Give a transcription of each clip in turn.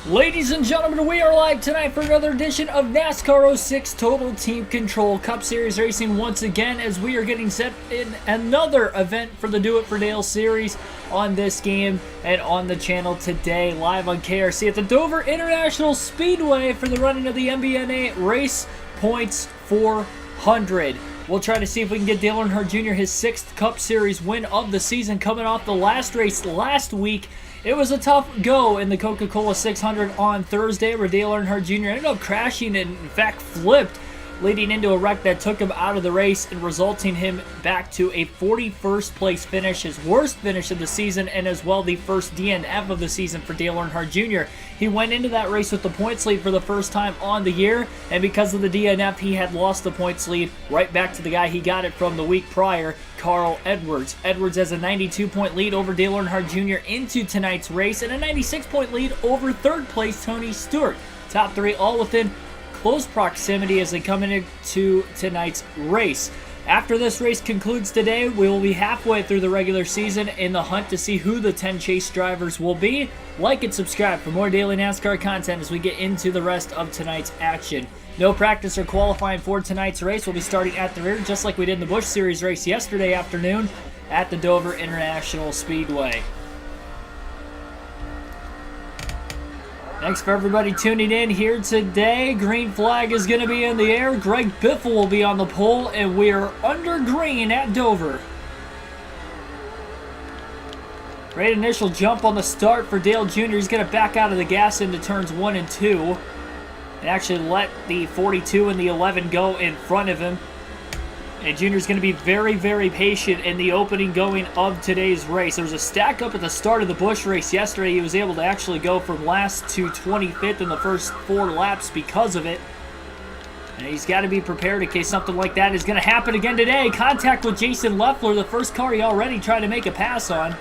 Ladies and gentlemen, we are live tonight for another edition of NASCAR 06 Total Team Control Cup Series Racing once again, as we are getting set in another event for the Do It For Dale series on this game and on the channel today, live on KRC at the Dover International Speedway for the running of the MBNA Race Points 400. We'll try to see if we can get Dale Earnhardt Jr. his 6th Cup Series win of the season, coming off the last race last week. It was a tough go in the Coca-Cola 600 on Thursday, where Dale Earnhardt Jr. ended up crashing and, in fact, flipped, leading into a wreck that took him out of the race and resulting him back to a 41st place finish, his worst finish of the season, and as well the first DNF of the season for Dale Earnhardt Jr. He went into that race with the points lead for the first time on the year, and because of the DNF, he had lost the points lead right back to the guy he got it from the week prior, Carl Edwards. Edwards has a 92-point lead over Dale Earnhardt Jr. into tonight's race, and a 96-point lead over third place Tony Stewart. Top three all within close proximity as they come into tonight's race. After this race concludes today, we will be halfway through the regular season in the hunt to see who the 10 chase drivers will be. Like and subscribe for more daily NASCAR content as we get into the rest of tonight's action. No practice or qualifying for tonight's race. We'll be starting at the rear, just like we did in the Busch Series race yesterday afternoon at the Dover International Speedway. Thanks for everybody tuning in here today. Green flag is going to be in the air. Greg Biffle will be on the pole, and we are under green at Dover. Great initial jump on the start for Dale Jr. He's going to back out of the gas into turns 1 and 2. And actually let the 42 and the 11 go in front of him. And Junior's going to be very, very patient in the opening going of today's race. There was a stack up at the start of the Busch race yesterday. He was able to actually go from last to 25th in the first 4 laps because of it. And he's got to be prepared in case something like that is going to happen again today. Contact with Jason Leffler, the first car he already tried to make a pass on.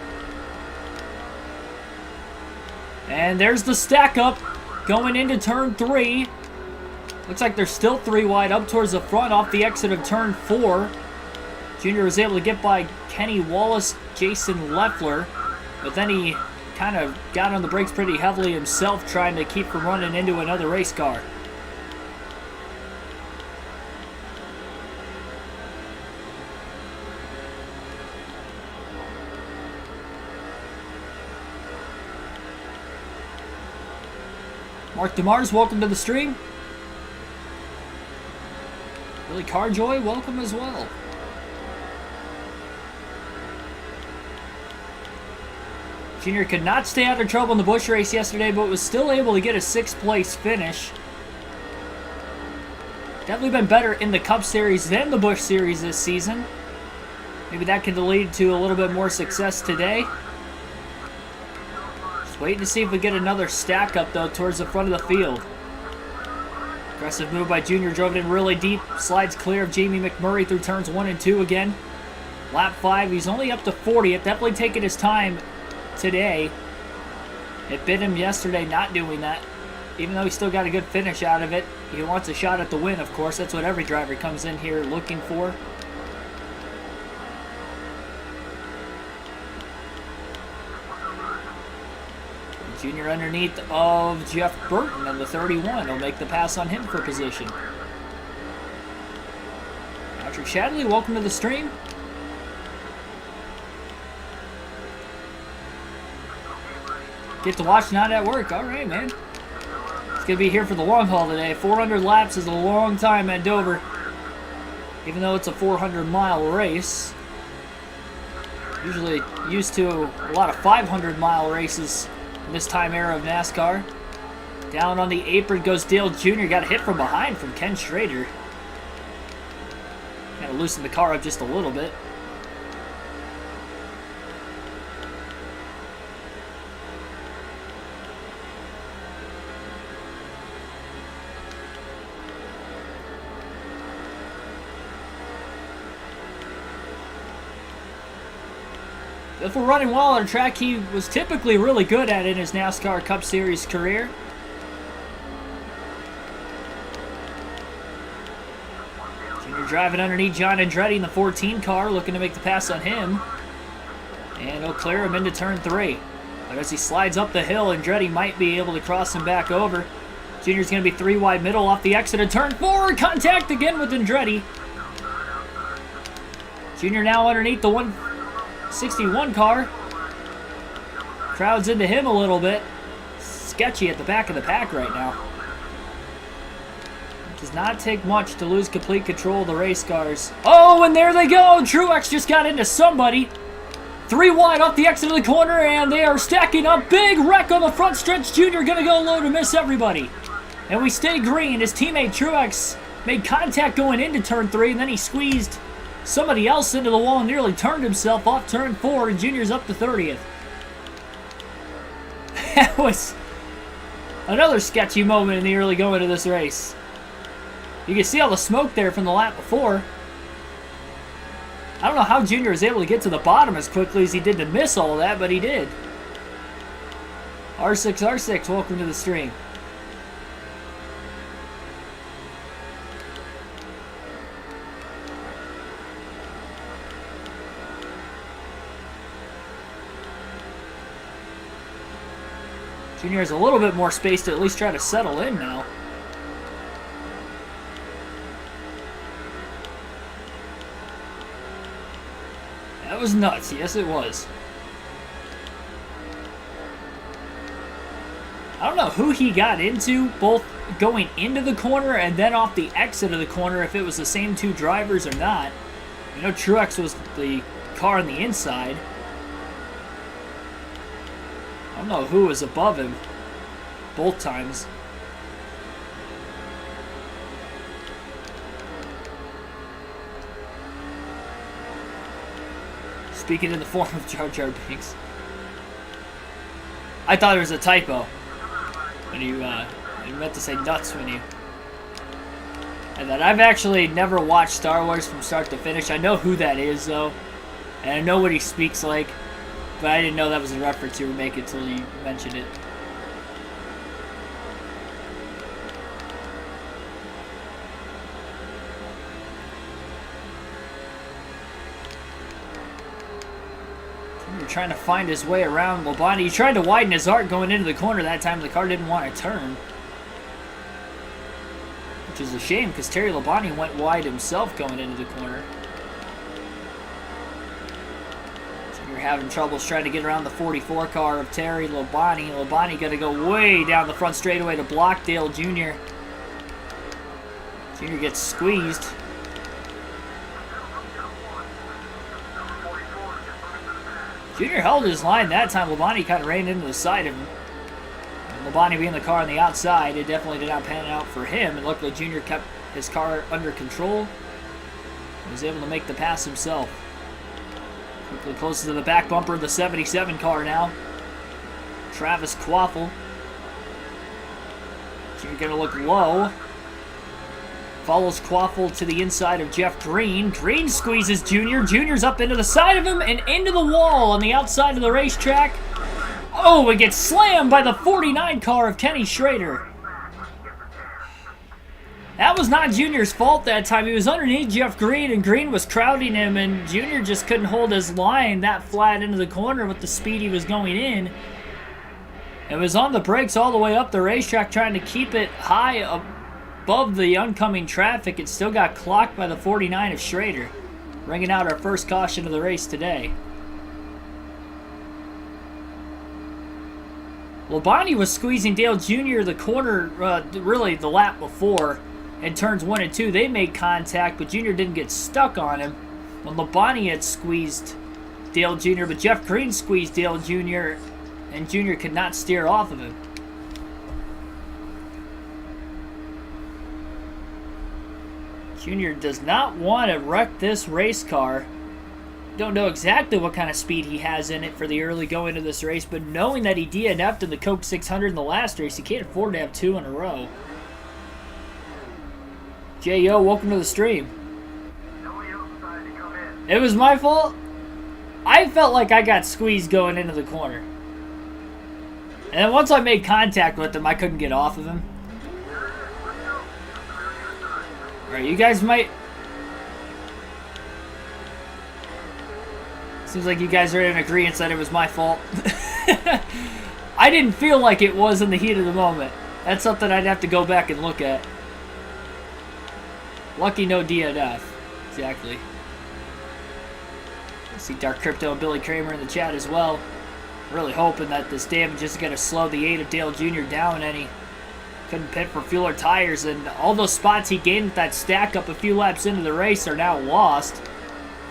And there's the stack up going into turn 3. Looks like they're still 3 wide up towards the front off the exit of turn 4. Junior was able to get by Kenny Wallace, Jason Leffler, but then he kind of got on the brakes pretty heavily himself, trying to keep from running into another race car. Mark DeMars, welcome to the stream. Billy Carjoy, welcome as well. Junior could not stay out of trouble in the Busch race yesterday, but was still able to get a 6th place finish. Definitely been better in the Cup Series than the Busch Series this season. Maybe that could lead to a little bit more success today. Just waiting to see if we get another stack up, though, towards the front of the field. Aggressive move by Junior, drove it in really deep, slides clear of Jamie McMurray through turns 1 and 2 again. Lap 5, he's only up to 40. It definitely taken his time today. It bit him yesterday not doing that. Even though he still got a good finish out of it, he wants a shot at the win, of course. That's what every driver comes in here looking for. Junior underneath of Jeff Burton, and the 31 will make the pass on him for position. Patrick Shadley, welcome to the stream. Get to watch Not at Work. All right, man. It's going to be here for the long haul today. 400 laps is a long time at Dover, even though it's a 400-mile race. Usually used to a lot of 500-mile races in this time era of NASCAR. Down on the apron goes Dale Jr. Got a hit from behind from Ken Schrader. Kind of loosened the car up just a little bit. If we're running well on a track he was typically really good at in his NASCAR Cup Series career. Junior driving underneath John Andretti in the 14 car, looking to make the pass on him. And he'll clear him into turn 3. But as he slides up the hill, Andretti might be able to cross him back over. Junior's going to be 3 wide middle off the exit of turn 4. Contact again with Andretti. Junior now underneath the 161 car. Crowd's into him a little bit. Sketchy at the back of the pack right now. It does not take much to lose complete control of the race cars. Oh, and there they go. Truex just got into somebody. 3 wide off the exit of the corner, and they are stacking up. Big wreck on the front stretch. Junior going to go low to miss everybody. And we stay green. His teammate Truex made contact going into turn 3, and then he squeezed somebody else into the wall and nearly turned himself off turn 4, and Junior's up to 30th. That was another sketchy moment in the early going of this race. You can see all the smoke there from the lap before. I don't know how Junior was able to get to the bottom as quickly as he did to miss all of that, but he did. R6, welcome to the stream. Junior has a little bit more space to at least try to settle in now. That was nuts. Yes, it was. I don't know who he got into, both going into the corner and then off the exit of the corner, if it was the same 2 drivers or not. You know, Truex was the car on the inside. I don't know who was above him both times. Speaking in the form of Jar Jar Binks. I thought it was a typo when you meant to say nuts when you. And that I've actually never watched Star Wars from start to finish. I know who that is though, and I know what he speaks like, but I didn't know that was a reference you would make until you mentioned it. Trying to find his way around Labonte. He tried to widen his arc going into the corner that time. The car didn't want to turn, which is a shame because Terry Labonte went wide himself going into the corner. So you're having troubles trying to get around the 44 car of Terry Labonte. Labonte got to go way down the front straightaway to block Dale Jr. Jr. gets squeezed. Junior held his line that time. Labonte kind of ran into the side of him. And Labonte being the car on the outside, it definitely did not pan out for him. And luckily, Junior kept his car under control and was able to make the pass himself. Quickly closes to the back bumper of the 77 car now. Travis Quaffle. Junior going to look low. Follows Quaffle to the inside of Jeff Green. Green squeezes Junior. Junior's up into the side of him and into the wall on the outside of the racetrack. Oh, it gets slammed by the 49 car of Kenny Schrader. That was not Junior's fault that time. He was underneath Jeff Green, and Green was crowding him, and Junior just couldn't hold his line that flat into the corner with the speed he was going in. It was on the brakes all the way up the racetrack, trying to keep it high above the oncoming traffic. It still got clocked by the 49 of Schrader, bringing out our first caution of the race today. Labonte was squeezing Dale Jr. the corner, really the lap before, in turns 1 and 2. They made contact, but Jr. didn't get stuck on him when Labonte had squeezed Dale Jr., but Jeff Green squeezed Dale Jr., and Jr. could not steer off of him. Jr. does not want to wreck this race car. Don't know exactly what kind of speed he has in it for the early going of this race, but knowing that he DNF'd in the Coke 600 in the last race, he can't afford to have 2 in a row. J.O., welcome to the stream. It was my fault? I felt like I got squeezed going into the corner. And then once I made contact with him, I couldn't get off of him. Alright, you guys might... Seems like you guys are in agreement that it was my fault. I didn't feel like it was in the heat of the moment. That's something I'd have to go back and look at. Lucky no DNF. Exactly. I see Dark Crypto and Billy Kramer in the chat as well. Really hoping that this damage isn't going to slow the 8 of Dale Jr. down any. Couldn't pit for fuel or tires, and all those spots he gained with that stack up a few laps into the race are now lost.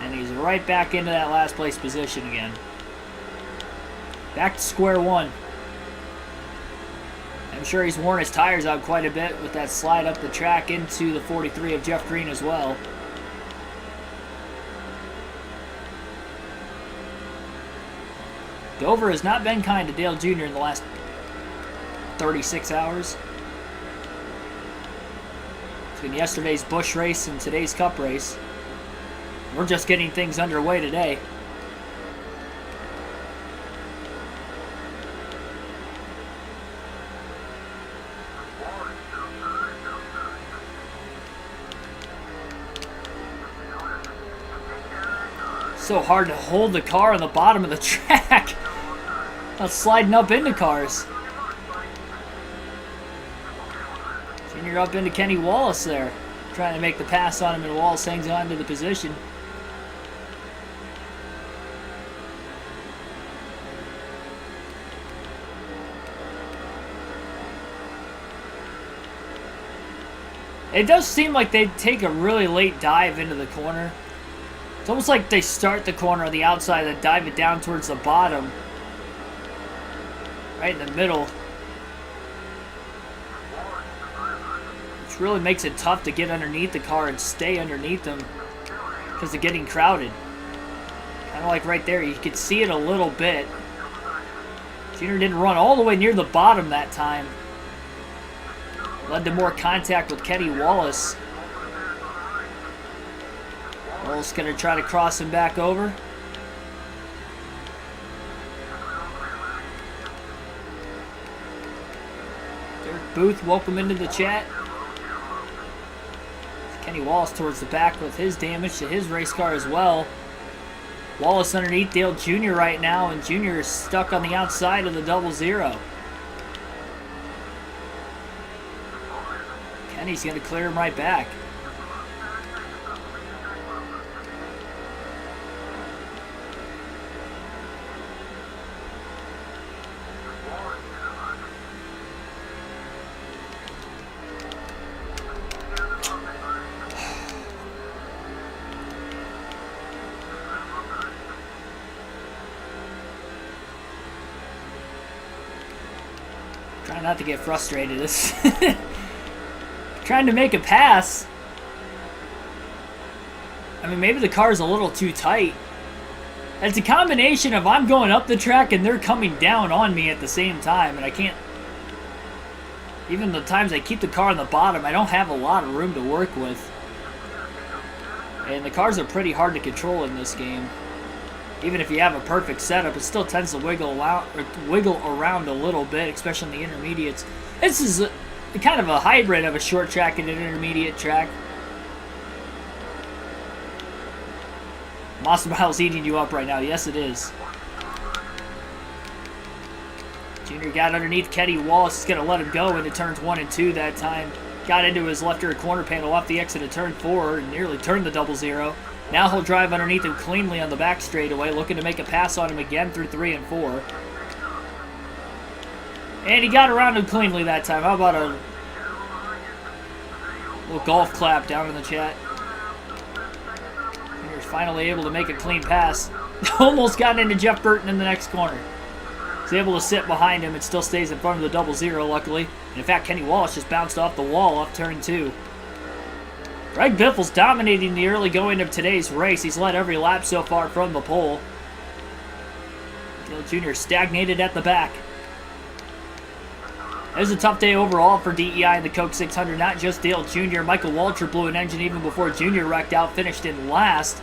And he's right back into that last place position again. Back to square one. I'm sure he's worn his tires out quite a bit with that slide up the track into the 43 of Jeff Green as well. Dover has not been kind to Dale Jr. in the last 36 hours. Between yesterday's Busch race and today's Cup race. We're just getting things underway today. So hard to hold the car on the bottom of the track. Not sliding up into cars. Junior up into Kenny Wallace there. Trying to make the pass on him, and Wallace hangs on to the position. It does seem like they take a really late dive into the corner. It's almost like they start the corner on the outside and dive it down towards the bottom. Right in the middle. Which really makes it tough to get underneath the car and stay underneath them because they're getting crowded. Kind of like right there, you could see it a little bit. Junior didn't run all the way near the bottom that time. Led to more contact with Kenny Wallace. Wallace going to try to cross him back over. Derek Booth, welcome into the chat. Kenny Wallace towards the back with his damage to his race car as well. Wallace underneath Dale Jr. right now, and Jr. is stuck on the outside of the 00. Kenny's going to clear him right back. Trying not to get frustrated. This trying to make a pass. I mean, maybe the car's a little too tight. It's a combination of I'm going up the track and they're coming down on me at the same time, and I can't. Even the times I keep the car on the bottom, I don't have a lot of room to work with. And the cars are pretty hard to control in this game. Even if you have a perfect setup, it still tends to wiggle around a little bit, especially in the intermediates. This is kind of a hybrid of a short track and an intermediate track. Monster Mile's eating you up right now. Yes, it is. Junior got underneath Kenny Wallace. He's going to let him go into turns 1 and 2 that time. Got into his left rear corner panel off the exit of turn 4 and nearly turned the 00. Now he'll drive underneath him cleanly on the back straightaway, looking to make a pass on him again through 3 and 4. And he got around him cleanly that time. How about a little golf clap down in the chat? Junior's finally able to make a clean pass. Almost got into Jeff Burton in the next corner. He's able to sit behind him and still stays in front of the 00, luckily. And in fact, Kenny Wallace just bounced off the wall off turn 2. Greg Biffle's dominating the early going of today's race. He's led every lap so far from the pole. Dale Jr. stagnated at the back. It was a tough day overall for DEI and the Coke 600. Not just Dale Jr. Michael Waltrip blew an engine even before Jr. wrecked out, finished in last.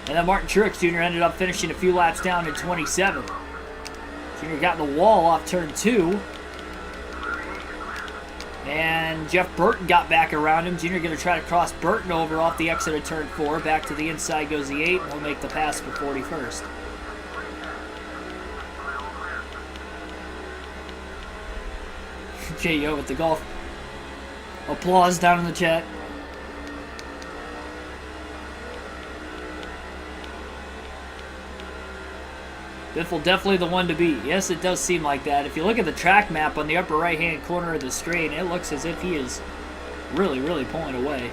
And then Martin Truex Jr. ended up finishing a few laps down in 27th. Jr. got in the wall off turn 2. And Jeff Burton got back around him. Jr. going to try to cross Burton over off the exit of turn 4. Back to the inside goes the 8, and he'll make the pass for 41st. J.O. with the golf. Applause down in the chat. Biffle definitely the one to beat. Yes, it does seem like that. If you look at the track map on the upper right-hand corner of the screen, it looks as if he is really, really pulling away.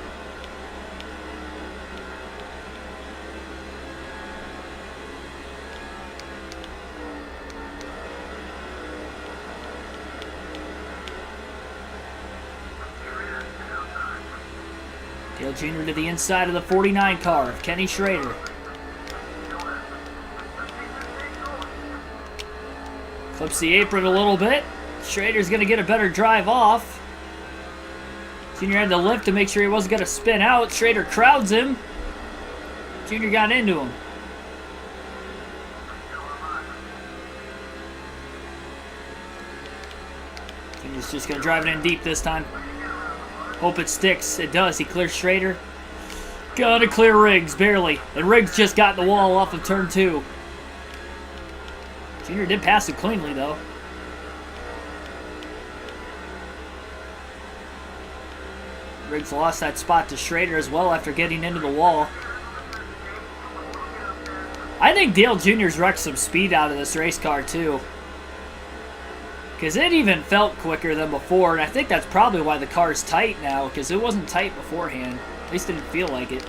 Dale Jr. to the inside of the 49 car of Kenny Schrader. Clips the apron a little bit. Schrader's going to get a better drive off. Jr. had to lift to make sure he wasn't going to spin out. Schrader crowds him. Jr. got into him. Jr.'s just going to drive it in deep this time. Hope it sticks. It does. He clears Schrader. Gotta clear Riggs, barely. And Riggs just got the wall off of turn 2. Jr. did pass it cleanly, though. Riggs lost that spot to Schrader as well after getting into the wall. I think Dale Jr.'s wrecked some speed out of this race car, too. Because it even felt quicker than before, and I think that's probably why the car's tight now, because it wasn't tight beforehand. At least it didn't feel like it.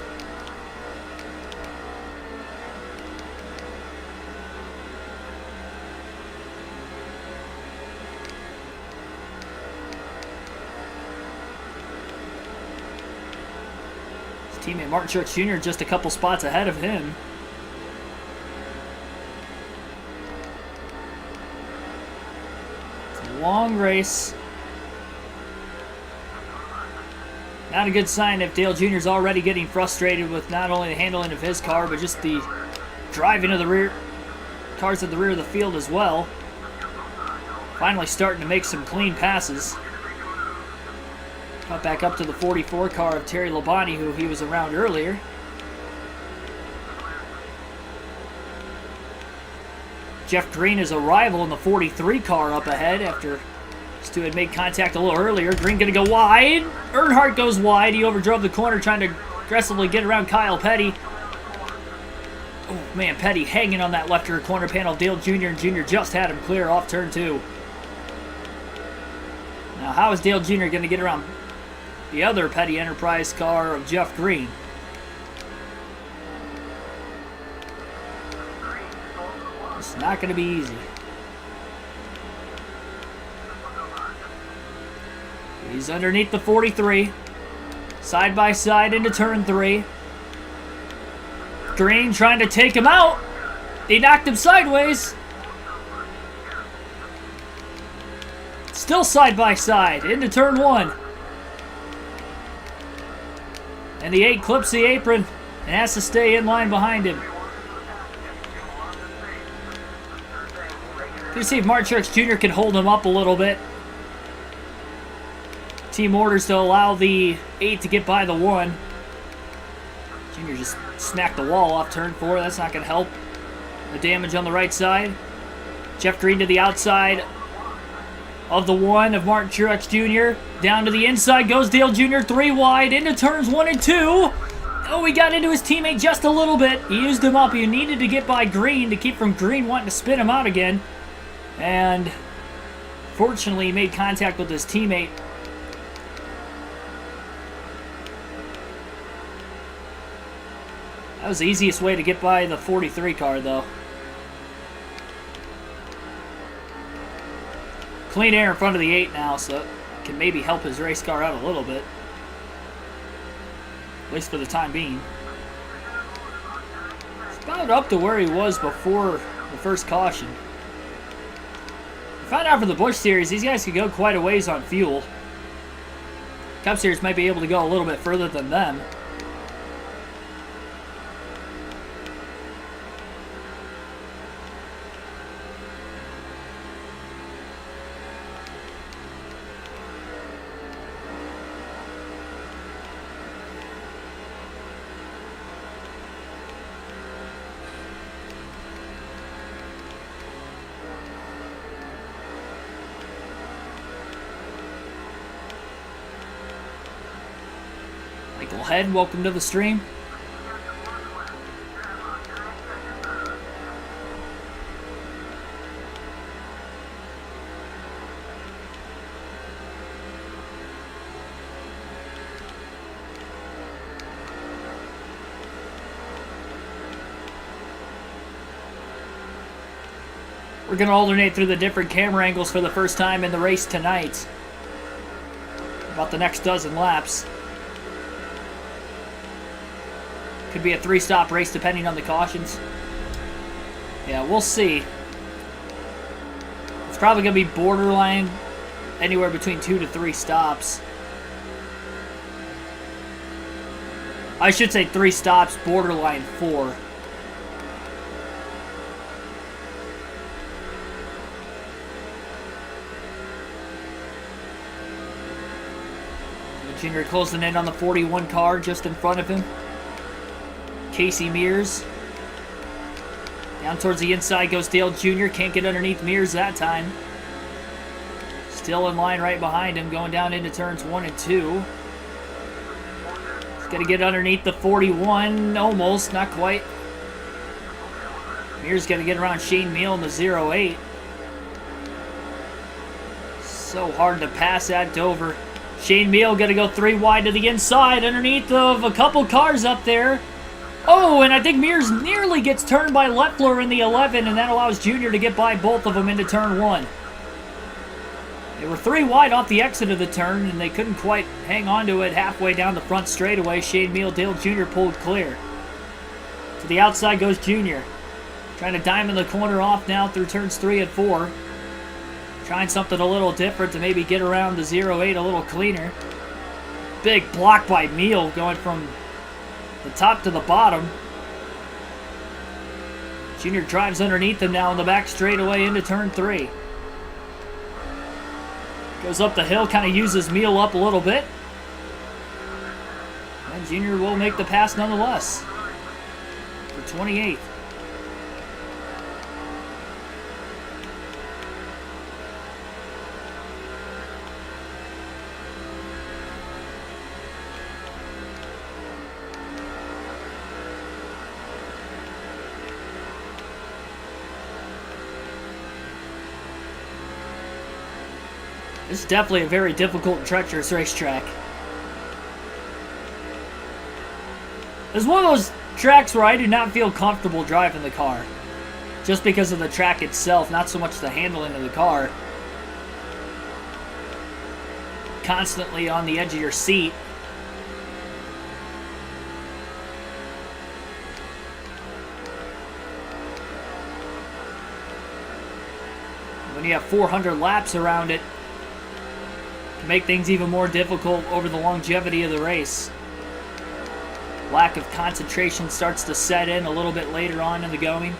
His teammate Martin Truex Jr. just a couple spots ahead of him. Long race. Not a good sign if Dale Jr. is already getting frustrated with not only the handling of his car, but just the driving of the rear cars at the rear of the field as well. Finally starting to make some clean passes. Got back up to the 44 car of Terry Labonte, who he was around earlier. Jeff Green is a rival in the 43 car up ahead after these two had made contact a little earlier. Green going to go wide. Earnhardt goes wide. He overdrove the corner trying to aggressively get around Kyle Petty. Oh, man, Petty hanging on that left rear corner panel. Dale Jr. and Jr. just had him clear off turn 2. Now, how is Dale Jr. going to get around the other Petty Enterprise car of Jeff Green? It's not going to be easy. He's underneath the 43. Side by side into turn 3. Green trying to take him out. He knocked him sideways. Still side by side into turn 1. And the 8 clips the apron and has to stay in line behind him. Let's see if Martin Truex Jr. can hold him up a little bit. Team orders to allow the 8 to get by the 1. Jr. just smacked the wall off turn 4. That's not going to help. The damage on the right side. Jeff Green to the outside of the 1 of Martin Truex Jr. Down to the inside goes Dale Jr. 3 wide into turns 1 and 2. Oh, he got into his teammate just a little bit. He used him up. He needed to get by Green to keep from Green wanting to spin him out again. And fortunately, he made contact with his teammate. That was the easiest way to get by the 43 car, though. Clean air in front of the 8 now, so it can maybe help his race car out a little bit. At least for the time being. It's about up to where he was before the first caution. Found out for the Busch Series, these guys could go quite a ways on fuel. Cup Series might be able to go a little bit further than them. Staplehead, welcome to the stream. We're going to alternate through the different camera angles for the first time in the race tonight. About the next dozen laps. Could be a 3-stop race depending on the cautions. Yeah, we'll see. It's probably going to be borderline anywhere between 2 to 3 stops. I should say 3 stops, borderline 4. Junior closing in on the 41 car just in front of him. Casey Mears. Down towards the inside goes Dale Jr. Can't get underneath Mears that time. Still in line right behind him, going down into turns 1 and 2. He's got to get underneath the 41. Almost, not quite. Mears got to get around Shane Meal in the 08. So hard to pass at Dover. Shane Meal got to go 3 wide to the inside underneath of a couple cars up there. Oh, and I think Mears nearly gets turned by Leffler in the 11, and that allows Junior to get by both of them into turn 1. They were 3 wide off the exit of the turn, and they couldn't quite hang on to it halfway down the front straightaway. Shane Meal, Dale Jr. pulled clear. To the outside goes Junior. Trying to diamond the corner off now through turns 3 and 4. Trying something a little different to maybe get around the 08 a little cleaner. Big block by Meal going from the top to the bottom. Junior drives underneath him now in the back straightaway into turn 3. Goes up the hill, kind of uses Meal up a little bit. And Junior will make the pass nonetheless. For 28th. It's definitely a very difficult and treacherous racetrack. It's one of those tracks where I do not feel comfortable driving the car. Just because of the track itself, not so much the handling of the car. Constantly on the edge of your seat. When you have 400 laps around it, to make things even more difficult over the longevity of the race. Lack of concentration starts to set in a little bit later on in the going.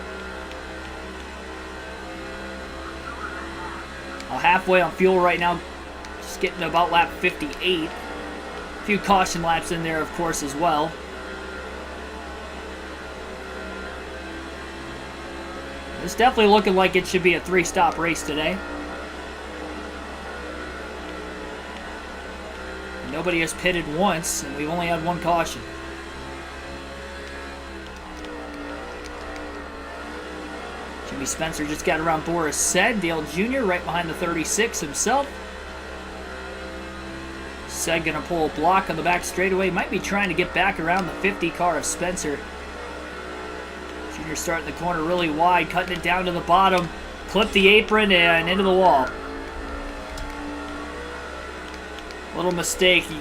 Halfway on fuel right now, just getting to about lap 58. A few caution laps in there, of course, as well. It's definitely looking like it should be a 3-stop race today. Nobody has pitted once, and we've only had 1 caution. Jimmy Spencer just got around Boris Said. Dale Jr. right behind the 36 himself. Said gonna pull a block on the back straightaway. Might be trying to get back around the 50 car of Spencer. Jr. starting the corner really wide, cutting it down to the bottom. Clipped the apron and into the wall. Little mistake. He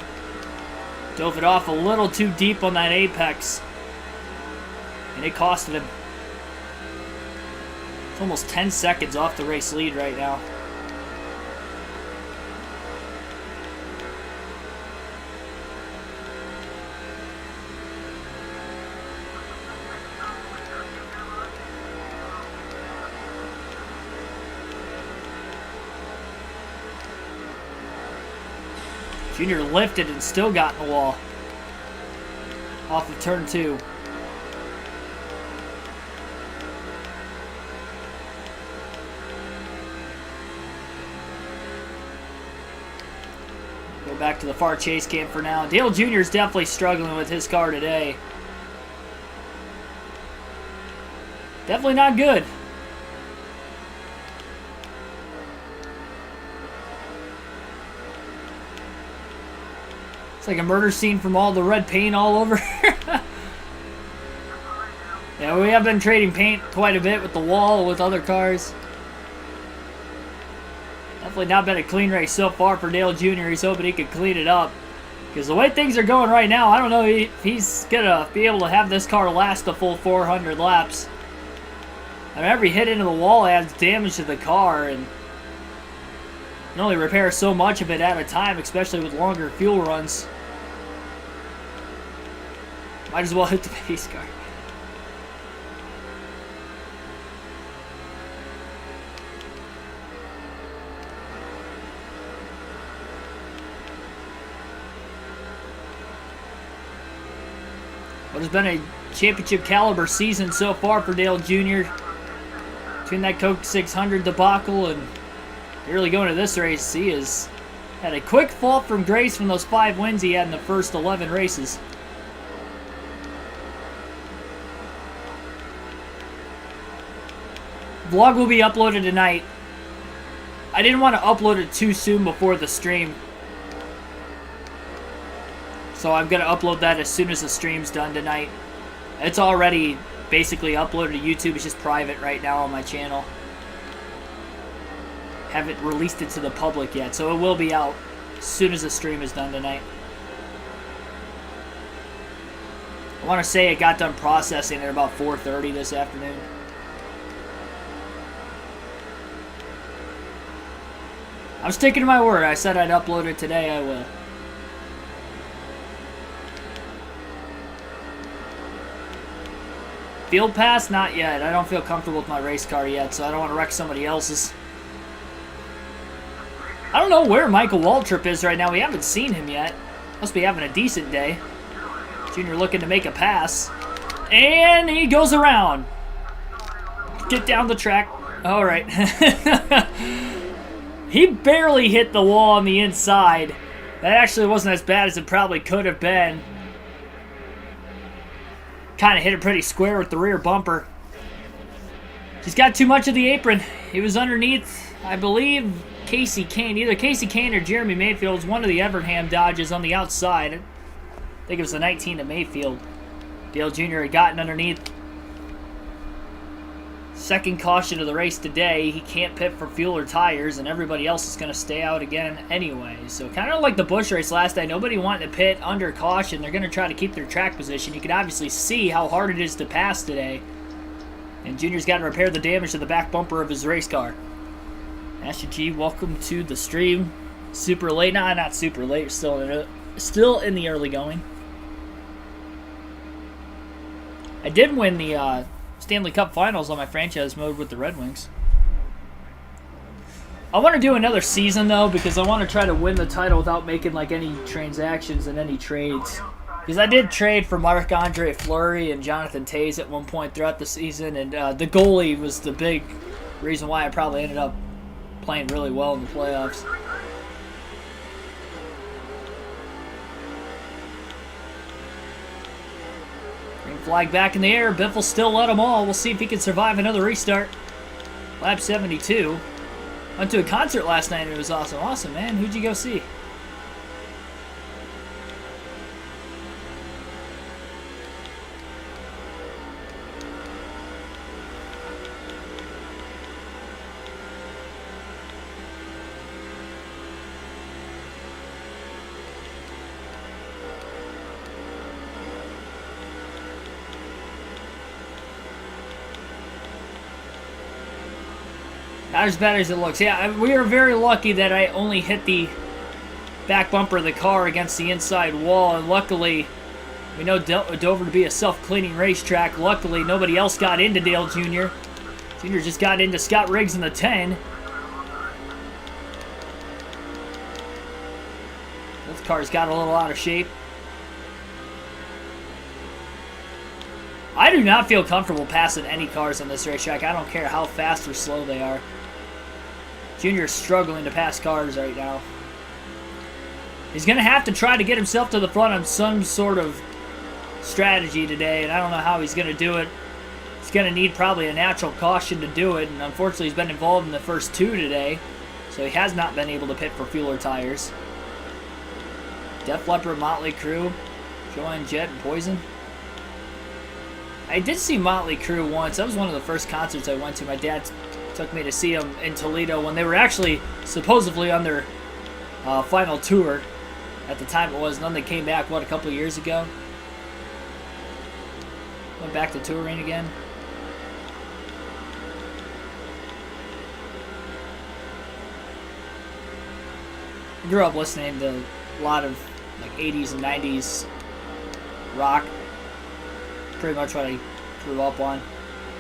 dove it off a little too deep on that apex. And it costed him. It's almost 10 seconds off the race lead right now. Junior lifted and still got in the wall. Off of turn 2. Go back to the far chase cam for now. Dale Jr. is definitely struggling with his car today. Definitely not good. It's like a murder scene from all the red paint all over. Yeah, we have been trading paint quite a bit with the wall, with other cars. Definitely not been a clean race so far for Dale Jr. He's hoping he can clean it up. Because the way things are going right now, I don't know if he's going to be able to have this car last a full 400 laps. I mean, every hit into the wall adds damage to the car, and you can only repair so much of it at a time, especially with longer fuel runs. Might as well hit the pace car. What has been a championship caliber season so far for Dale Jr. Between that Coke 600 debacle and really going to this race, he has had a quick fall from grace from those 5 wins he had in the first 11 races. Vlog will be uploaded tonight. I didn't want to upload it too soon before the stream, so I'm going to upload that as soon as the stream's done tonight. It's already basically uploaded to YouTube. It's just private right now on my channel. Haven't released it to the public yet, so it will be out as soon as the stream is done tonight. I want to say it got done processing at about 4:30 this afternoon. I'm sticking to my word. I said I'd upload it today. I will. Field pass? Not yet. I don't feel comfortable with my race car yet, so I don't want to wreck somebody else's. I don't know where Michael Waltrip is right now. We haven't seen him yet. Must be having a decent day. Junior looking to make a pass. And he goes around. Get down the track. All right. He barely hit the wall on the inside. That actually wasn't as bad as it probably could have been. Kind of hit it pretty square with the rear bumper. He's got too much of the apron. He was underneath, I believe, Casey Kane. Either Casey Kane or Jeremy Mayfield's one of the Evernham Dodges on the outside. I think it was the 19 to Mayfield. Dale Jr. had gotten underneath. Second caution of the race today. He can't pit for fuel or tires, and everybody else is going to stay out again anyway. So kind of like the Busch race last night, nobody wanted to pit under caution. They're going to try to keep their track position. You can obviously see how hard it is to pass today. And Junior's got to repair the damage to the back bumper of his race car. Asher G, welcome to the stream. Super late. Nah, not super late. Still in the early going. I did win the Stanley Cup Finals on my franchise mode with the Red Wings. I want to do another season though, because I want to try to win the title without making like any transactions and any trades. Because I did trade for Marc-Andre Fleury and Jonathan Toews at one point throughout the season, and the goalie was the big reason why I probably ended up playing really well in the playoffs. Green flag back in the air. Biffle still let them all. We'll see if he can survive another restart. Lap 72. Went to a concert last night and it was awesome. Awesome, man. Who'd you go see? Not as bad as it looks. Yeah, we are very lucky that I only hit the back bumper of the car against the inside wall, and luckily, we know Dover to be a self-cleaning racetrack. Luckily, nobody else got into Dale Jr. Jr. just got into Scott Riggs in the 10. This car's got a little out of shape. I do not feel comfortable passing any cars on this racetrack. I don't care how fast or slow they are. Junior is struggling to pass cars right now. He's going to have to try to get himself to the front on some sort of strategy today, and I don't know how he's going to do it. He's going to need probably a natural caution to do it, and unfortunately he's been involved in the first two today, so he has not been able to pit for fuel or tires. Def Leppard, Motley Crue, Joanne Jett, and Poison. I did see Motley Crue once. That was one of the first concerts I went to. My dad took me to see them in Toledo when they were actually supposedly on their final tour. At the time it was, and then they came back, what, a couple of years ago? Went back to touring again. I grew up listening to a lot of like 80s and 90s rock. Pretty much what I grew up on.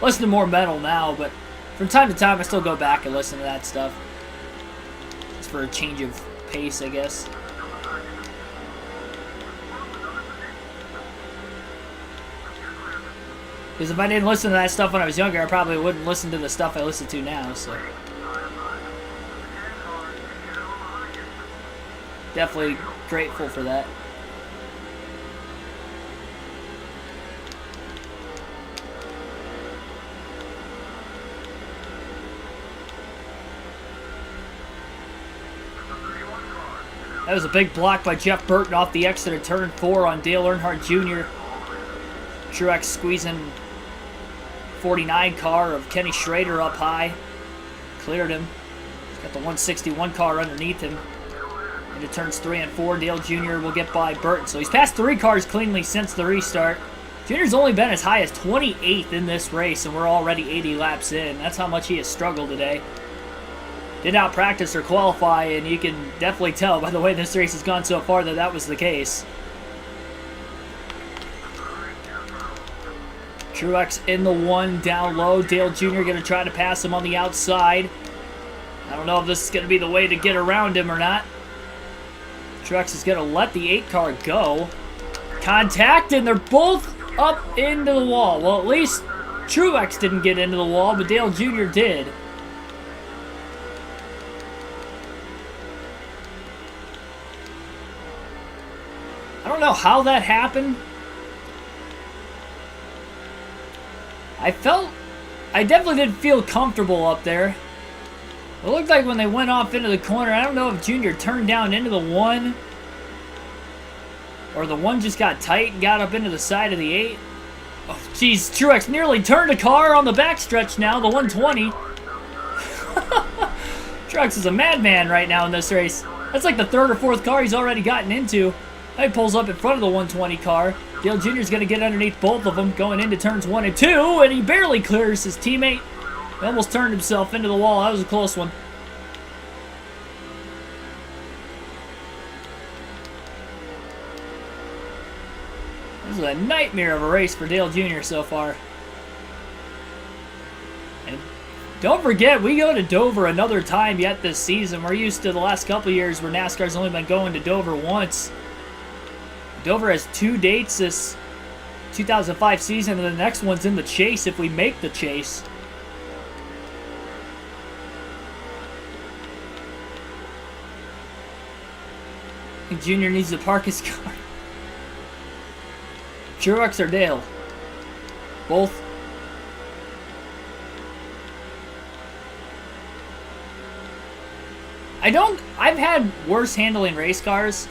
Listen to more metal now, but from time to time I still go back and listen to that stuff. Just for a change of pace, I guess. Because if I didn't listen to that stuff when I was younger, I probably wouldn't listen to the stuff I listen to now, so. Definitely grateful for that. That was a big block by Jeff Burton off the exit of turn 4 on Dale Earnhardt Jr. Truex squeezing 49 car of Kenny Schrader up high. Cleared him. He's got the 161 car underneath him. Into turns 3 and 4, Dale Jr. will get by Burton. So he's passed 3 cars cleanly since the restart. Jr.'s only been as high as 28th in this race, and we're already 80 laps in. That's how much he has struggled today. Did not practice or qualify, and you can definitely tell by the way this race has gone so far that that was the case. Truex in the 1 down low. Dale Jr. going to try to pass him on the outside. I don't know if this is going to be the way to get around him or not. Truex is going to let the 8 car go. Contact, and they're both up into the wall. Well, at least Truex didn't get into the wall, but Dale Jr. did. I don't know how that happened. I definitely didn't feel comfortable up there. It looked like when they went off into the corner, I don't know if Junior turned down into the 1, or the 1 just got tight and got up into the side of the 8. Oh, jeez, Truex nearly turned a car on the backstretch now, the 120. Truex is a madman right now in this race. That's like the 3rd or 4th car he's already gotten into. He pulls up in front of the 120 car. Dale Jr. is going to get underneath both of them going into turns 1 and 2, and he barely clears his teammate. He almost turned himself into the wall. That was a close one. This is a nightmare of a race for Dale Jr. so far. And don't forget, we go to Dover another time yet this season. We're used to the last couple of years where NASCAR's only been going to Dover once. Dover has 2 dates this 2005 season, and the next one's in the Chase if we make the Chase. I think Junior needs to park his car. Truex or Dale? Both. I've had worse handling race cars,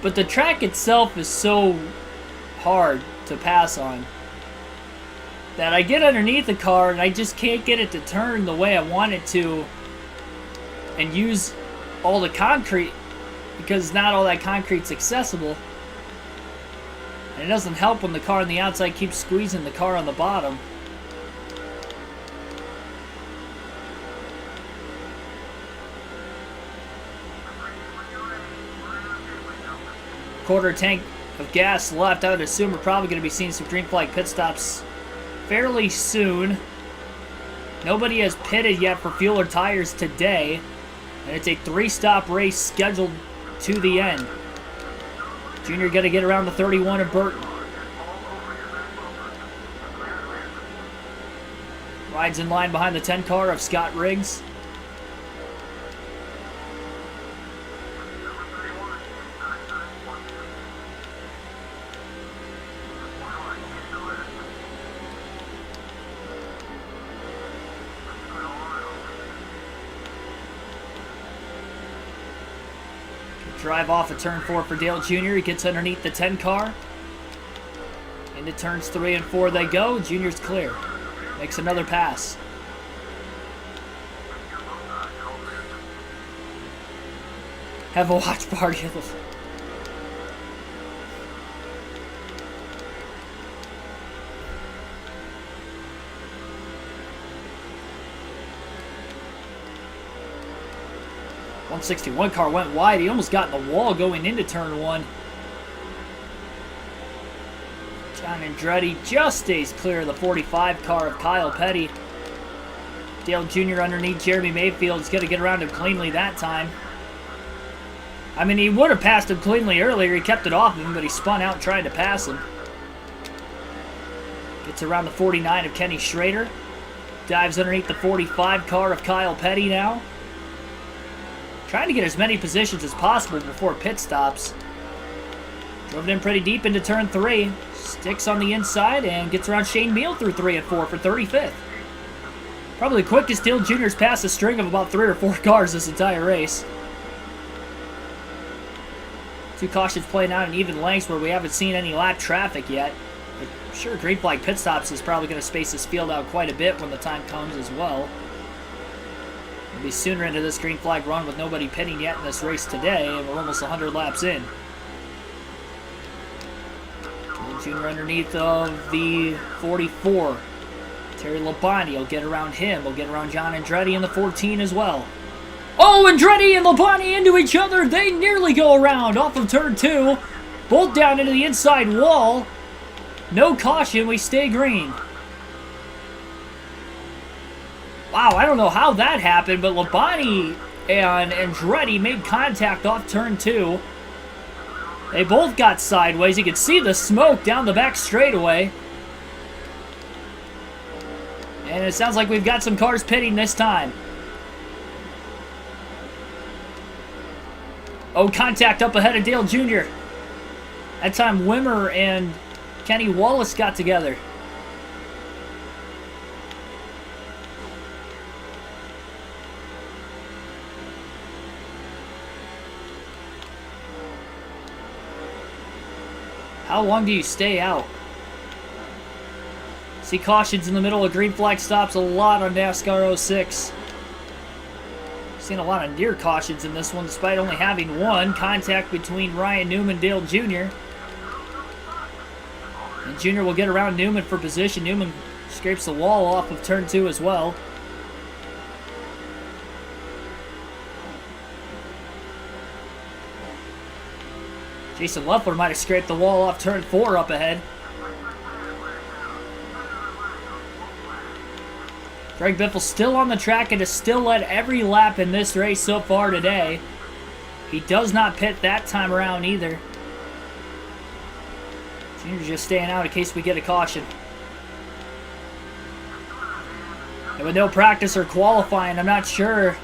but the track itself is so hard to pass on that I get underneath the car and I just can't get it to turn the way I want it to and use all the concrete, because not all that concrete's accessible. And it doesn't help when the car on the outside keeps squeezing the car on the bottom. Quarter tank of gas left. I would assume we're probably going to be seeing some green flag pit stops fairly soon. Nobody has pitted yet for fuel or tires today, and it's a 3-stop race scheduled to the end. Junior got to get around the 31 of Burton. Rides in line behind the 10 car of Scott Riggs. Drive off of turn 4 for Dale Jr. He gets underneath the 10 car. Into turns 3 and 4 they go. Junior's clear. Makes another pass. Have a watch party. .161 car went wide. He almost got in the wall going into turn 1. John Andretti just stays clear of the 45 car of Kyle Petty. Dale Jr. underneath Jeremy Mayfield is going to get around him cleanly that time. I mean, he would have passed him cleanly earlier. He kept it off him, but he spun out trying to pass him. Gets around the 49 of Kenny Schrader. Dives underneath the 45 car of Kyle Petty now. Trying to get as many positions as possible before pit stops. Drove it in pretty deep into turn 3. Sticks on the inside and gets around Shane Meal through 3 and 4 for 35th. Probably the quickest Dale Jr.'s passed a string of about 3 or 4 cars this entire race. 2 cautions playing out in even lengths where we haven't seen any lap traffic yet. But I'm sure green flag pit stops is probably going to space this field out quite a bit when the time comes as well. We'll be sooner into this green flag run with nobody pitting yet in this race today, and we're almost 100 laps in. Junior underneath of the 44. Terry Labonte will get around him. Will get around John Andretti in the 14 as well. Oh, Andretti and Labonte into each other. They nearly go around off of turn 2. Both down into the inside wall. No caution. We stay green. Wow, I don't know how that happened, but Labonte and Andretti made contact off turn 2. They both got sideways. You can see the smoke down the back straightaway. And it sounds like we've got some cars pitting this time. Oh, contact up ahead of Dale Jr. That time Wimmer and Kenny Wallace got together. How long do you stay out? See cautions in the middle of green flag stops a lot on NASCAR 06. Seen a lot of near cautions in this one despite only having 1. Contact between Ryan Newman and Dale Jr. And Jr. will get around Newman for position. Newman scrapes the wall off of turn 2 as well. Jason Leffler might have scraped the wall off turn 4 up ahead. Greg Biffle still on the track and has still led every lap in this race so far today. He does not pit that time around either. Junior's just staying out in case we get a caution. And with no practice or qualifying, I'm not sure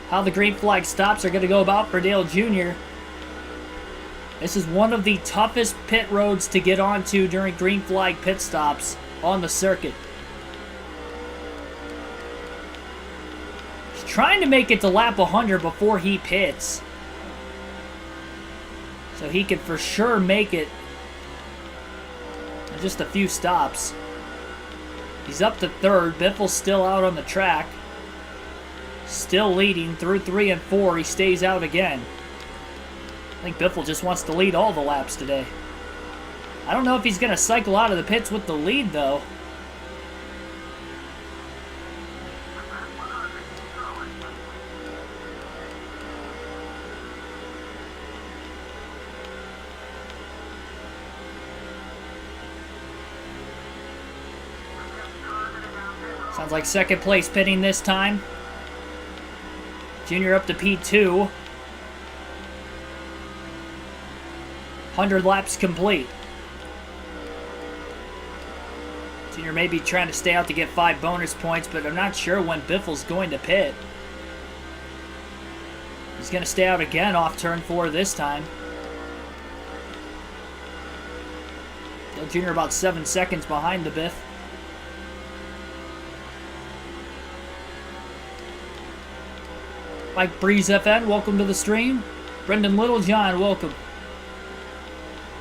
how the green flag stops are going to go about for Dale Jr. This is one of the toughest pit roads to get onto during green flag pit stops on the circuit. He's trying to make it to lap 100 before he pits, so he can for sure make it in just a few stops. He's up to 3rd. Biffle's still out on the track. Still leading through 3 and 4. He stays out again. I think Biffle just wants to lead all the laps today. I don't know if he's going to cycle out of the pits with the lead, though. Sounds like second place pitting this time. Junior up to P2. 100 laps complete. Junior may be trying to stay out to get 5 bonus points, but I'm not sure when Biffle's going to pit. He's going to stay out again off turn 4 this time. Dale Jr. about 7 seconds behind the Biff. Mike Breeze FN, welcome to the stream. Brendan Littlejohn, welcome.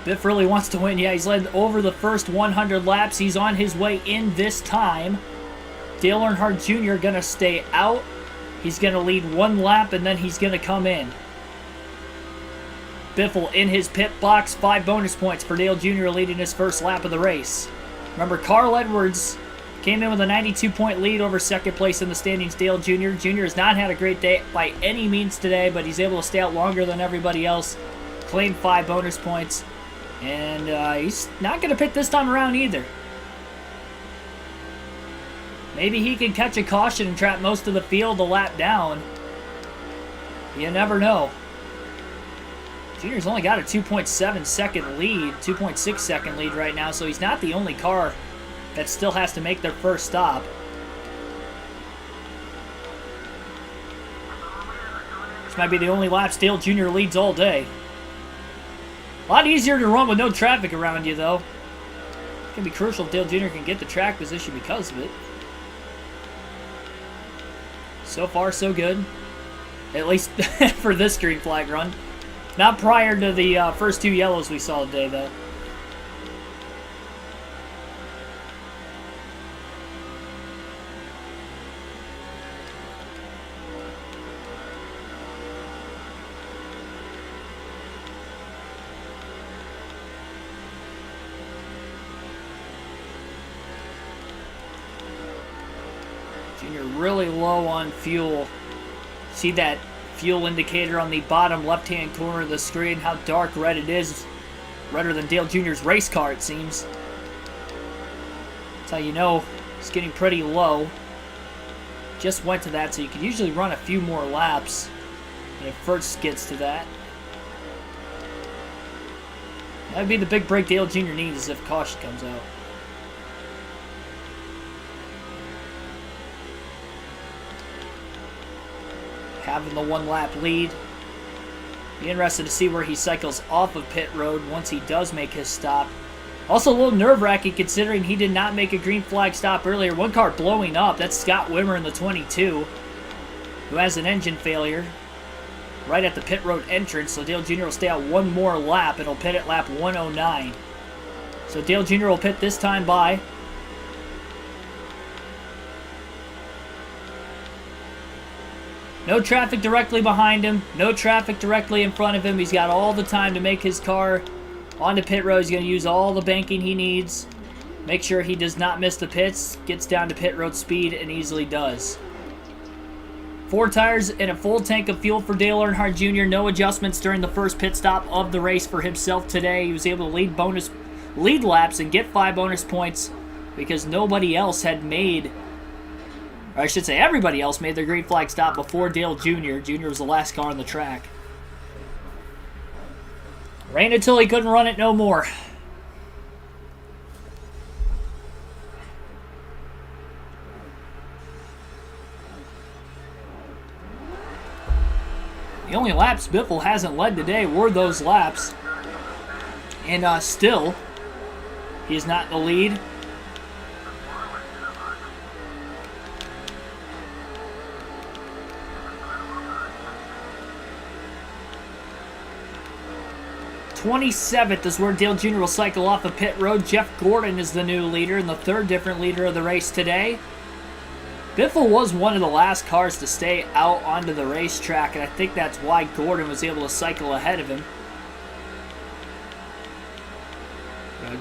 Biff really wants to win. Yeah, he's led over the first 100 laps. He's on his way in this time. Dale Earnhardt Jr. going to stay out. He's going to lead one lap, and then he's going to come in. Biffle in his pit box. 5 bonus points for Dale Jr. leading his first lap of the race. Remember, Carl Edwards came in with a 92-point lead over second place in the standings. Dale Jr. Jr. has not had a great day by any means today, but he's able to stay out longer than everybody else. Claimed 5 bonus points. And he's not going to pit this time around either. Maybe he can catch a caution and trap most of the field a lap down. You never know. Junior's only got a 2.7 second lead, 2.6 second lead right now, so he's not the only car that still has to make their first stop. This might be the only laps Dale Jr. leads all day. A lot easier to run with no traffic around you, though. It can be crucial if Dale Jr. can get the track position because of it. So far, so good. At least for this green flag run. Not prior to the first 2 yellows we saw today, though. Junior really low on fuel. See that fuel indicator on the bottom left-hand corner of the screen, how dark red it is. Redder than Dale Jr.'s race car, it seems. That's how you know it's getting pretty low. Just went to that, so you could usually run a few more laps when it first gets to that. That would be the big break Dale Jr. needs if caution comes out. Having the 1 lap lead. Be interested to see where he cycles off of pit road once he does make his stop. Also a little nerve-wracking considering he did not make a green flag stop earlier. One car blowing up. That's Scott Wimmer in the 22, who has an engine failure right at the pit road entrance. So Dale Jr. will stay out 1 more lap. It'll pit at lap 109. So Dale Jr. will pit this time by. No traffic directly behind him. No traffic directly in front of him. He's got all the time to make his car onto pit road. He's going to use all the banking he needs. Make sure he does not miss the pits. Gets down to pit road speed and easily does. 4 tires and a full tank of fuel for Dale Earnhardt Jr. No adjustments during the first pit stop of the race for himself today. He was able to lead laps and get 5 bonus points because nobody else had made... Or I should say everybody else made their green flag stop before Dale Jr. Jr. was the last car on the track. Rain until he couldn't run it no more. The only laps Biffle hasn't led today were those laps. And still, he is not in the lead. '27th is where Dale Jr. will cycle off of pit road. Jeff Gordon is the new leader and the 3rd different leader of the race today. Biffle was one of the last cars to stay out onto the racetrack, and I think that's why Gordon was able to cycle ahead of him.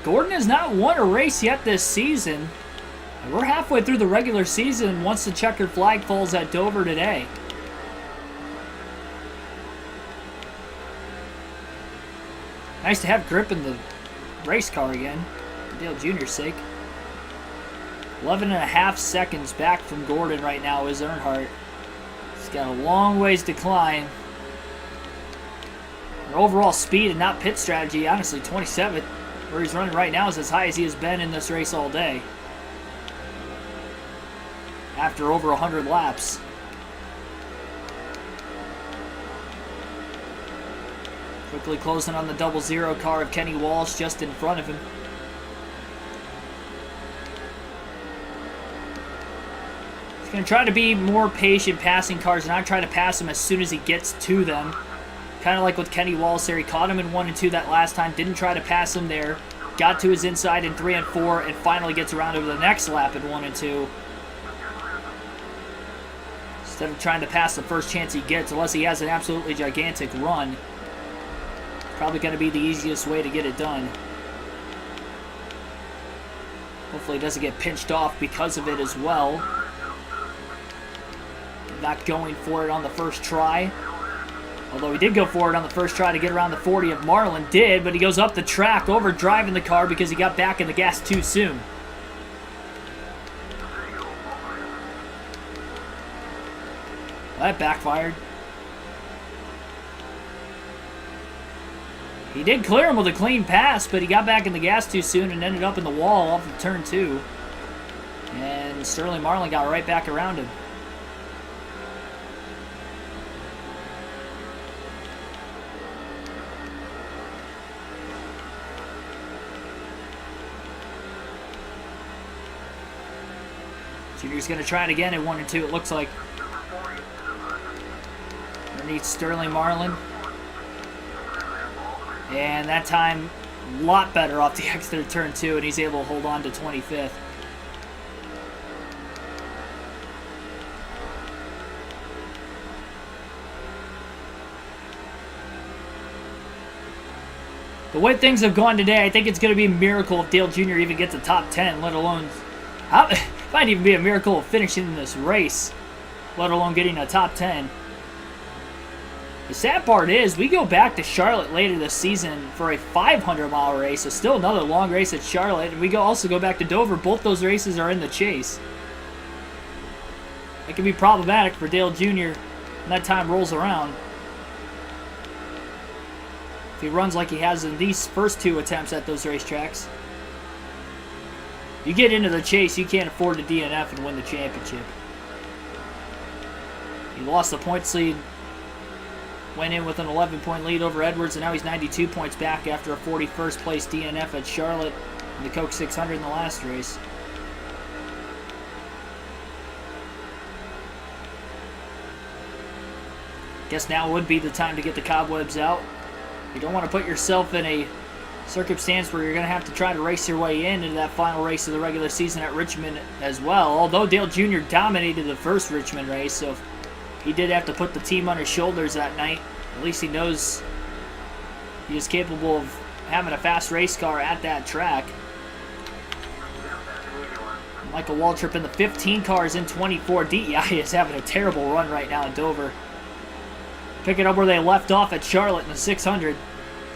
Gordon has not won a race yet this season. We're halfway through the regular season once the checkered flag falls at Dover today. Nice to have grip in the race car again, for Dale Jr.'s sake. 11.5 seconds back from Gordon right now is Earnhardt. He's got a long ways to climb. Their overall speed and not pit strategy, honestly, 27th, where he's running right now, is as high as he has been in this race all day. After over 100 laps. Quickly closing on the 00 car of Kenny Walsh just in front of him. He's going to try to be more patient passing cars, not try to pass them as soon as he gets to them. Kind of like with Kenny Wallace there. He caught him in 1 and 2 that last time. Didn't try to pass him there. Got to his inside in 3 and 4, and finally gets around over the next lap in 1 and 2. Instead of trying to pass the first chance he gets, unless he has an absolutely gigantic run, probably going to be the easiest way to get it done. Hopefully he doesn't get pinched off because of it as well. Not going for it on the first try. Although he did go for it on the first try to get around the 40 of Marlin. Did, but he goes up the track, overdriving the car because he got back in the gas too soon. Well, that backfired. He did clear him with a clean pass, but he got back in the gas too soon and ended up in the wall off of turn 2. And Sterling Marlin got right back around him. Junior's going to try it again at 1 and 2, it looks like. Underneath Sterling Marlin. And that time, a lot better off the exit of turn 2, and he's able to hold on to 25th. The way things have gone today, I think it's going to be a miracle if Dale Jr. even gets a top 10, let alone... It might even be a miracle of finishing this race, let alone getting a top 10. The sad part is, we go back to Charlotte later this season for a 500-mile race, so still another long race at Charlotte, and we also go back to Dover. Both those races are in the chase. It can be problematic for Dale Jr. when that time rolls around. If he runs like he has in these first 2 attempts at those racetracks. You get into the chase, you can't afford to DNF and win the championship. He lost the points lead, went in with an 11-point lead over Edwards, and now he's 92 points back after a 41st place DNF at Charlotte in the Coke 600 in the last race. Guess now would be the time to get the cobwebs out. You don't want to put yourself in a circumstance where you're going to have to try to race your way into that final race of the regular season at Richmond as well. Although Dale Jr. dominated the first Richmond race, so if he did have to put the team on his shoulders that night, at least he knows he is capable of having a fast race car at that track. Michael Waltrip in the 15 cars in 24. DEI is having a terrible run right now in Dover. Picking up where they left off at Charlotte in the 600.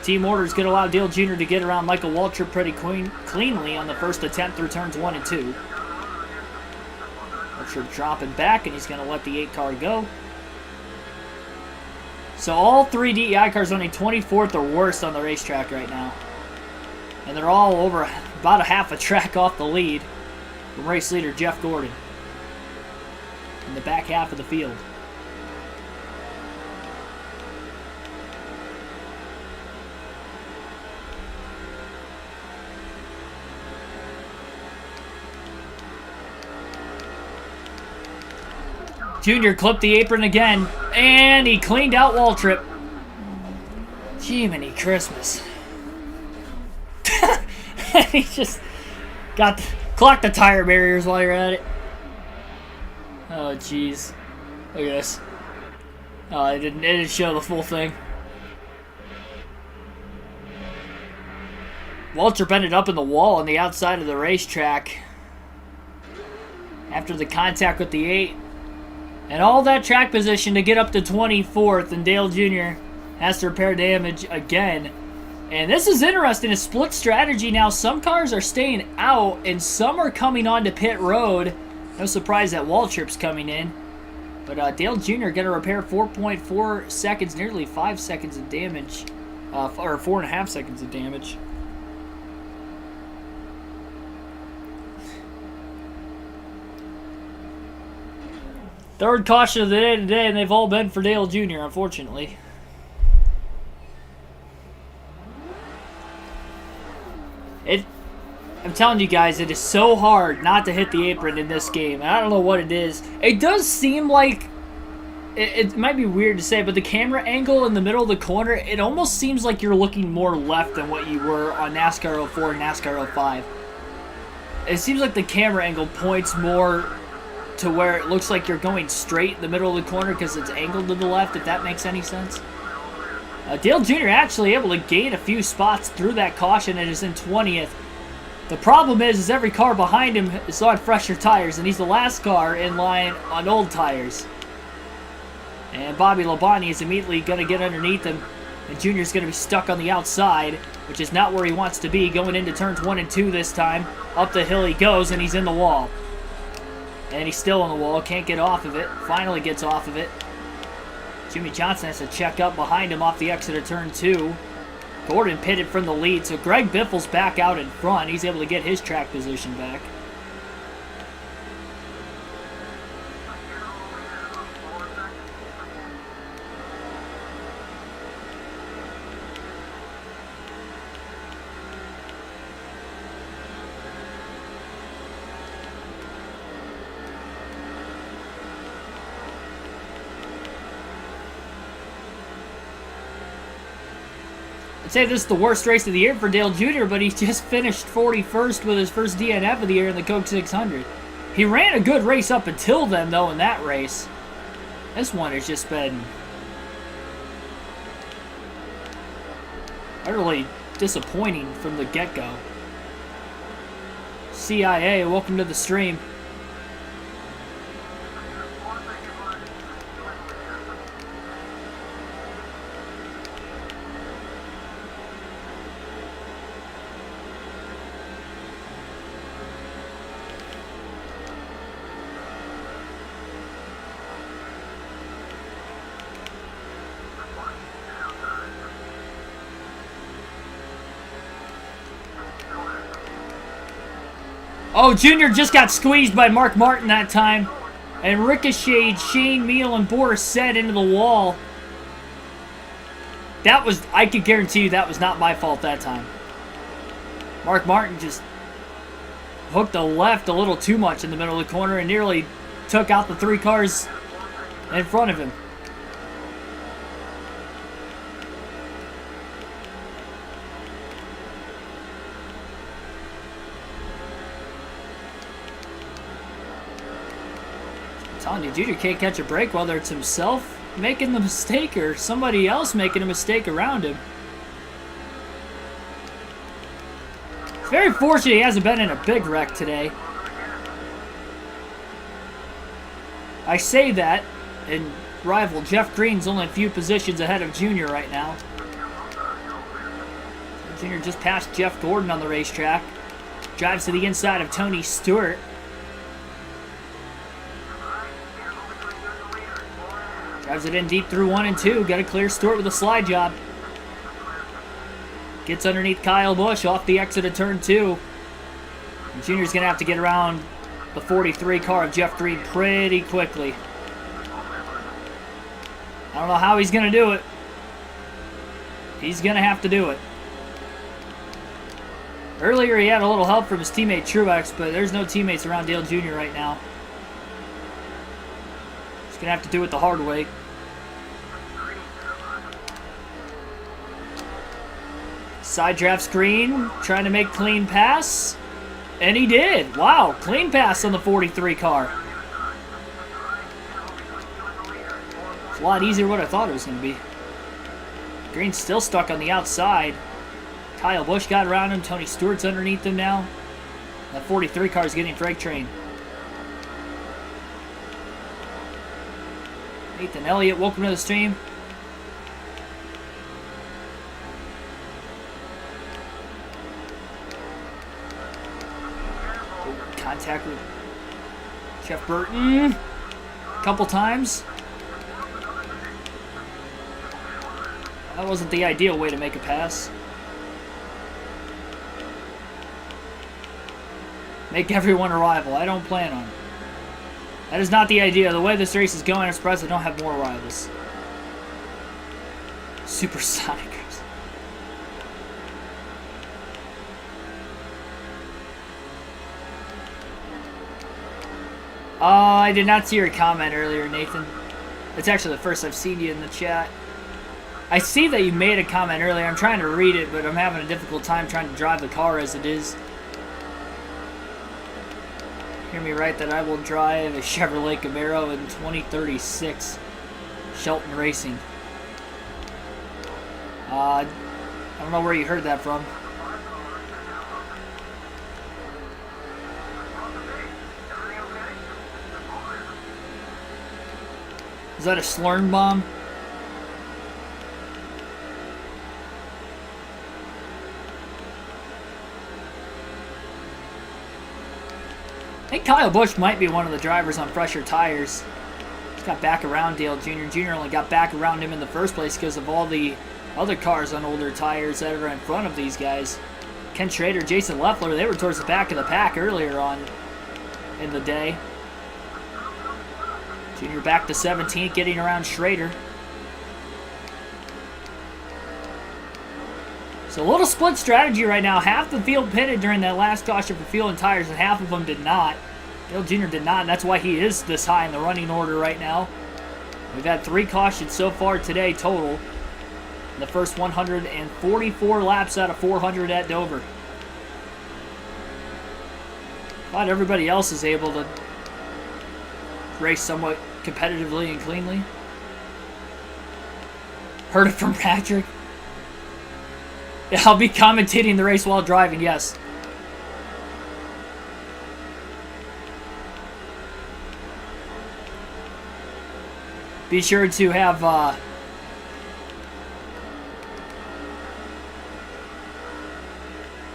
Team order is going to allow Dale Jr. to get around Michael Waltrip pretty cleanly on the first attempt through turns 1 and 2. Waltrip dropping back, and he's going to let the 8 car go. So all 3 DEI cars running 24th or worse on the racetrack right now. And they're all over about a half a track off the lead from race leader Jeff Gordon in the back half of the field. Junior clipped the apron again, and he cleaned out Waltrip. Jiminy Christmas. He just clocked the tire barriers while you're at it. Oh, jeez. Look at this. Oh, it didn't show the full thing. Waltrip ended up in the wall on the outside of the racetrack after the contact with the 8. And all that track position to get up to 24th, and Dale Jr. has to repair damage again. And this is interesting, a split strategy now. Some cars are staying out, and some are coming onto pit road. No surprise that Waltrip's coming in. But Dale Jr. going to repair 4.4 seconds, nearly 5 seconds of damage. Or 4.5 seconds of damage. Third caution of the day today, and they've all been for Dale Jr., unfortunately. I'm telling you guys, it is so hard not to hit the apron in this game. I don't know what it is. It does seem like it might be weird to say, but the camera angle in the middle of the corner, it almost seems like you're looking more left than what you were on NASCAR 04 and NASCAR 05. It seems like the camera angle points more to where it looks like you're going straight in the middle of the corner because it's angled to the left, if that makes any sense. Dale Jr. actually able to gain a few spots through that caution and is in 20th. The problem is every car behind him is on fresher tires, and he's the last car in line on old tires. And Bobby Labonte is immediately going to get underneath him, and Jr.'s going to be stuck on the outside, which is not where he wants to be, going into turns 1 and 2 this time. Up the hill he goes, and he's in the wall. And he's still on the wall, can't get off of it, finally gets off of it. Jimmy Johnson has to check up behind him off the exit of turn 2. Gordon pitted from the lead, so Greg Biffle's back out in front. He's able to get his track position back. I'd say this is the worst race of the year for Dale Jr., but he just finished 41st with his first DNF of the year in the Coke 600. He ran a good race up until then, though, in that race. This one has just been utterly disappointing from the get-go. CIA, welcome to the stream. Oh, Junior just got squeezed by Mark Martin that time. And ricocheted Shane, Meal, and Boris Said into the wall. That was, I can guarantee you that was not my fault that time. Mark Martin just hooked the left a little too much in the middle of the corner and nearly took out the 3 cars in front of him. I'm telling you, Junior can't catch a break, whether it's himself making the mistake or somebody else making a mistake around him. It's very fortunate he hasn't been in a big wreck today. I say that, and rival Jeff Green's only a few positions ahead of Junior right now. Junior just passed Jeff Gordon on the racetrack. Drives to the inside of Tony Stewart. Drives it in deep through 1 and 2. Got to clear Stewart with a slide job. Gets underneath Kyle Busch off the exit of turn 2. And Junior's going to have to get around the 43 car of Jeff Green pretty quickly. I don't know how he's going to do it. He's going to have to do it. Earlier he had a little help from his teammate Truex, but there's no teammates around Dale Jr. right now. He's going to have to do it the hard way. Side draft screen, trying to make clean pass. And he did. Wow, clean pass on the 43 car. It's a lot easier than what I thought it was going to be. Green's still stuck on the outside. Kyle Busch got around him. Tony Stewart's underneath him now. That 43 car is getting freight train. Nathan Elliott, welcome to the stream. Contact with Jeff Burton a couple times. That wasn't the ideal way to make a pass. Make everyone a rival. I don't plan on it. That is not the idea. The way this race is going, I'm surprised I don't have more rivals. Supersonic. I did not see your comment earlier, Nathan. It's actually the first I've seen you in the chat. I see that you made a comment earlier. I'm trying to read it, but I'm having a difficult time trying to drive the car as it is. Hear me right that I will drive a Chevrolet Camaro in 2036. Shelton Racing. I don't know where you heard that from. Is that a slurm bomb? I think Kyle Busch might be one of the drivers on fresher tires. He's got back around Dale Jr. Jr. only got back around him in the first place because of all the other cars on older tires that are in front of these guys. Ken Schrader, Jason Leffler, they were towards the back of the pack earlier on in the day. Junior back to 17th, getting around Schrader. So a little split strategy right now. Half the field pitted during that last caution for fuel and tires, and half of them did not. Dale Jr. did not, and that's why he is this high in the running order right now. We've had 3 cautions so far today total. The first 144 laps out of 400 at Dover. Glad everybody else is able to race somewhat competitively and cleanly. Heard it from Patrick. Yeah, I'll be commentating the race while driving, yes. Be sure to have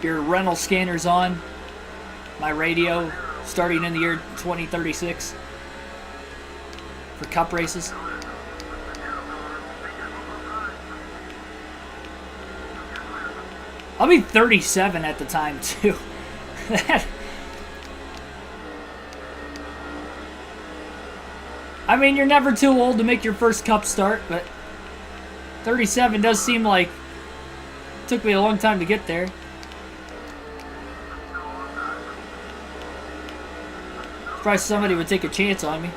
your rental scanners on. My radio starting in the year 2036 for cup races. I'll be 37 at the time too. I mean, you're never too old to make your first cup start, but 37 does seem like it took me a long time to get there. Surprised somebody would take a chance on me.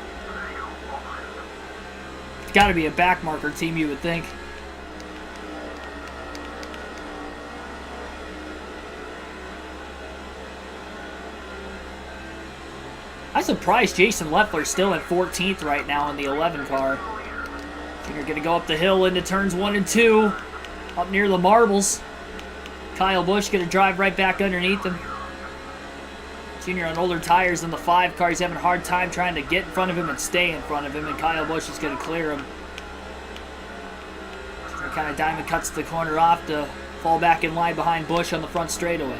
It's got to be a backmarker team, you would think. I'm surprised Jason Leffler's still in 14th right now in the 11 car. Junior going to go up the hill into turns 1 and 2. Up near the marbles. Kyle Busch going to drive right back underneath him. Junior on older tires than the 5 car. He's having a hard time trying to get in front of him and stay in front of him, and Kyle Busch is going to clear him. Junior kind of diamond cuts the corner off to fall back in line behind Busch on the front straightaway.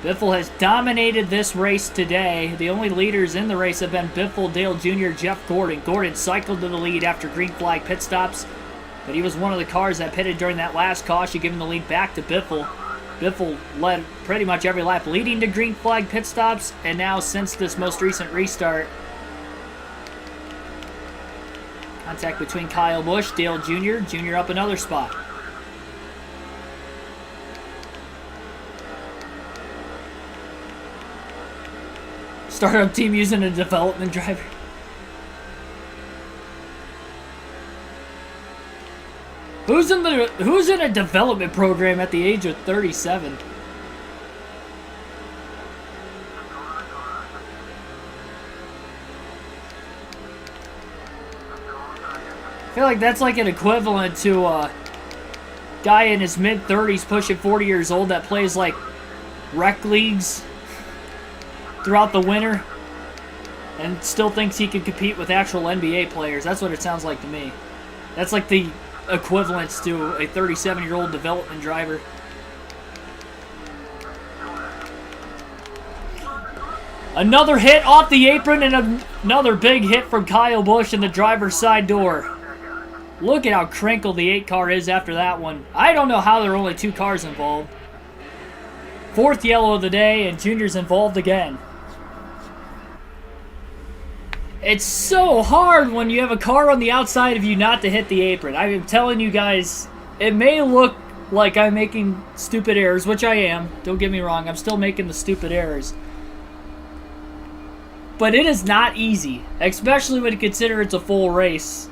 Biffle has dominated this race today. The only leaders in the race have been Biffle, Dale Jr., Jeff Gordon. Gordon cycled to the lead after green flag pit stops, but he was one of the cars that pitted during that last caution, giving the lead back to Biffle. Biffle led pretty much every lap leading to green flag pit stops, and now since this most recent restart, contact between Kyle Busch, Dale Jr., Jr. up another spot. Startup team using a development driver. Who's in a development program at the age of 37? I feel like that's like an equivalent to a guy in his mid-30s pushing 40 years old that plays like rec leagues throughout the winter and still thinks he can compete with actual NBA players. That's what it sounds like to me. That's like the equivalence to a 37-year-old development driver. Another hit off the apron and another big hit from Kyle Busch in the driver's side door. Look at how crinkled the 8 car is after that one. I don't know how there are only 2 cars involved. 4th yellow of the day, and Junior's involved again. It's so hard when you have a car on the outside of you not to hit the apron. I'm telling you guys, it may look like I'm making stupid errors, which I am. Don't get me wrong, I'm still making the stupid errors. But it is not easy, especially when you consider it's a full race.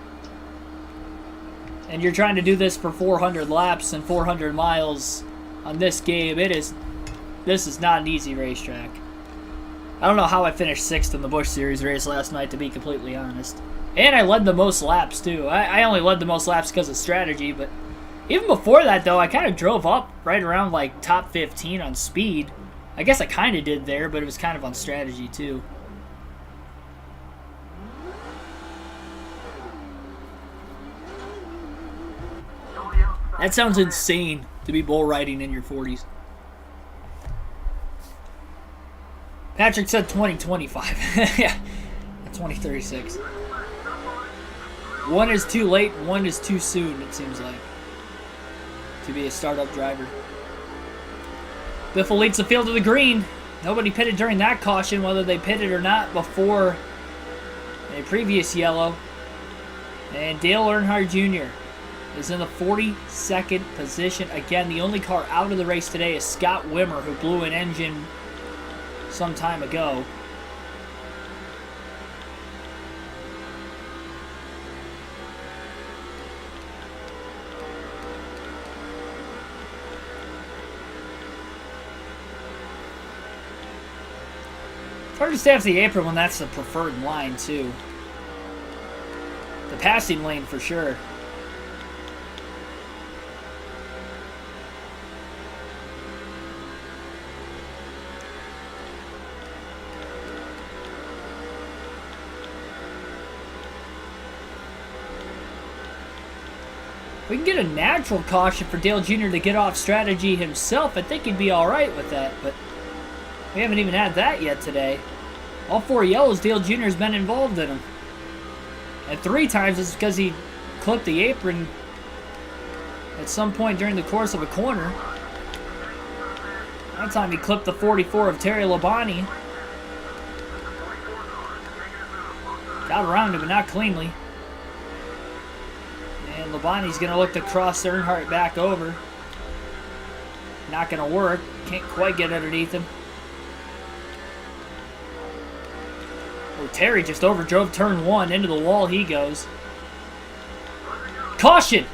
And you're trying to do this for 400 laps and 400 miles on this game. This is not an easy racetrack. I don't know how I finished 6th in the Busch Series race last night, to be completely honest. And I led the most laps, too. I only led the most laps because of strategy, but even before that, though, I kind of drove up right around, like, top 15 on speed. I guess I kind of did there, but it was kind of on strategy, too. That sounds insane, to be bull riding in your 40s. Patrick said 2025. Yeah, 2036. One is too late, one is too soon, it seems like, to be a startup driver. Biffle leads the field to the green. Nobody pitted during that caution, whether they pitted or not before a previous yellow. And Dale Earnhardt Jr. is in the 42nd position. Again, the only car out of the race today is Scott Wimmer, who blew an engine some time ago. It's hard to stay off the apron when that's the preferred line, too. The passing lane, for sure. We can get a natural caution for Dale Jr. to get off strategy himself. I think he'd be alright with that, but we haven't even had that yet today. All 4 yellows, Dale Jr. has been involved in them. And 3 times it's because he clipped the apron at some point during the course of a corner. One time he clipped the 44 of Terry Labonte. Got around him, but not cleanly. And Labonte's going to look to cross Earnhardt back over. Not going to work. Can't quite get underneath him. Oh, Terry just overdrove turn 1. Into the wall he goes. Caution!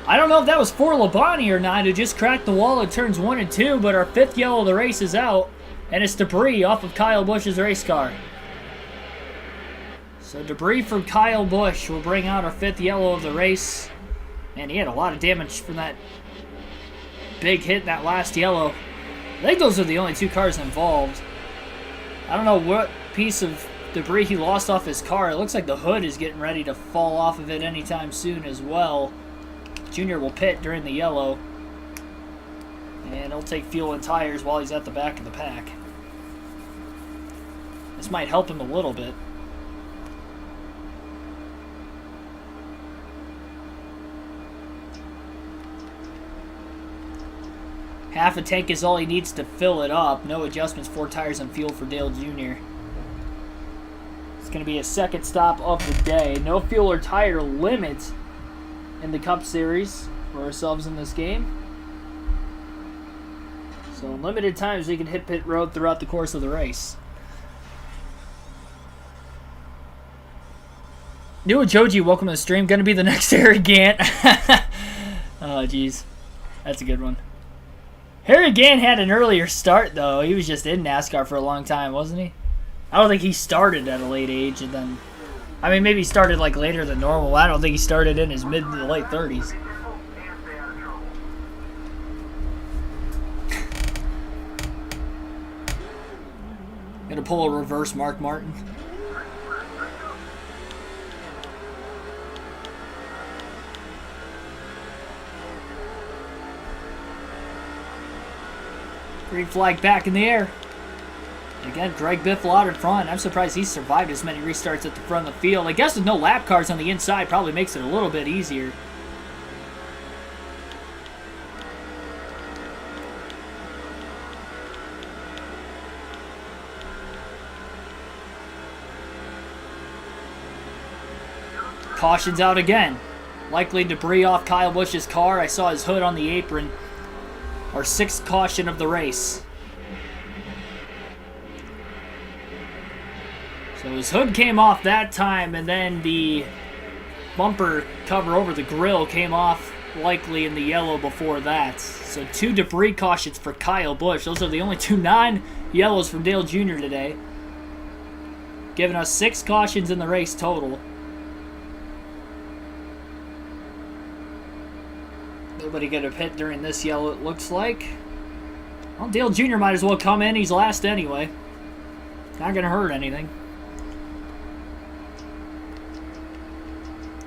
I don't know if that was for Labonte or not, who just cracked the wall at turns 1 and 2, but our 5th yellow of the race is out, and it's debris off of Kyle Busch's race car. So debris from Kyle Busch will bring out our 5th yellow of the race. And he had a lot of damage from that big hit in that last yellow. I think those are the only 2 cars involved. I don't know what piece of debris he lost off his car. It looks like the hood is getting ready to fall off of it anytime soon as well. Junior will pit during the yellow. And he'll take fuel and tires while he's at the back of the pack. This might help him a little bit. Half a tank is all he needs to fill it up. No adjustments, 4 tires and fuel for Dale Jr. It's going to be a 2nd stop of the day. No fuel or tire limit in the Cup Series for ourselves in this game. So in limited times we can hit pit road throughout the course of the race. New Joji, welcome to the stream. Going to be the next Harry Gant. Oh, jeez. That's a good one. Harry Gant had an earlier start, though. He was just in NASCAR for a long time, wasn't he? I don't think he started at a late age, and then... I mean, maybe he started, like, later than normal. I don't think he started in his mid to late 30s. Gonna pull a reverse Mark Martin. Green flag back in the air. Again, Greg Biffle out in front. I'm surprised he's survived as many restarts at the front of the field. I guess with no lap cars on the inside probably makes it a little bit easier. Caution's out again. Likely debris off Kyle Busch's car. I saw his hood on the apron. Our 6th caution of the race. So his hood came off that time, and then the bumper cover over the grill came off likely in the yellow before that. So 2 debris cautions for Kyle Busch. Those are the only 2 non-yellows from Dale Jr. today, giving us 6 cautions in the race total. Nobody get a pit during this yellow, it looks like. Well, Dale Jr. might as well come in. He's last anyway. Not going to hurt anything.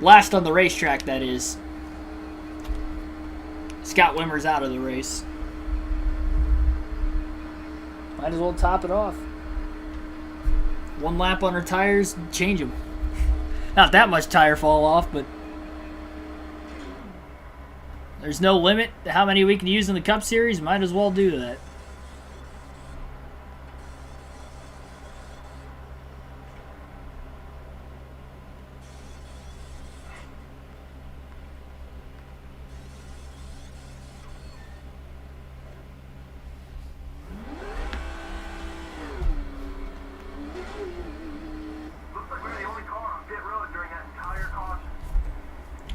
Last on the racetrack, that is. Scott Wimmer's out of the race. Might as well top it off. 1 lap on her tires, change them. Not that much tire fall off, but there's no limit to how many we can use in the Cup Series. Might as well do that.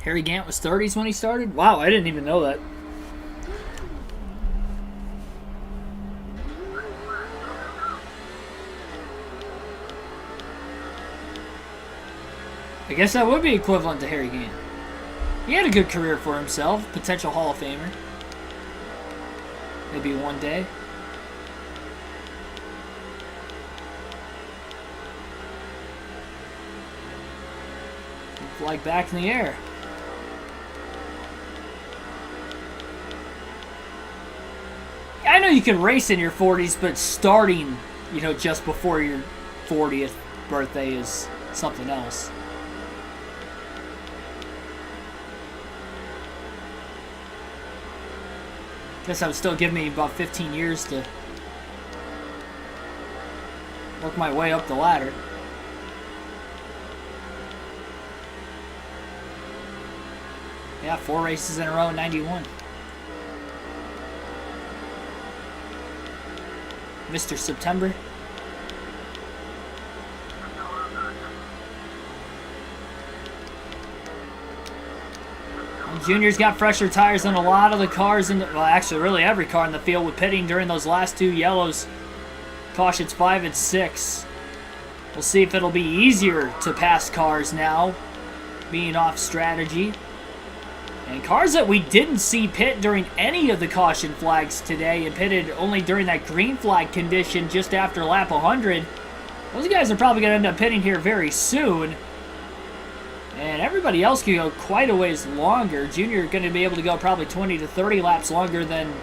Harry Gant was 30s when he started? Wow, I didn't even know that. I guess that would be equivalent to Harry Gant. He had a good career for himself. Potential Hall of Famer. Maybe one day. Flag back in the air. I know you can race in your 40s, but starting, you know, just before your 40th birthday is something else. Guess that would still give me about 15 years to work my way up the ladder. Yeah, 4 races in a row in 91. Mr. September. And Junior's got fresher tires than a lot of the cars in the, well, actually really every car in the field with pitting during those last 2 yellows. Cautions 5 and 6. We'll see if it'll be easier to pass cars now, being off strategy. And cars that we didn't see pit during any of the caution flags today and pitted only during that green flag condition just after lap 100. Those guys are probably going to end up pitting here very soon. And everybody else can go quite a ways longer. Junior going to be able to go probably 20 to 30 laps longer than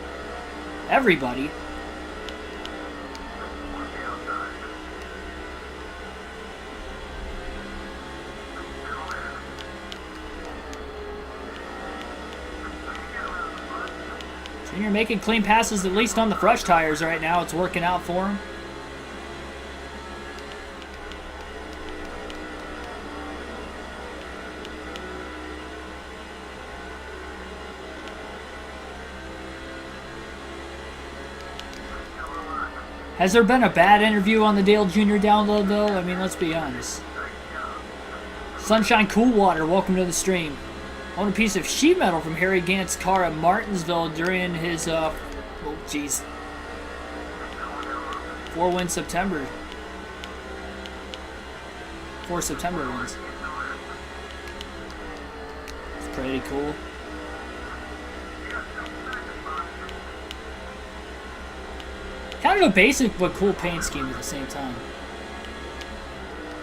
everybody. Junior making clean passes, at least on the fresh tires right now. It's working out for him. Has there been a bad interview on the Dale Jr. download, though? I mean, let's be honest. Sunshine Coolwater, welcome to the stream. Own a piece of sheet metal from Harry Gant's car at Martinsville during his, 4-win September. 4 September wins. It's pretty cool. Kind of a basic but cool paint scheme at the same time.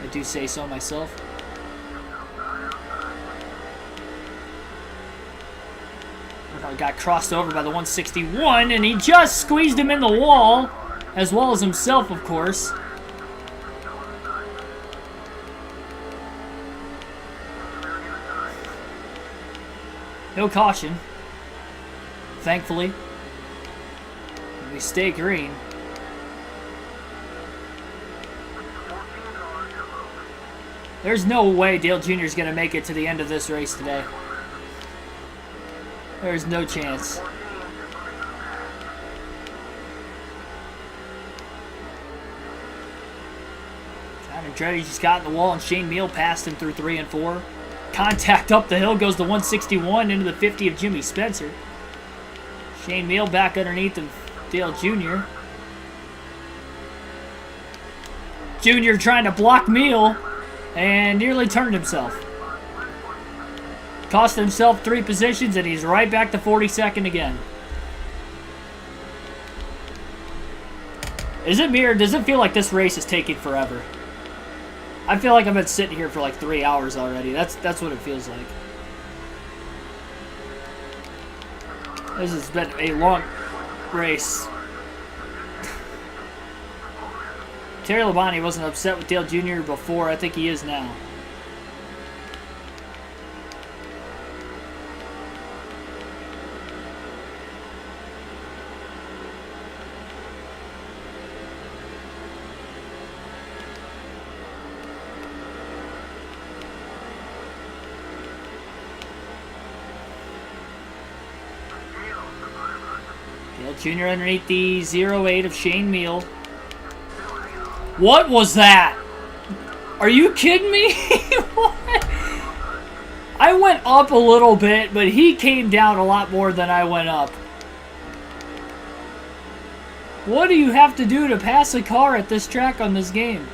I do say so myself. Got crossed over by the 161, and he just squeezed him in the wall, as well as himself, of course. No caution, thankfully. We stay green. There's no way Dale Jr. is going to make it to the end of this race today. There's no chance. Andretti just got in the wall, and Shane Meal passed him through 3 and 4. Contact up the hill, goes to 161 into the 50 of Jimmy Spencer. Shane Meal back underneath of Dale Jr. Jr. trying to block Meal and nearly turned himself. Cost himself 3 positions, and he's right back to 42nd again. Is it me, or does it feel like this race is taking forever? I feel like I've been sitting here for like 3 hours already. That's what it feels like. This has been a long race. Terry Labonte wasn't upset with Dale Jr. before. I think he is now. Dale Jr. underneath the 08 of Shane Meal. What was that? Are you kidding me? What? I went up a little bit, but he came down a lot more than I went up. What do you have to do to pass a car at this track on this game?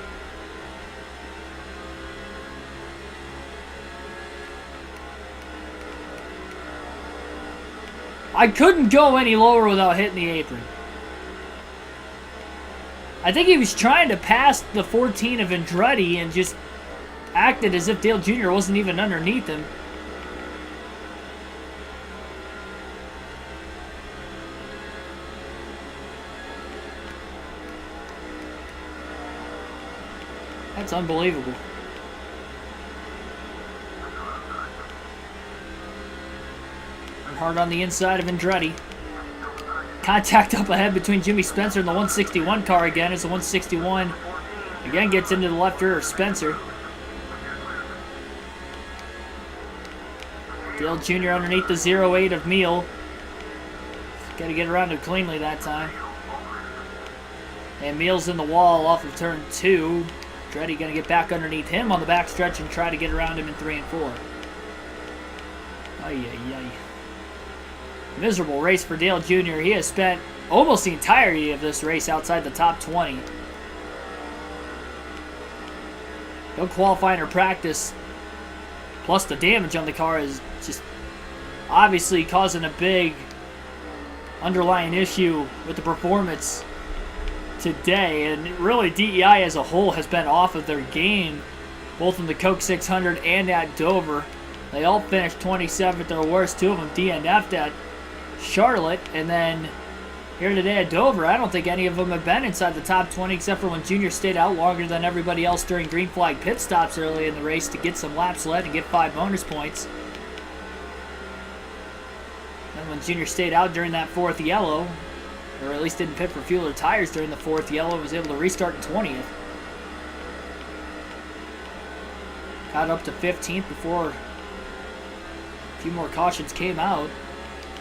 I couldn't go any lower without hitting the apron. I think he was trying to pass the 14 of Andretti and just acted as if Dale Jr. wasn't even underneath him. That's unbelievable. Hard on the inside of Andretti. Contact up ahead between Jimmy Spencer and the 161 car again as the 161 again gets into the left rear of Spencer. Dale Jr. underneath the 08 of Meal. Got to get around him cleanly that time. And Meal's in the wall off of turn 2. Andretti going to get back underneath him on the back stretch and try to get around him in 3 and 4. Ay, ay, ay. Miserable race for Dale Jr. He has spent almost the entirety of this race outside the top 20. No qualifying or practice. Plus the damage on the car is just obviously causing a big underlying issue with the performance today. And really DEI as a whole has been off of their game, both in the Coke 600 and at Dover. They all finished 27th or worse. 2 of them DNF'd at Charlotte, and then here today at Dover, I don't think any of them have been inside the top 20 except for when Junior stayed out longer than everybody else during green flag pit stops early in the race to get some laps led and get 5 bonus points. And when Junior stayed out during that 4th yellow, or at least didn't pit for fuel or tires during the 4th yellow, was able to restart in 20th. Got up to 15th before a few more cautions came out.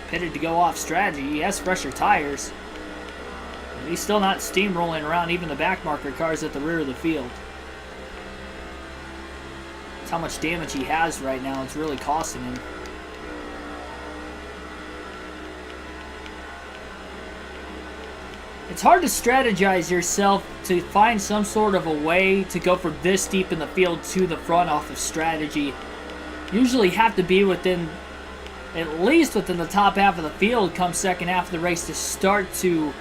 Pitted to go off strategy. He has fresher tires. But he's still not steamrolling around even the back marker cars at the rear of the field. That's how much damage he has right now. It's really costing him. It's hard to strategize yourself to find some sort of a way to go from this deep in the field to the front off of strategy. Usually have to be within, at least within the top half of the field come second half of the race to start to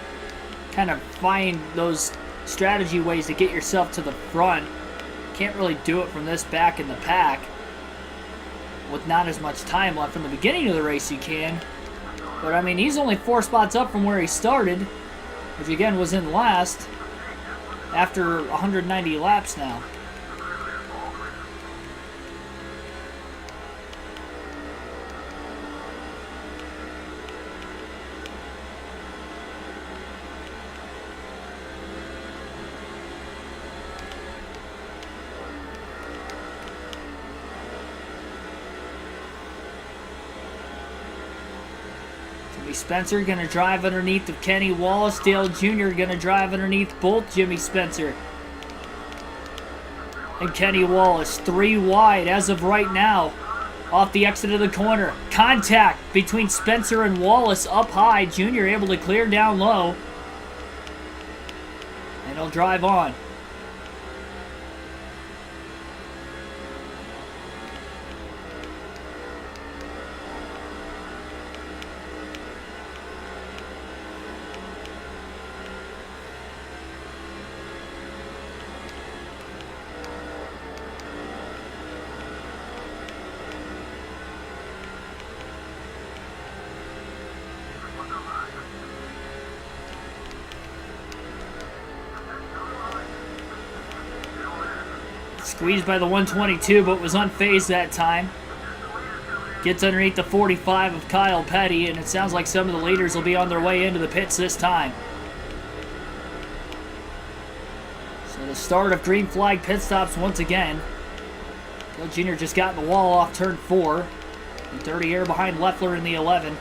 kind of find those strategy ways to get yourself to the front. Can't really do it from this back in the pack with not as much time left. From the beginning of the race you can, but I mean he's only 4 spots up from where he started, which again was in last after 190 laps now. Spencer going to drive underneath of Kenny Wallace. Dale Jr. going to drive underneath both Jimmy Spencer. And Kenny Wallace, 3 wide as of right now. Off the exit of the corner. Contact between Spencer and Wallace up high. Junior able to clear down low. And he'll drive on. Squeezed by the 122, but was unfazed that time. Gets underneath the 45 of Kyle Petty, and it sounds like some of the leaders will be on their way into the pits this time. So the start of green flag pit stops once again. Dale Jr. just got in the wall off turn 4. And dirty air behind Leffler in the 11.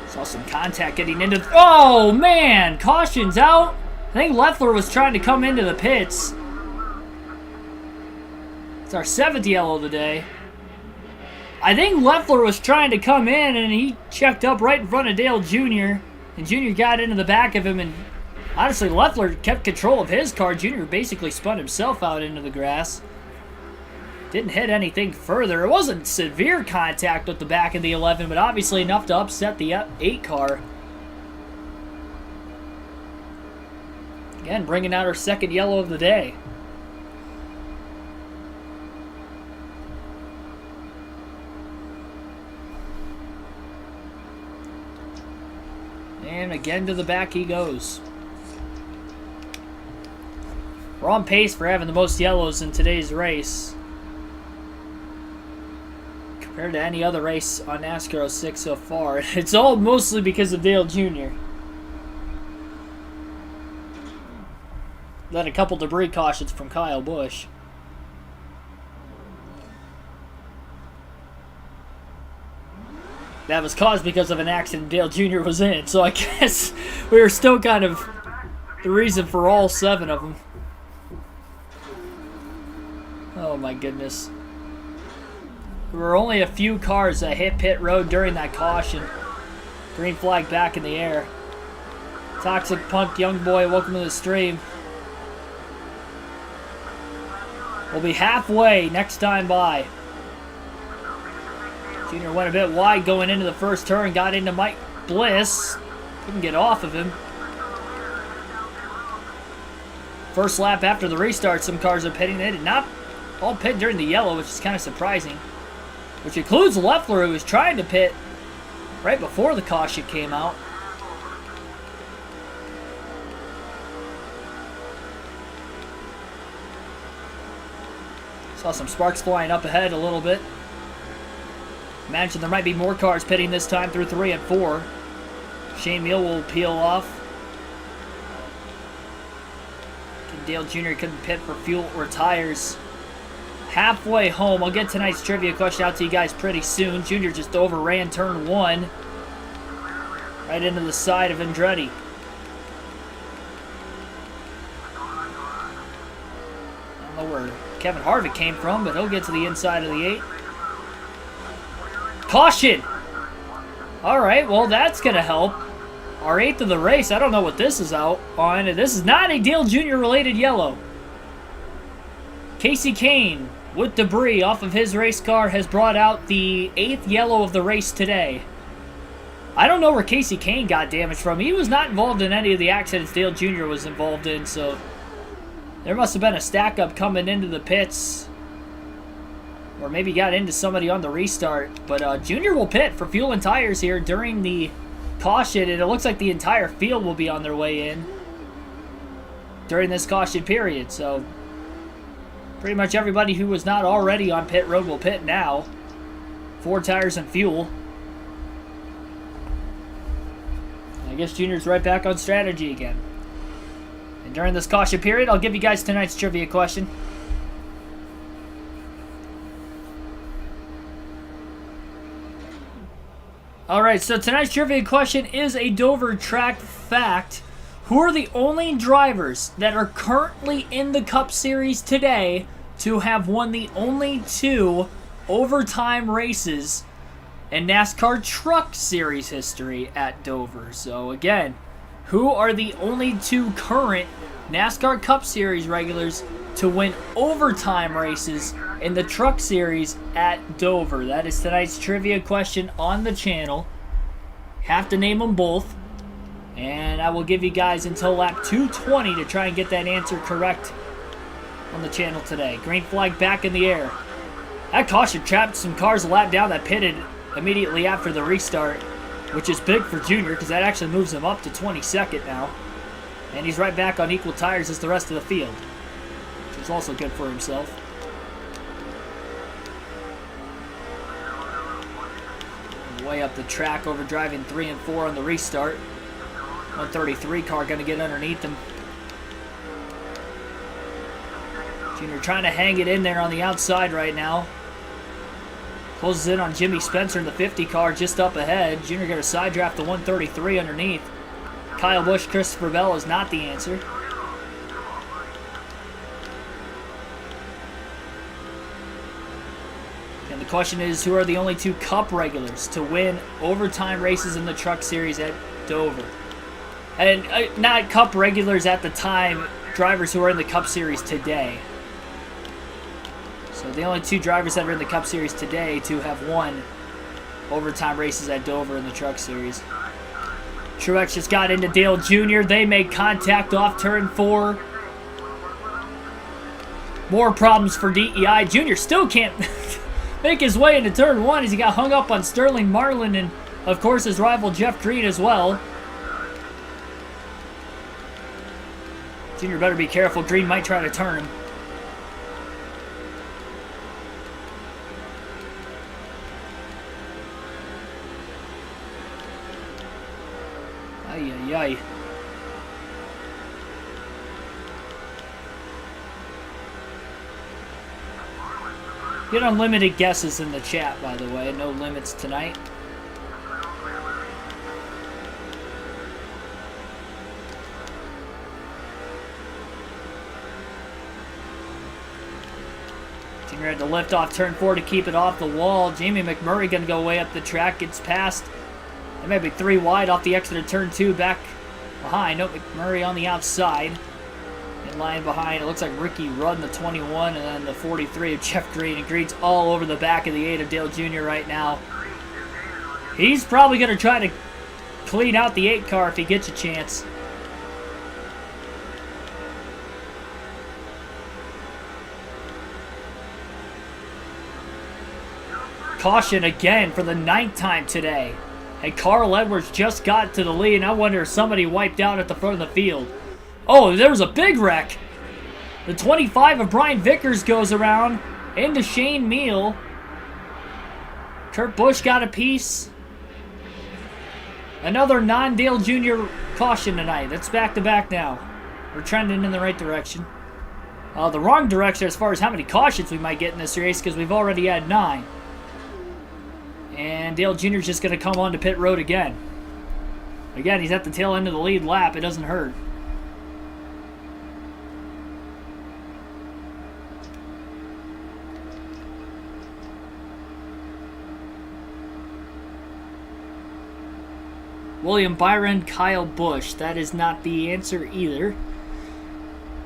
Saw some contact getting into... Oh, man! Caution's out. I think Leffler was trying to come into the pits. It's our 7th yellow of the day. I think Leffler was trying to come in, and he checked up right in front of Dale Jr. And Jr. got into the back of him, and honestly, Leffler kept control of his car. Jr. basically spun himself out into the grass. Didn't hit anything further. It wasn't severe contact with the back of the 11, but obviously enough to upset the 8 car. Again, bringing out our 2nd yellow of the day. And again to the back he goes. We're on pace for having the most yellows in today's race compared to any other race on NASCAR 06 so far. It's all mostly because of Dale Jr. Then a couple debris cautions from Kyle Busch. That was caused because of an accident Dale Jr. was in, so I guess we were still kind of the reason for all 7 of them. Oh my goodness. There were only a few cars that hit pit road during that caution. Green flag back in the air. Toxic Punk Young Boy, welcome to the stream. We'll be halfway next time by. Junior went a bit wide going into the first turn, got into Mike Bliss. Couldn't get off of him. First lap after the restart, some cars are pitting. They did not all pit during the yellow, which is kind of surprising. Which includes Leffler, who was trying to pit right before the caution came out. Saw some sparks flying up ahead a little bit. Imagine there might be more cars pitting this time through 3 and 4. Shane Meal will peel off. Dale Jr. couldn't pit for fuel or tires. Halfway home. I'll get tonight's trivia question out to you guys pretty soon. Junior just overran turn 1. Right into the side of Andretti. I don't know where Kevin Harvick came from, but he'll get to the inside of the 8. Caution! Alright, well that's going to help. Our 8th of the race. I don't know what this is out on. This is not a Dale Jr. related yellow. Casey Kane, with debris off of his race car, has brought out the 8th yellow of the race today. I don't know where Casey Kane got damaged from. He was not involved in any of the accidents Dale Jr. was involved in, so there must have been a stack up coming into the pits. Or maybe got into somebody on the restart. But Junior will pit for fuel and tires here during the caution, and it looks like the entire field will be on their way in during this caution period. So Pretty much everybody who was not already on pit road will pit now. 4 tires and fuel. I guess Junior's right back on strategy again. And during this caution period, I'll give you guys tonight's trivia question. Alright, so tonight's trivia question is a Dover track fact. Who are the only drivers that are currently in the Cup Series today to have won the only 2 overtime races in NASCAR Truck Series history at Dover? So again, who are the only 2 current NASCAR Cup Series regulars to win overtime races in the Truck Series at Dover? That is tonight's trivia question on the channel. Have to name them both. And I will give you guys until lap 220 to try and get that answer correct on the channel today. Green flag back in the air. That caution trapped some cars a lap down that pitted immediately after the restart, which is big for Junior because that actually moves him up to 22nd now. And he's right back on equal tires as the rest of the field, which is also good for himself. Way up the track, over driving 3 and 4 on the restart. 133 car going to get underneath him. Junior trying to hang it in there on the outside right now. Closes in on Jimmy Spencer in the 50 car just up ahead. Junior going to side draft the 133 underneath. Kyle Busch, Christopher Bell is not the answer. And the question is, who are the only 2 Cup regulars to win overtime races in the Truck Series at Dover? And not Cup regulars at the time, drivers who are in the Cup Series today. So the only 2 drivers that are in the Cup Series today to have won overtime races at Dover in the Truck Series. Truex just got into Dale Jr. They made contact off turn 4. More problems for DEI. Jr. still can't make his way into turn 1 as he got hung up on Sterling Marlin and, of course, his rival Jeff Green as well. Junior better be careful. Green might try to turn him. Ay, ay, ay. Get unlimited guesses in the chat, by the way. No limits tonight. Junior had to lift off turn 4 to keep it off the wall. Jamie McMurray going to go way up the track. Gets past. It may be 3 wide off the exit of turn 2. Back behind. No, McMurray on the outside. In line behind. It looks like Ricky Rudd in the 21 and then the 43 of Jeff Green. And Green's all over the back of the 8 of Dale Jr. right now. He's probably going to try to clean out the 8 car if he gets a chance. Caution again for the 9th time today. And Carl Edwards just got to the lead. And I wonder if somebody wiped out at the front of the field. Oh, there was a big wreck. The 25 of Brian Vickers goes around into Shane Meal. Kurt Busch got a piece. Another non-Dale Jr. caution tonight. That's back-to-back now. We're trending in the right direction. The wrong direction as far as how many cautions we might get in this race because we've already had 9. And Dale Jr. is just going to come on to pit road again. Again, he's at the tail end of the lead lap. It doesn't hurt. William Byron, Kyle Busch. That is not the answer either.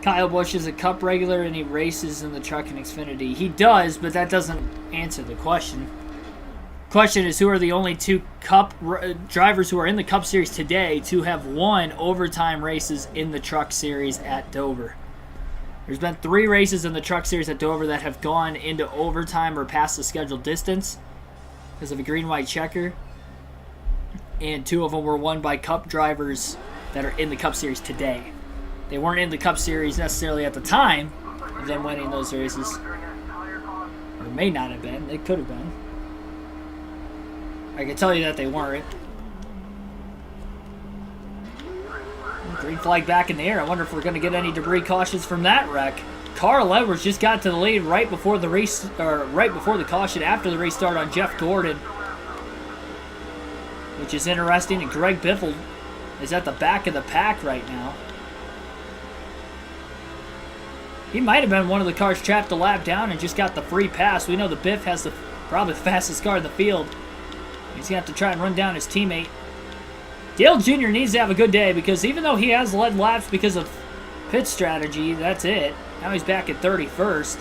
Kyle Busch is a Cup regular and he races in the Truck and Xfinity. He does, but that doesn't answer the question. Question is, who are the only 2 Cup drivers who are in the Cup Series today to have won overtime races in the Truck Series at Dover? There's been 3 races in the Truck Series at Dover that have gone into overtime or past the scheduled distance because of a green-white checker. And 2 of them were won by Cup drivers that are in the Cup Series today. They weren't in the Cup Series necessarily at the time of them winning those races. Or may not have been. They could have been. I can tell you that they weren't. Green flag back in the air. I wonder if we're going to get any debris cautions from that wreck. Carl Edwards just got to the lead right before the race, or right before the caution after the race start on Jeff Gordon, which is interesting. And Greg Biffle is at the back of the pack right now. He might have been one of the cars trapped a lap down and just got the free pass. We know the Biff has probably the fastest car in the field. He's going to have to try and run down his teammate. Dale Jr. needs to have a good day because even though he has led laps because of pit strategy, that's it. Now he's back at 31st.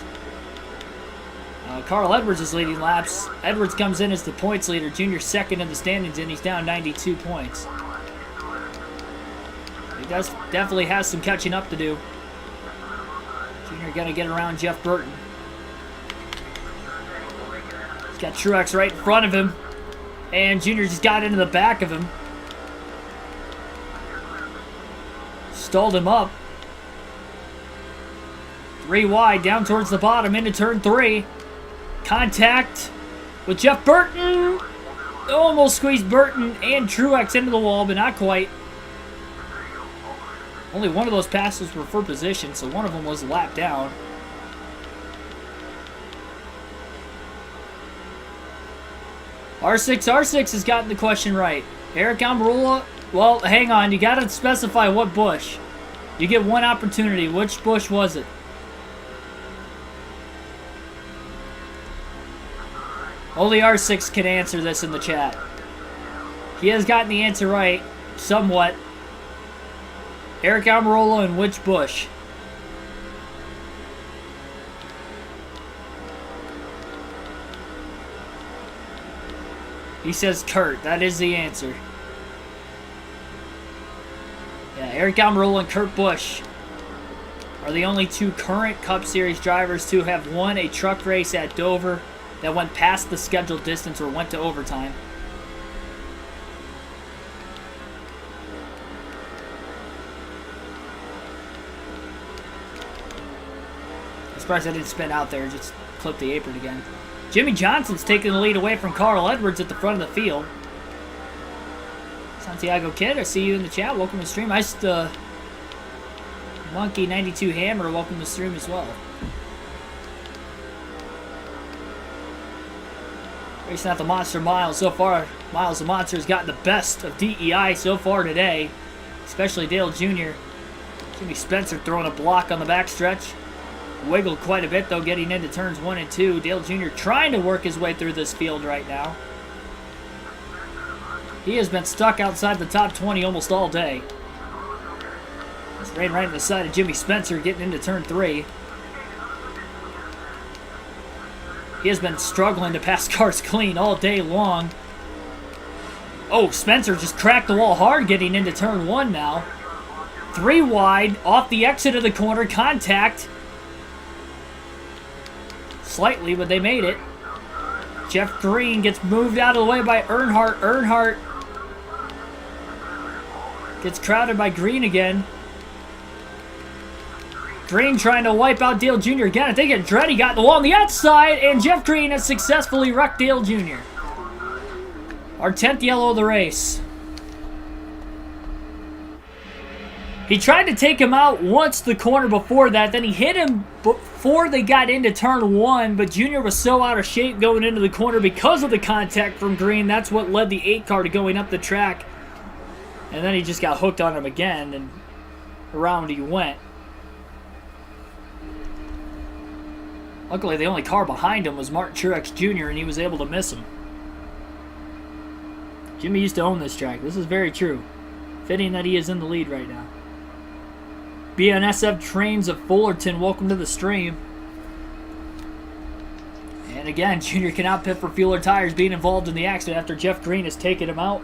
Carl Edwards is leading laps. Edwards comes in as the points leader. Jr. second in the standings, and he's down 92 points. He definitely has some catching up to do. Jr. going to get around Jeff Burton. He's got Truex right in front of him. And Jr. just got into the back of him. Stalled him up. 3 wide, down towards the bottom, into turn 3. Contact with Jeff Burton. Almost squeezed Burton and Truex into the wall, but not quite. Only one of those passes were for position, so one of them was a lap down. R6 has gotten the question right. Eric Almirola, well, hang on. You got to specify what bush. You get one opportunity. Which bush was it? Only R6 can answer this in the chat. He has gotten the answer right, somewhat. Eric Almirola and which bush? He says Kurt. That is the answer. Yeah, Eric Almirola and Kurt Busch are the only 2 current Cup Series drivers to have won a truck race at Dover that went past the scheduled distance or went to overtime. I'm surprised I didn't spin out there, just clip the apron again. Jimmy Johnson's taking the lead away from Carl Edwards at the front of the field. Santiago Kid, I see you in the chat. Welcome to the stream. Monkey 92 Hammer, welcome to the stream as well. Racing out the Monster Miles so far. Miles the Monster has gotten the best of DEI so far today, especially Dale Jr. Jimmy Spencer throwing a block on the backstretch. Wiggled quite a bit though, getting into turns 1 and 2. Dale Jr. trying to work his way through this field right now. He has been stuck outside the top 20 almost all day. It's rain right in the side of Jimmy Spencer getting into turn 3. He has been struggling to pass cars clean all day long. Oh, Spencer just cracked the wall hard getting into turn 1 now. 3 wide, off the exit of the corner, contact. Slightly, but they made it. Jeff Green gets moved out of the way by Earnhardt. Earnhardt gets crowded by Green again. Green trying to wipe out Dale Jr. again. I think Andretti got the wall on the outside, and Jeff Green has successfully wrecked Dale Jr. Our 10th yellow of the race. He tried to take him out once the corner before that. Then he hit him before they got into turn 1, but Jr. was so out of shape going into the corner because of the contact from Green. That's what led the 8 car to going up the track. And then he just got hooked on him again, and around he went. Luckily, the only car behind him was Martin Truex Jr., and he was able to miss him. Jimmy used to own this track. This is very true. Fitting that he is in the lead right now. BNSF Trains of Fullerton, welcome to the stream. And again, Jr. cannot pit for fuel or tires, being involved in the accident after Jeff Green has taken him out.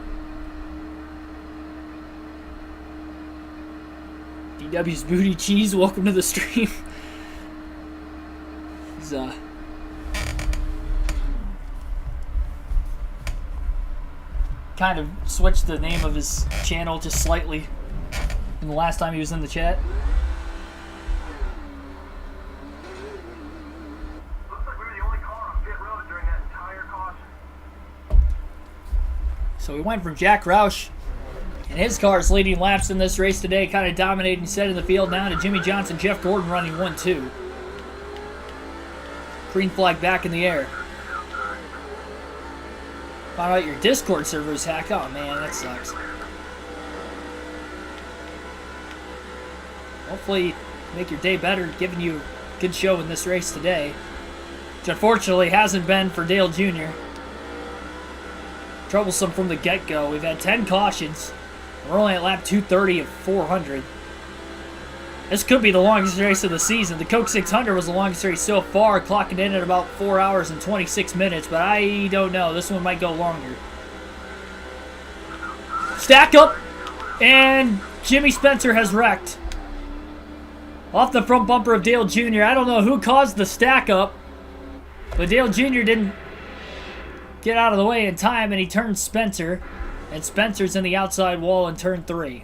DW's Booty Cheese, welcome to the stream. He's kind of switched the name of his channel just slightly from the last time he was in the chat. So we went from Jack Roush and his cars leading laps in this race today, kind of dominating, setting the field down, to Jimmy Johnson, Jeff Gordon running 1-2. Green flag back in the air. Found out your Discord server is hacked. Oh man, that sucks. Hopefully make your day better, giving you a good show in this race today, which unfortunately hasn't been for Dale Jr. Troublesome from the get-go. We've had 10 cautions. We're only at lap 230 of 400. This could be the longest race of the season. The Coke 600 was the longest race so far, clocking in at about 4 hours and 26 minutes, but I don't know. This one might go longer. Stack up, and Jimmy Spencer has wrecked. Off the front bumper of Dale Jr. I don't know who caused the stack up, but Dale Jr. didn't get out of the way in time, and he turned Spencer, and Spencer's in the outside wall in turn 3.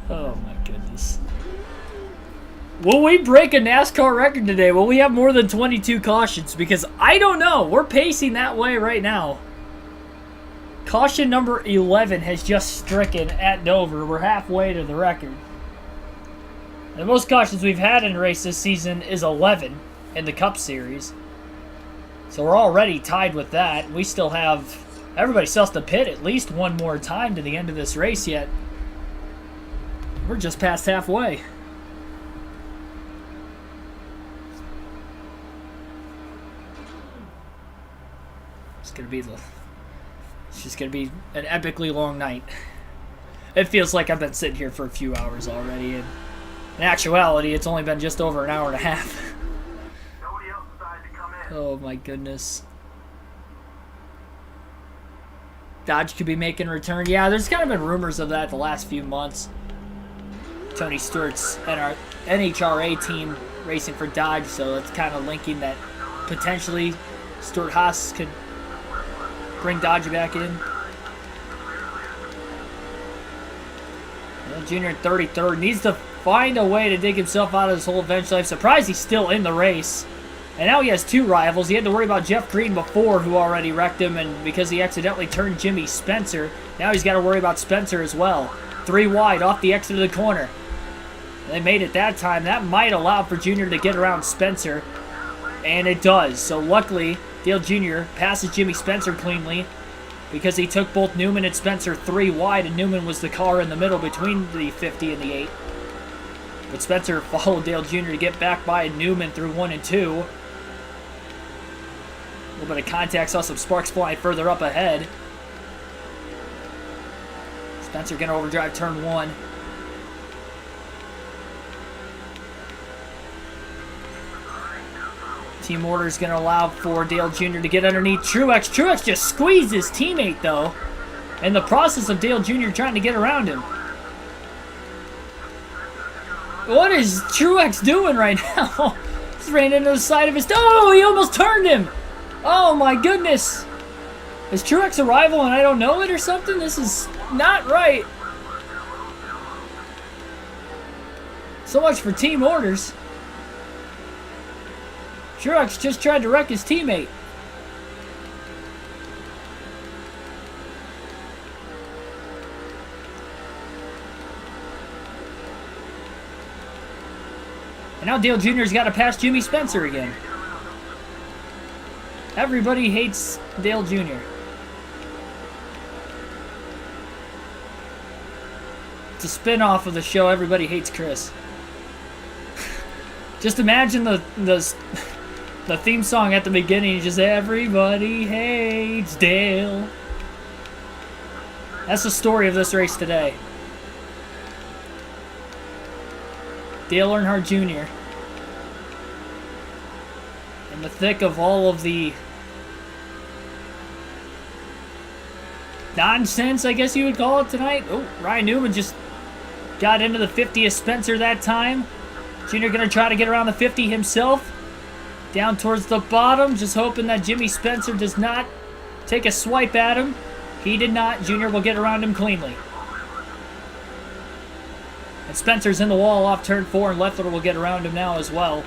Oh my goodness. Will we break a NASCAR record today? Will we have more than 22 cautions? Because I don't know. We're pacing that way right now. Caution number 11 has just stricken at Dover. We're halfway to the record. The most cautions we've had in a race this season is 11 in the Cup Series. So we're already tied with that. We still have... Everybody still has to pit at least one more time to the end of this race yet. We're just past halfway. It's just gonna be an epically long night. It feels like I've been sitting here for a few hours already, and in actuality, it's only been just over an hour and a half. Oh my goodness. Dodge could be making a return. Yeah, there's kind of been rumors of that the last few months. Tony Stewart's NHRA team racing for Dodge, so it's kind of linking that potentially Stewart-Haas could bring Dodge back in. Junior in 33rd needs to find a way to dig himself out of this hole eventually. I'm surprised he's still in the race. And now he has 2 rivals. He had to worry about Jeff Green before, who already wrecked him, and because he accidentally turned Jimmy Spencer, now he's got to worry about Spencer as well. 3 wide off the exit of the corner. They made it that time. That might allow for Junior to get around Spencer, and it does. So luckily, Dale Jr. passes Jimmy Spencer cleanly because he took both Newman and Spencer 3 wide, and Newman was the car in the middle between the 50 and the 8. But Spencer followed Dale Jr. to get back by Newman through 1 and 2. A little bit of contact, saw some sparks flying further up ahead. Spencer going to overdrive turn 1. Team order is going to allow for Dale Jr. to get underneath Truex. Truex just squeezed his teammate, though, in the process of Dale Jr. trying to get around him. What is Truex doing right now? Just ran into the side of his... Oh, he almost turned him! Oh, my goodness! Is Truex a rival and I don't know it or something? This is not right. So much for team orders. Truex just tried to wreck his teammate. And now Dale Jr.'s got to pass Jimmy Spencer again. Everybody hates Dale Jr. It's a spin-off of the show Everybody Hates Chris. Just imagine the theme song at the beginning, just everybody hates Dale. That's the story of this race today. Dale Earnhardt Jr. in the thick of all of the nonsense, I guess you would call it tonight. Oh, Ryan Newman just got into the 50th Spencer that time. Junior going to try to get around the 50 himself. Down towards the bottom, just hoping that Jimmy Spencer does not take a swipe at him. He did not. Junior will get around him cleanly. And Spencer's in the wall off turn 4, and Leffler will get around him now as well.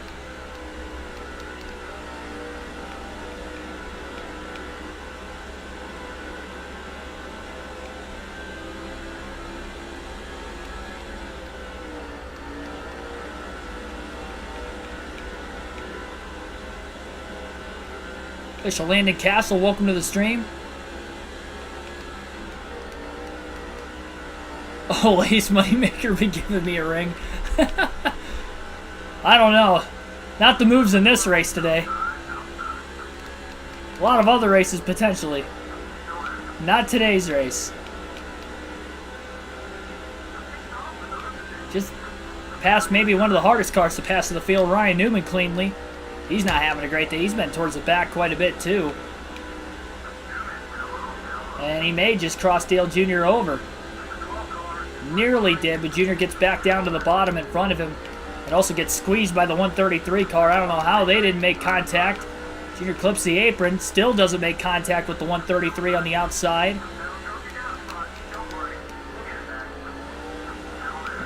Official Landon Castle, welcome to the stream. Oh, Ace Moneymaker been giving me a ring. I don't know. Not the moves in this race today. A lot of other races potentially. Not today's race. Just passed maybe one of the hardest cars to pass in the field, Ryan Newman, cleanly. He's not having a great day. He's been towards the back quite a bit, too. And he may just cross Dale Jr. over. Nearly did, but Jr. gets back down to the bottom in front of him. And also gets squeezed by the 133 car. I don't know how they didn't make contact. Jr. clips the apron. Still doesn't make contact with the 133 on the outside.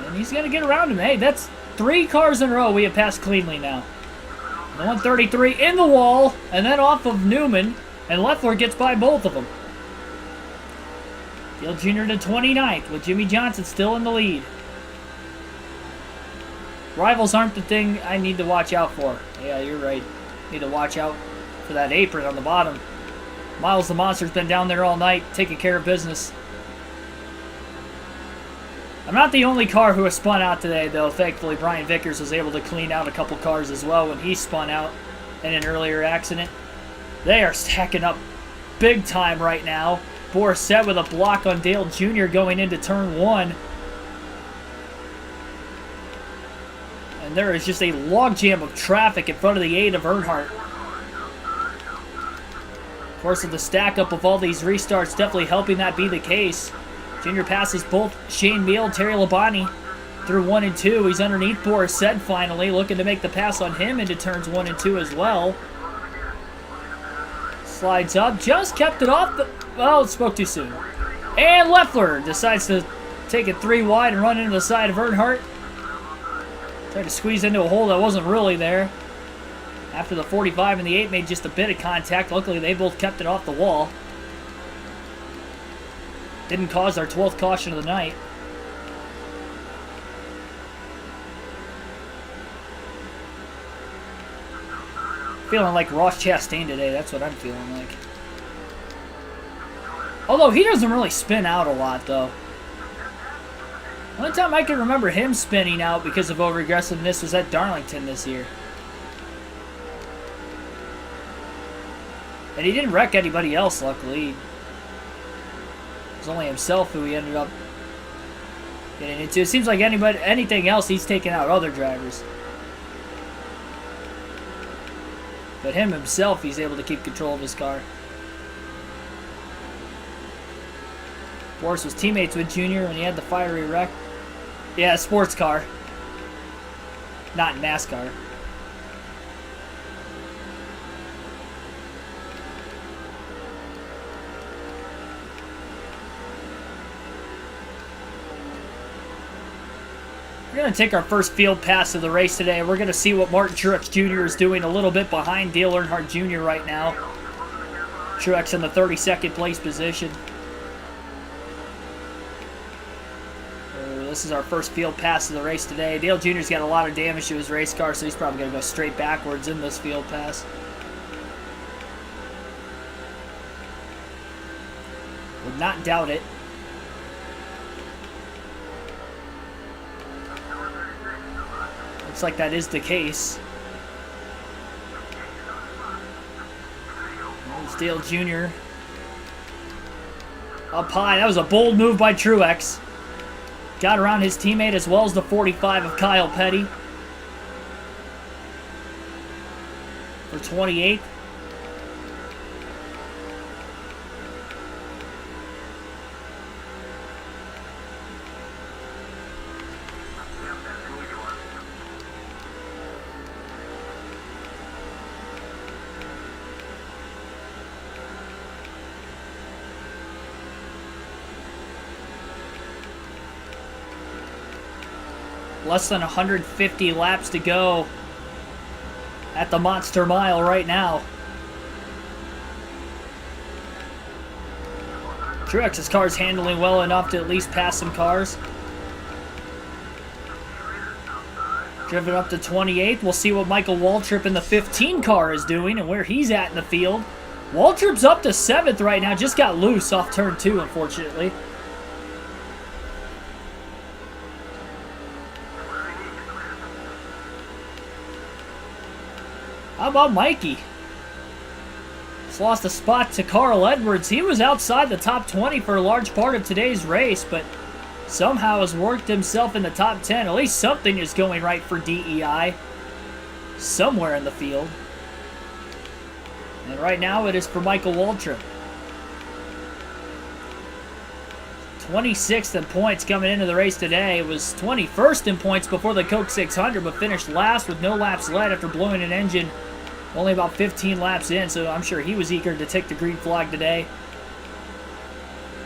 And he's going to get around him. Hey, that's 3 cars in a row we have passed cleanly now. The 133 in the wall, and then off of Newman, and Leffler gets by both of them. Dale Jr. to 29th, with Jimmy Johnson still in the lead. Rivals aren't the thing I need to watch out for. Yeah, you're right. Need to watch out for that apron on the bottom. Miles the Monster's been down there all night, taking care of business. I'm not the only car who has spun out today, though. Thankfully, Brian Vickers was able to clean out a couple cars as well when he spun out in an earlier accident. They are stacking up big time right now. Borisset with a block on Dale Jr. going into turn 1. And there is just a logjam of traffic in front of the 8 of Earnhardt. Of course, with the stack up of all these restarts, definitely helping that be the case. Jr. passes both Shane Meal and Terry Labonte through 1 and 2. He's underneath Borisset finally, looking to make the pass on him into turns 1 and 2 as well. Slides up, just kept it off the... Well, it spoke too soon. And Leffler decides to take it 3 wide and run into the side of Earnhardt. Tried to squeeze into a hole that wasn't really there. After the 45 and the 8 made just a bit of contact. Luckily, they both kept it off the wall. Didn't cause our 12th caution of the night. Feeling like Ross Chastain today. That's what I'm feeling like. Although he doesn't really spin out a lot, though. The only time I can remember him spinning out because of over-aggressiveness was at Darlington this year. And he didn't wreck anybody else, luckily. It was only himself who he ended up getting into. It seems like anything else, he's taken out other drivers. But him himself, he's able to keep control of his car. Boris was teammates with Junior when he had the fiery wreck. Yeah, sports car. Not NASCAR. We're going to take our first field pass of the race today. We're going to see what Martin Truex Jr. is doing a little bit behind Dale Earnhardt Jr. right now. Truex in the 32nd place position. This is our first field pass of the race today. Dale Jr.'s got a lot of damage to his race car, so he's probably going to go straight backwards in this field pass. Would not doubt it. Looks like that is the case. There's Dale Jr. up high. That was a bold move by Truex. Got around his teammate as well as the 45 of Kyle Petty. For 28th. Less than 150 laps to go at the Monster Mile right now. Truex's car's handling well enough to at least pass some cars. Driven up to 28th. We'll see what Michael Waltrip in the 15 car is doing and where he's at in the field. Waltrip's up to 7th right now. Just got loose off turn 2, unfortunately. How about Mikey? Just lost a spot to Carl Edwards. He was outside the top 20 for a large part of today's race, but somehow has worked himself in the top 10. At least something is going right for DEI somewhere in the field. And right now it is for Michael Waltrip. 26th in points coming into the race today. It was 21st in points before the Coke 600, but finished last with no laps led after blowing an engine only about 15 laps in, so I'm sure he was eager to take the green flag today.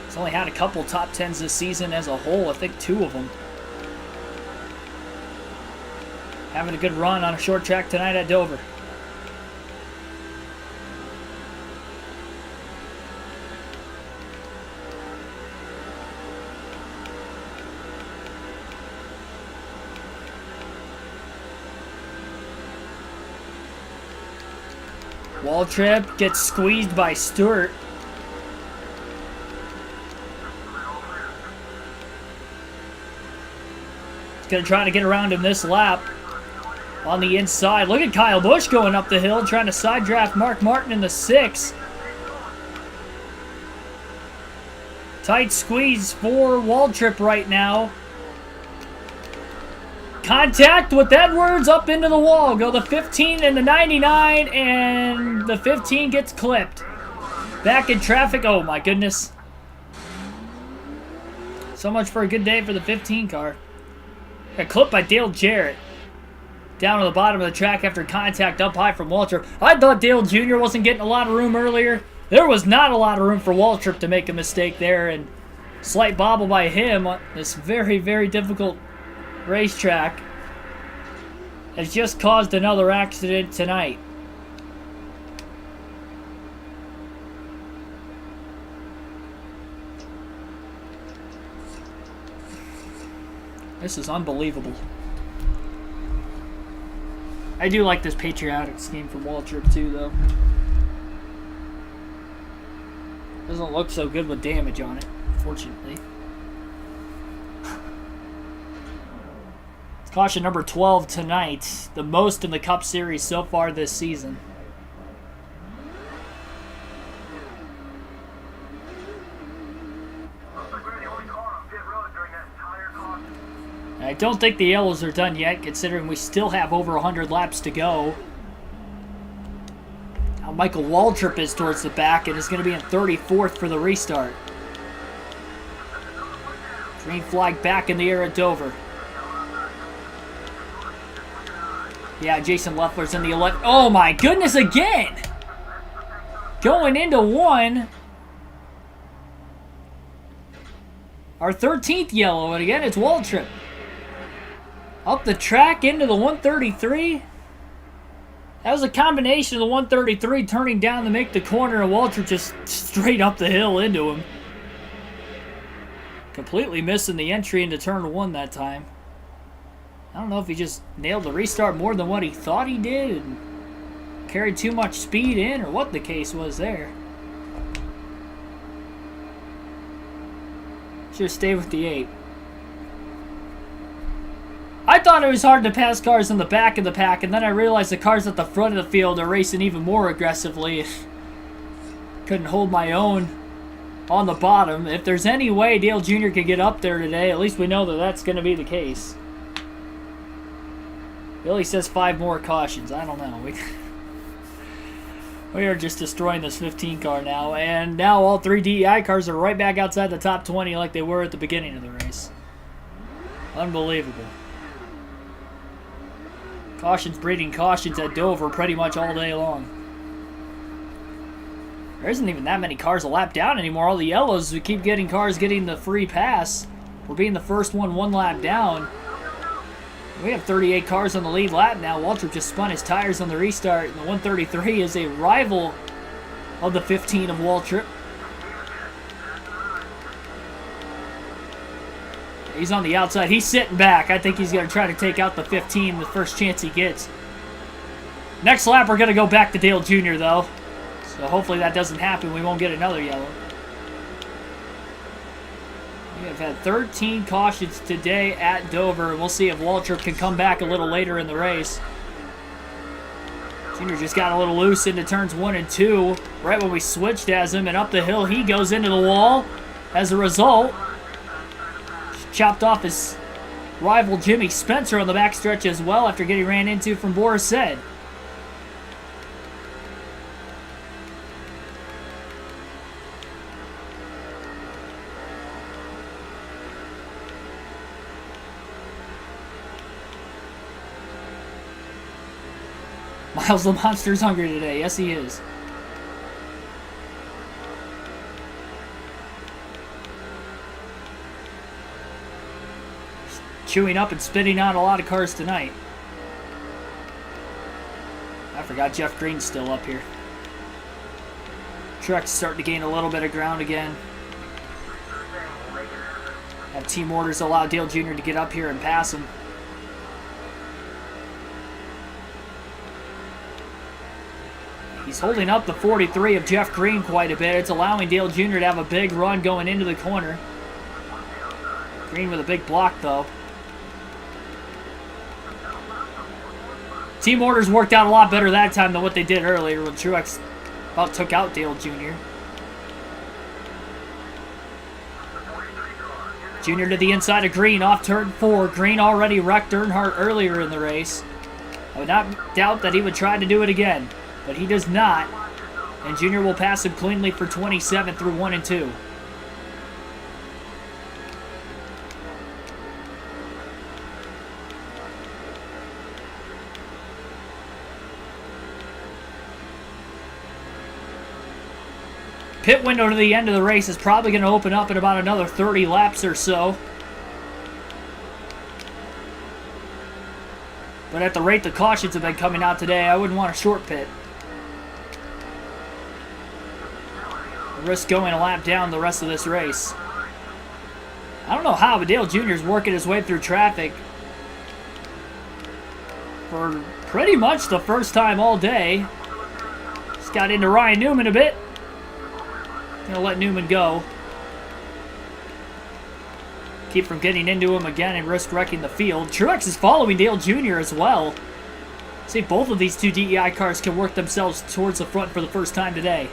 He's only had a couple top 10s this season as a whole, I think 2 of them. Having a good run on a short track tonight at Dover. Waltrip gets squeezed by Stewart. He's going to try to get around him this lap on the inside. Look at Kyle Busch going up the hill, trying to side draft Mark Martin in the 6. Tight squeeze for Waltrip right now. Contact with Edwards up into the wall. Go the 15 and the 99, and the 15 gets clipped. Back in traffic. Oh my goodness. So much for a good day for the 15 car. Got clipped by Dale Jarrett. Down to the bottom of the track after contact up high from Waltrip. I thought Dale Jr. wasn't getting a lot of room earlier. There was not a lot of room for Waltrip to make a mistake there, and slight bobble by him on this very, very difficult racetrack has just caused another accident tonight. This is unbelievable. I do like this patriotic scheme from Waltrip too, though. Doesn't look so good with damage on it, fortunately. Caution number 12 tonight, the most in the Cup Series so far this season. I don't think the yellows are done yet, considering we still have over 100 laps to go. Now Michael Waltrip is towards the back and is going to be in 34th for the restart. Green flag back in the air at Dover. Yeah, Jason Leffler's in the 11. Oh my goodness, again! Going into 1. Our 13th yellow, and again, it's Waltrip. Up the track into the 133. That was a combination of the 133 turning down to make the corner, and Waltrip just straight up the hill into him. Completely missing the entry into turn 1 that time. I don't know if he just nailed the restart more than what he thought he did and carried too much speed in, or what the case was there. Should have stayed with the 8. I thought it was hard to pass cars in the back of the pack, and then I realized the cars at the front of the field are racing even more aggressively. Couldn't hold my own on the bottom. If there's any way Dale Jr. could get up there today, at least we know that that's going to be the case. Billy says 5 more cautions. I don't know. We are just destroying this 15 car now, and now all 3 DEI cars are right back outside the top 20 like they were at the beginning of the race. Unbelievable. Cautions breeding cautions at Dover pretty much all day long. There isn't even that many cars a lap down anymore. All the yellows, we keep getting cars getting the free pass. We're being the first one lap down. We have 38 cars on the lead lap now. Waltrip just spun his tires on the restart, and the 133 is a rival of the 15 of Waltrip. He's on the outside. He's sitting back. I think he's going to try to take out the 15 the first chance he gets. Next lap, we're going to go back to Dale Jr., though. So hopefully that doesn't happen. We won't get another yellow. We have had 13 cautions today at Dover. We'll see if Waltrip can come back a little later in the race. Junior just got a little loose into turns 1 and 2. Right when we switched as him, and up the hill he goes into the wall. As a result, chopped off his rival Jimmy Spencer on the backstretch as well after getting ran into from Boris Head. Miles the Monster's hungry today. Yes, he is. Chewing up and spitting out a lot of cars tonight. I forgot Jeff Green's still up here. Truck's starting to gain a little bit of ground again. Have team orders allow Dale Jr. to get up here and pass him. He's holding up the 43 of Jeff Green quite a bit. It's allowing Dale Jr. to have a big run going into the corner. Green with a big block, though. Team orders worked out a lot better that time than what they did earlier when Truex about took out Dale Jr. Jr. to the inside of Green off turn 4. Green already wrecked Earnhardt earlier in the race. I would not doubt that he would try to do it again, but he does not. And Jr. will pass him cleanly for 27 through 1 and 2. Pit window to the end of the race is probably going to open up in about another 30 laps or so. But at the rate the cautions have been coming out today, I wouldn't want a short pit. Risk going a lap down the rest of this race. I don't know how, but Dale Jr. is working his way through traffic for pretty much the first time all day. Just got into Ryan Newman a bit. Gonna let Newman go. Keep from getting into him again and risk wrecking the field. Truex is following Dale Jr. as well. See if both of these two DEI cars can work themselves towards the front for the first time today.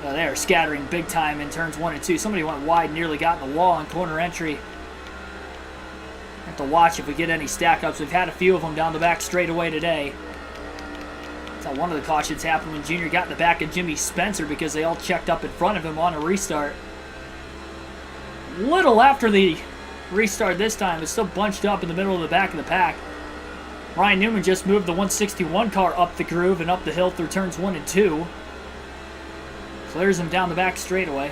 They're scattering big time in turns 1 and 2. Somebody went wide, nearly got in the wall on corner entry. Have to watch if we get any stack-ups. We've had a few of them down the back straightaway today. That's how one of the cautions happened when Junior got in the back of Jimmy Spencer because they all checked up in front of him on a restart. Little after the restart this time, it's still bunched up in the middle of the back of the pack. Ryan Newman just moved the 161 car up the groove and up the hill through turns 1 and 2. Clears him down the back straightaway.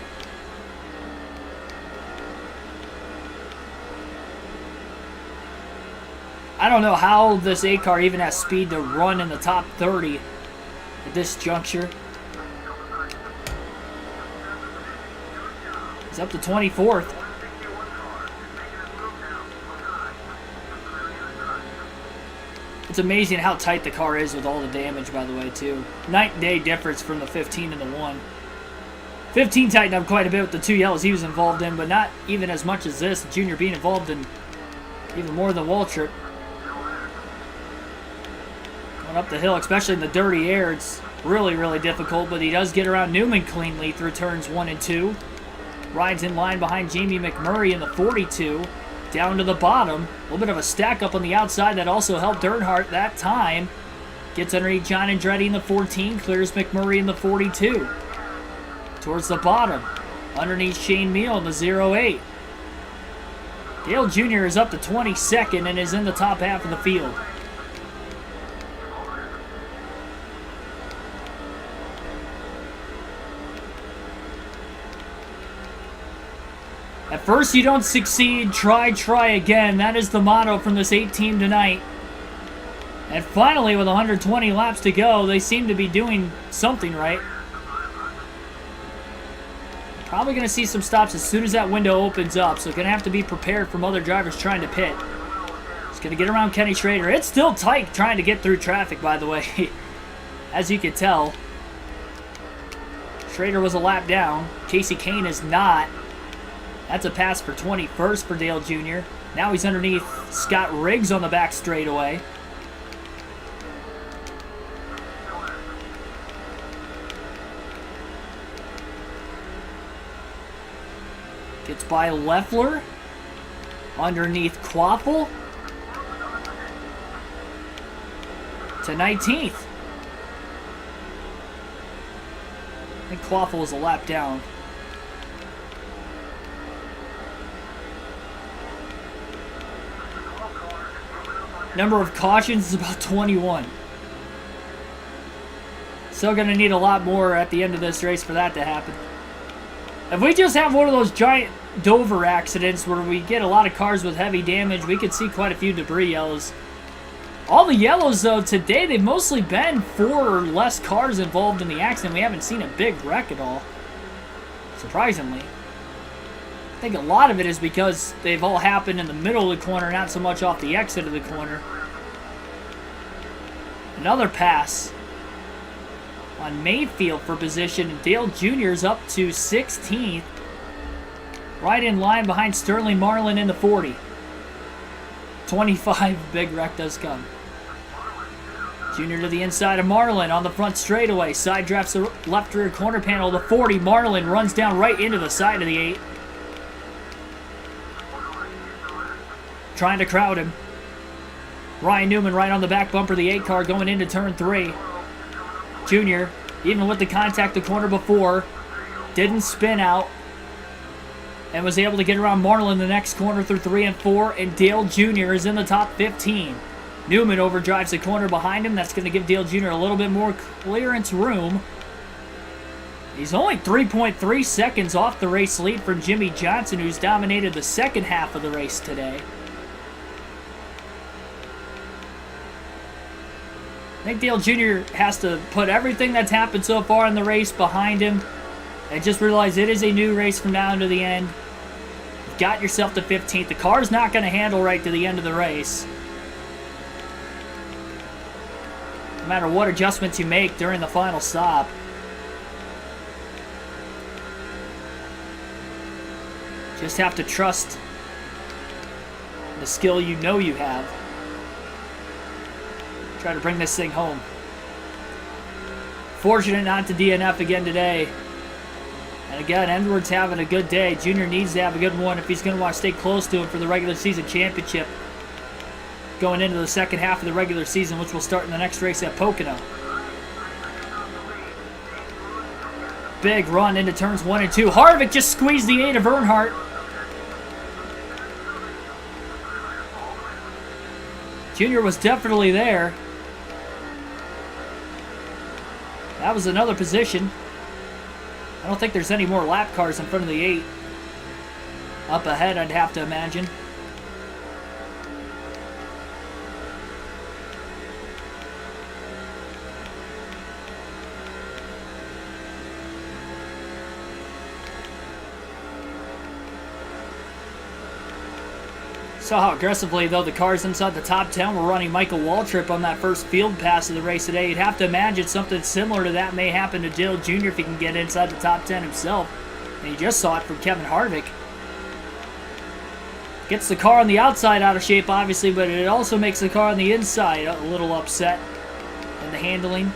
I don't know how this A car even has speed to run in the top 30 at this juncture. He's up to 24th. It's amazing how tight the car is with all the damage, by the way, too. Night and day difference from the 15 and the 1. 15 tightened up quite a bit with the 2 yellows he was involved in, but not even as much as this. Junior being involved in even more than Waltrip. Going up the hill, especially in the dirty air, it's really, really difficult, but he does get around Newman cleanly through turns 1 and 2. Rides in line behind Jamie McMurray in the 42. Down to the bottom. A little bit of a stack up on the outside that also helped Earnhardt that time. Gets underneath John Andretti in the 14. Clears McMurray in the 42. Towards the bottom. Underneath Shane Meal in the 08. Dale Jr. is up to 22nd and is in the top half of the field. At first you don't succeed, try again. That is the motto from this 8 team tonight. And finally, with 120 laps to go, they seem to be doing something right. Probably going to see some stops as soon as that window opens up, so going to have to be prepared from other drivers trying to pit. He's going to get around Kenny Schrader. It's still tight trying to get through traffic, by the way, as you can tell. Schrader was a lap down. Casey Kane is not. That's a pass for 21st for Dale Jr. Now he's underneath Scott Riggs on the back straightaway. Gets by Leffler. Underneath Quaffle. To 19th. I think Quaffle was a lap down. Number of cautions is about 21. Still going to need a lot more at the end of this race for that to happen. If we just have one of those giant Dover accidents where we get a lot of cars with heavy damage, we could see quite a few debris yellows. All the yellows, though, today, they've mostly been 4 or less cars involved in the accident. We haven't seen a big wreck at all, surprisingly. I think a lot of it is because they've all happened in the middle of the corner, not so much off the exit of the corner. Another pass on Mayfield for position, and Dale Jr. is up to 16th. Right in line behind Sterling Marlin in the 40. 25, big wreck does come. Jr. to the inside of Marlin on the front straightaway. Side drafts the left rear corner panel. The 40, Marlin runs down right into the side of the 8. Trying to crowd him. Ryan Newman right on the back bumper of the 8 car going into turn 3. Jr., even with the contact the corner before, didn't spin out and was able to get around Marlin the next corner through 3 and 4, and Dale Jr. is in the top 15. Newman overdrives the corner behind him. That's going to give Dale Jr. a little bit more clearance room. He's only 3.3 seconds off the race lead from Jimmy Johnson, who's dominated the second half of the race today. I think Dale Jr. has to put everything that's happened so far in the race behind him and just realize it is a new race from now to the end. You've got yourself to 15th. The car's not going to handle right to the end of the race. No matter what adjustments you make during the final stop. Just have to trust the skill you know you have. Try to bring this thing home. Fortunate not to DNF again today. And again, Edwards having a good day. Junior needs to have a good one if he's going to want to stay close to him for the regular season championship. Going into the second half of the regular season, which will start in the next race at Pocono. Big run into turns 1 and 2. Harvick just squeezed the 8 of Earnhardt. Junior was definitely there. That was another position. I don't think there's any more lap cars in front of the 8. Up ahead, I'd have to imagine. Saw how aggressively, though, the cars inside the top 10 were running Michael Waltrip on that first field pass of the race today. You'd have to imagine something similar to that may happen to Dale Jr. if he can get inside the top 10 himself. And you just saw it from Kevin Harvick. Gets the car on the outside out of shape, obviously, but it also makes the car on the inside a little upset in the handling.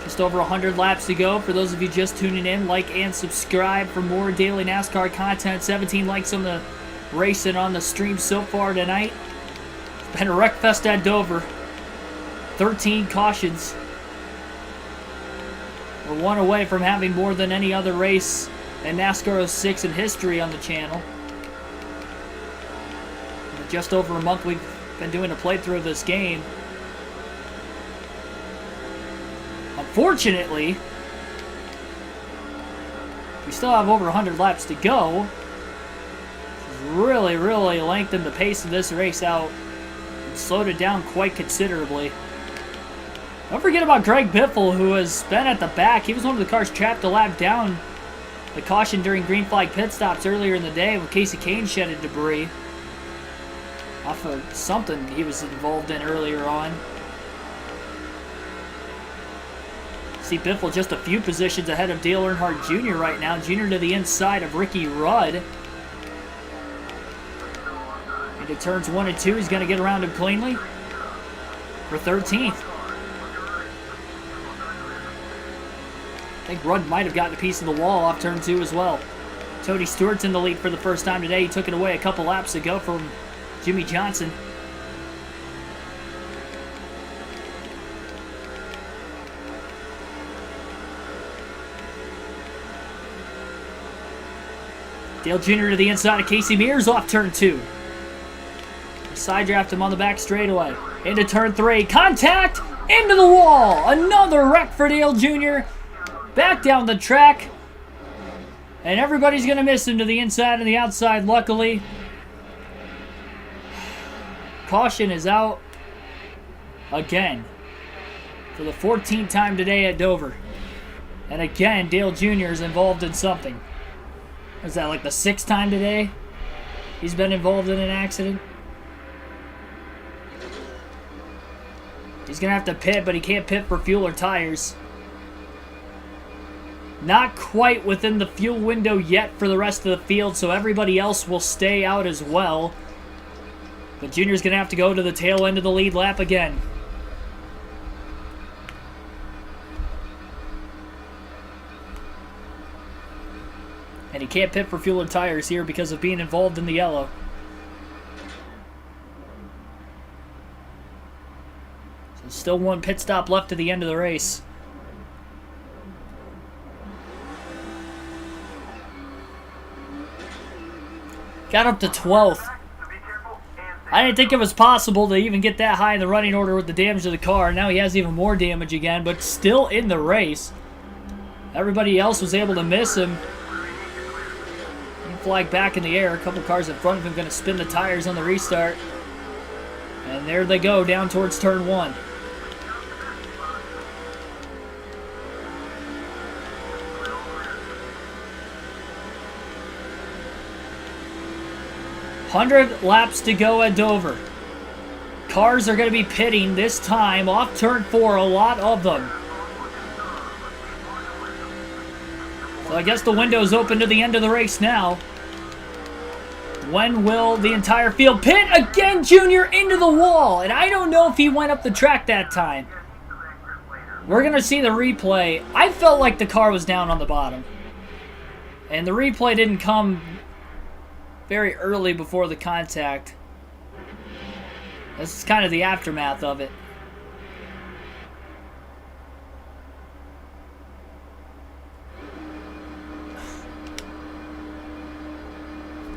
Just over 100 laps to go. For those of you just tuning in, like and subscribe for more daily NASCAR content. 17 likes on the race and on the stream so far tonight. It's been a wreck fest at Dover. 13 cautions. We're one away from having more than any other race in NASCAR 06 in history on the channel. In just over a month, we've Been doing a playthrough of this game. Unfortunately, we still have over 100 laps to go. Really, really lengthened the pace of this race out and slowed it down quite considerably. Don't forget about Greg Biffle, who has been at the back. He was one of the cars trapped a lap down the caution during green flag pit stops earlier in the day when Casey Kane shedded debris off of something he was involved in earlier on. See Biffle just a few positions ahead of Dale Earnhardt Jr. right now. Jr. to the inside of Ricky Rudd. Into turns 1 and 2, he's going to get around him cleanly for 13th. I think Rudd might have gotten a piece of the wall off turn 2 as well. Tony Stewart's in the lead for the first time today. He took it away a couple laps ago from Jimmy Johnson. Dale Jr. to the inside of Casey Mears off turn 2. Side draft him on the back straightaway. Into turn 3. Contact! Into the wall! Another wreck for Dale Jr. Back down the track. And everybody's going to miss him to the inside and the outside, luckily. Caution is out again for the 14th time today at Dover. And again, Dale Jr. is involved in something. Is that like the 6th time today he's been involved in an accident? He's going to have to pit, but he can't pit for fuel or tires. Not quite within the fuel window yet for the rest of the field, so everybody else will stay out as well. But Junior's going to have to go to the tail end of the lead lap again. And he can't pit for fuel or tires here because of being involved in the yellow. So still one pit stop left to the end of the race. Got up to 12th. I didn't think it was possible to even get that high in the running order with the damage to the car. Now he has even more damage again, but still in the race. Everybody else was able to miss him. Flag back in the air. A couple cars in front of him going to spin the tires on the restart. And there they go, down towards turn 1. $100 laps to go at Dover. Cars are going to be pitting this time off turn 4, a lot of them. So I guess the window's open to the end of the race now. When will the entire field pit? Again, Junior into the wall. And I don't know if he went up the track that time. We're going to see the replay. I felt like the car was down on the bottom. And the replay didn't come very early before the contact. This is kind of the aftermath of it.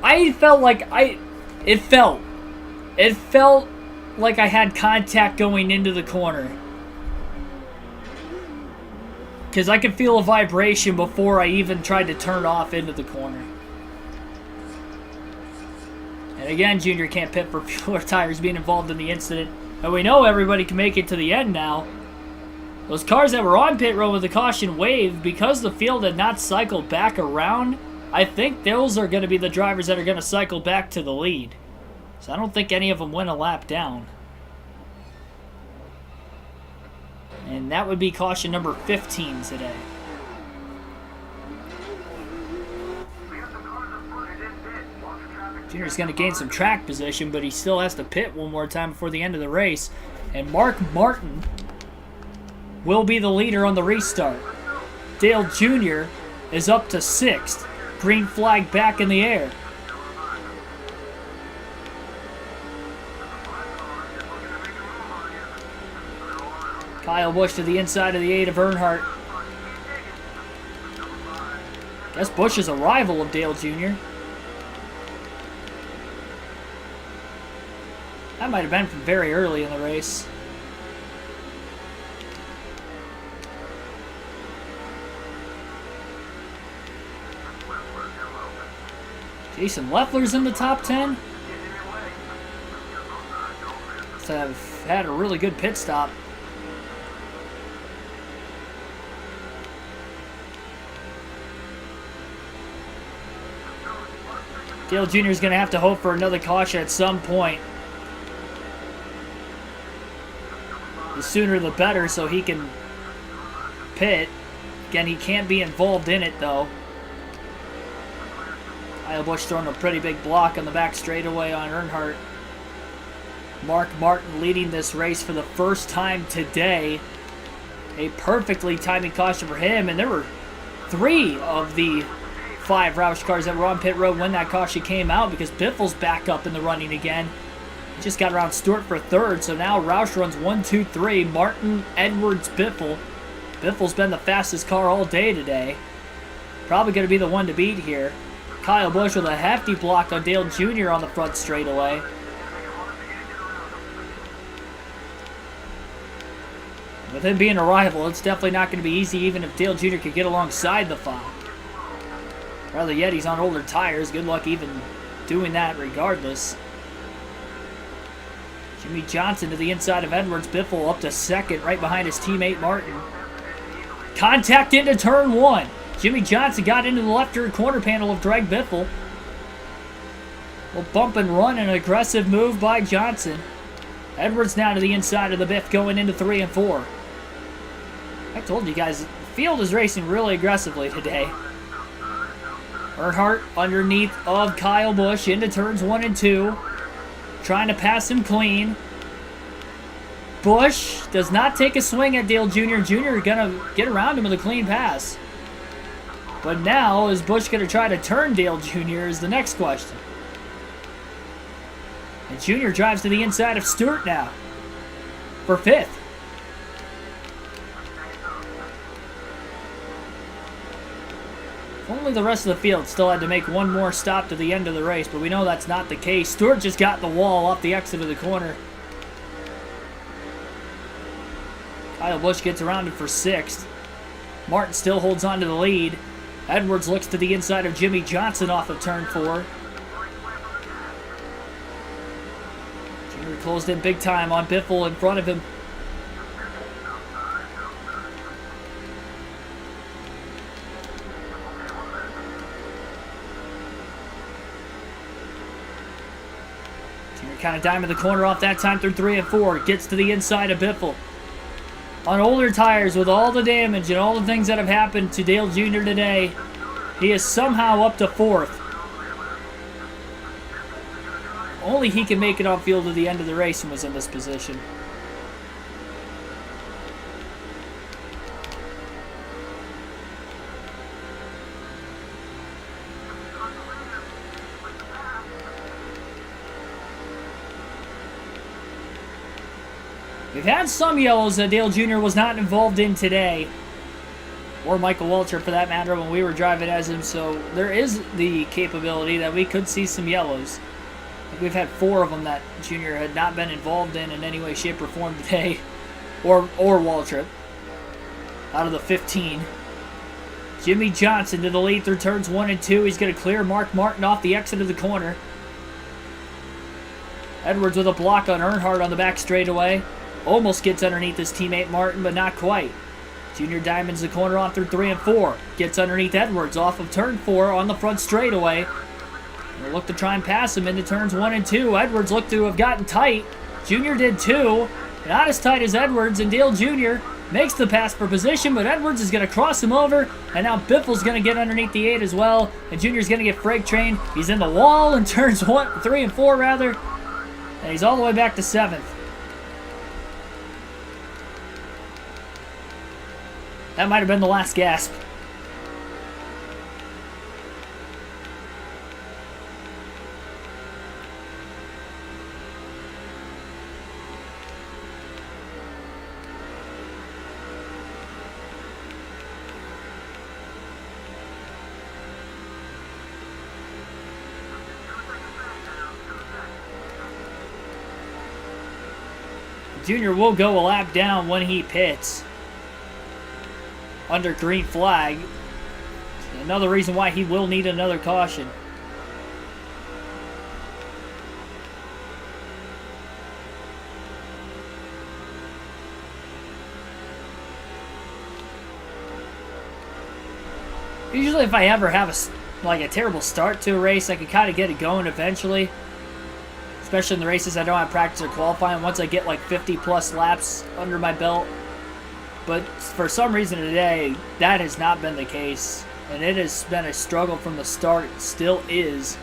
I felt like it felt like I had contact going into the corner. Because I could feel a vibration before I even tried to turn off into the corner. And again, Junior can't pit for fuel or tires being involved in the incident. And we know everybody can make it to the end now. Those cars that were on pit road with the caution wave, because the field had not cycled back around, I think those are going to be the drivers that are going to cycle back to the lead. So I don't think any of them went a lap down. And that would be caution number 15 today. Junior's going to gain some track position, but he still has to pit one more time before the end of the race. And Mark Martin will be the leader on the restart. Dale Jr. is up to 6th. Green flag back in the air. Kyle Busch to the inside of the 8 of Earnhardt. Guess Busch is a rival of Dale Jr. That might have been from very early in the race. Jason Leffler's in the top 10. So I've had a really good pit stop. Dale Jr. is going to have to hope for another caution at some point. The sooner the better so he can pit. Again, he can't be involved in it though. Kyle Busch throwing a pretty big block on the back straightaway on Earnhardt. Mark Martin leading this race for the first time today. A perfectly timing caution for him, and there were 3 of the 5 Roush cars that were on pit road when that caution came out because Biffle's back up in the running again. He just got around Stewart for 3rd, so now Roush runs 1, 2, 3. Martin, Edwards, Biffle. Biffle's been the fastest car all day today. Probably going to be the one to beat here. Kyle Busch with a hefty block on Dale Jr. on the front straightaway. With him being a rival, it's definitely not going to be easy even if Dale Jr. could get alongside the 5. Rather yet, he's on older tires. Good luck even doing that regardless. Jimmy Johnson to the inside of Edwards. Biffle up to 2nd, right behind his teammate Martin. Contact into turn 1. Jimmy Johnson got into the left rear corner panel of Greg Biffle. Well, bump and run, an aggressive move by Johnson. Edwards now to the inside of the Biff going into 3 and 4. I told you guys, the field is racing really aggressively today. Earnhardt underneath of Kyle Busch into turns 1 and 2. Trying to pass him clean. Busch does not take a swing at Dale Jr. Jr. gonna get around him with a clean pass. But now, is Busch going to try to turn Dale Jr. is the next question. And Jr. drives to the inside of Stewart now for 5th. If only the rest of the field still had to make one more stop to the end of the race, but we know that's not the case. Stewart just got the wall off the exit of the corner. Kyle Busch gets around him for 6th. Martin still holds on to the lead. Edwards looks to the inside of Jimmy Johnson off of turn 4. Jr. closed in big time on Biffle in front of him. Jr. kind of diming the corner off that time through 3 and 4. Gets to the inside of Biffle. On older tires, with all the damage and all the things that have happened to Dale Jr. today, he is somehow up to 4th. Only he can make it off field to the end of the race and was in this position. We've had some yellows that Dale Jr. was not involved in today. Or Michael Waltrip for that matter when we were driving as him. So there is the capability that we could see some yellows. I think we've had 4 of them that Jr. had not been involved in any way, shape, or form today. Or Waltrip. Out of the 15. Jimmy Johnson to the lead through turns 1 and 2. He's going to clear Mark Martin off the exit of the corner. Edwards with a block on Earnhardt on the back straightaway. Almost gets underneath his teammate Martin, but not quite. Junior diamonds the corner on through 3 and 4. Gets underneath Edwards off of turn 4 on the front straightaway. We'll look to try and pass him into turns 1 and 2. Edwards looked to have gotten tight. Junior did too. Not as tight as Edwards, and Dale Jr. makes the pass for position, but Edwards is going to cross him over, and now Biffle's going to get underneath the 8 as well, and Junior's going to get freight trained. He's in the wall in turns 3 and 4 rather, and he's all the way back to 7th. That might have been the last gasp. Junior will go a lap down when he pits under green flag. Another reason why he will need another caution. Usually if I ever have a terrible start to a race, I can kind of get it going eventually. Especially in the races I don't have practice or qualifying. Once I get like 50 plus laps under my belt. But for some reason today, that has not been the case. And it has been a struggle from the start. It still is.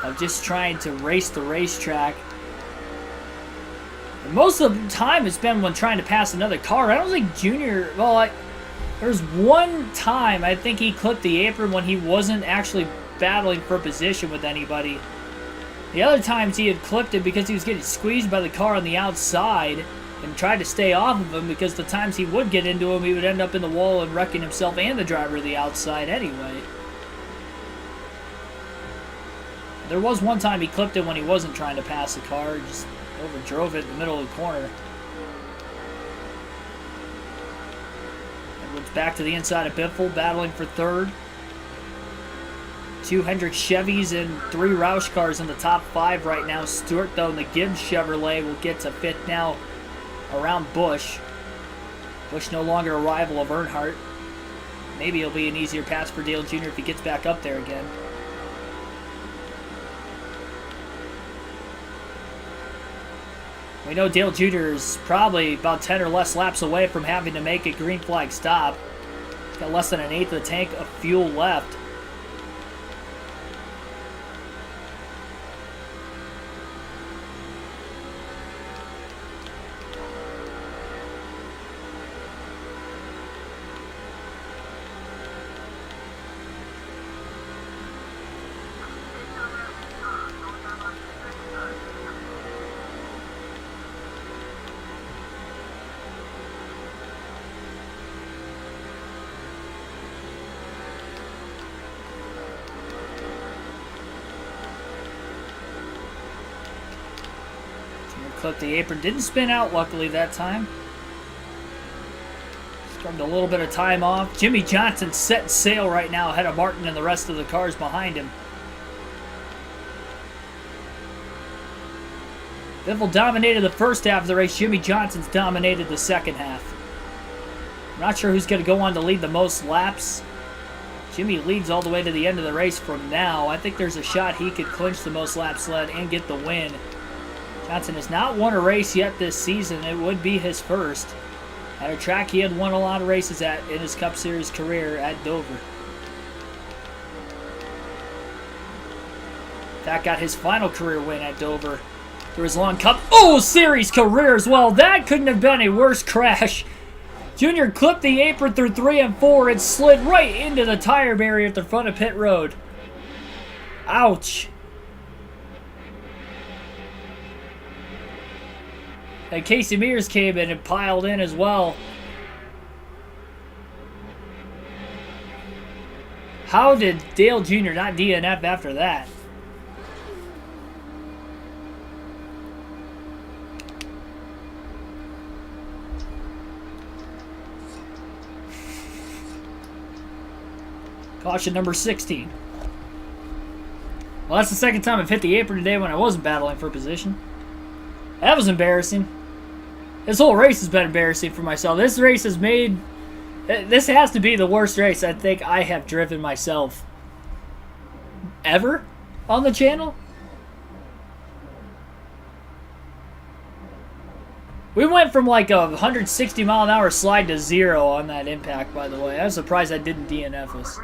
Of just trying to race the racetrack. And most of the time it's been when trying to pass another car. I don't think Junior... Well, there's one time I think he clipped the apron when he wasn't actually battling for position with anybody. The other times he had clipped it because he was getting squeezed by the car on the outside and tried to stay off of him, because the times he would get into him, he would end up in the wall and wrecking himself and the driver of the outside anyway. There was one time he clipped it when he wasn't trying to pass the car, just overdrove it in the middle of the corner. Edwards back to the inside of Biffle, battling for third. 2 Hendrick Chevys and 3 Roush cars in the top 5 right now. Stewart, though, in the Gibbs Chevrolet will get to 5th now around Busch. Busch no longer a rival of Earnhardt. Maybe it'll be an easier pass for Dale Jr. if he gets back up there again. We know Dale Jr. is probably about 10 or less laps away from having to make a green flag stop. He's got less than an eighth of the tank of fuel left. Clipped the apron, didn't spin out luckily that time. Scrubbed a little bit of time off. Jimmy Johnson setting sail right now ahead of Martin and the rest of the cars behind him. Biffle dominated the first half of the race. Jimmy Johnson's dominated the second half. I'm not sure who's going to go on to lead the most laps. Jimmy leads all the way to the end of the race from now. I think there's a shot he could clinch the most laps led and get the win. Johnson has not won a race yet this season. It would be his first at a track he had won a lot of races at in his Cup Series career at Dover. That got his final career win at Dover through his long Cup Series career as well. That couldn't have been a worse crash. Junior clipped the apron through 3 and 4 and slid right into the tire barrier at the front of pit road. Ouch. And Casey Mears came in and piled in as well. How did Dale Jr. not DNF after that? Caution number 16. Well, that's the second time I've hit the apron today when I wasn't battling for position. That was embarrassing. This whole race has been embarrassing for myself. This race has made... This has to be the worst race I think I have driven myself ever on the channel. We went from like a 160 mile an hour slide to 0 on that impact, by the way. I was surprised I didn't DNF us.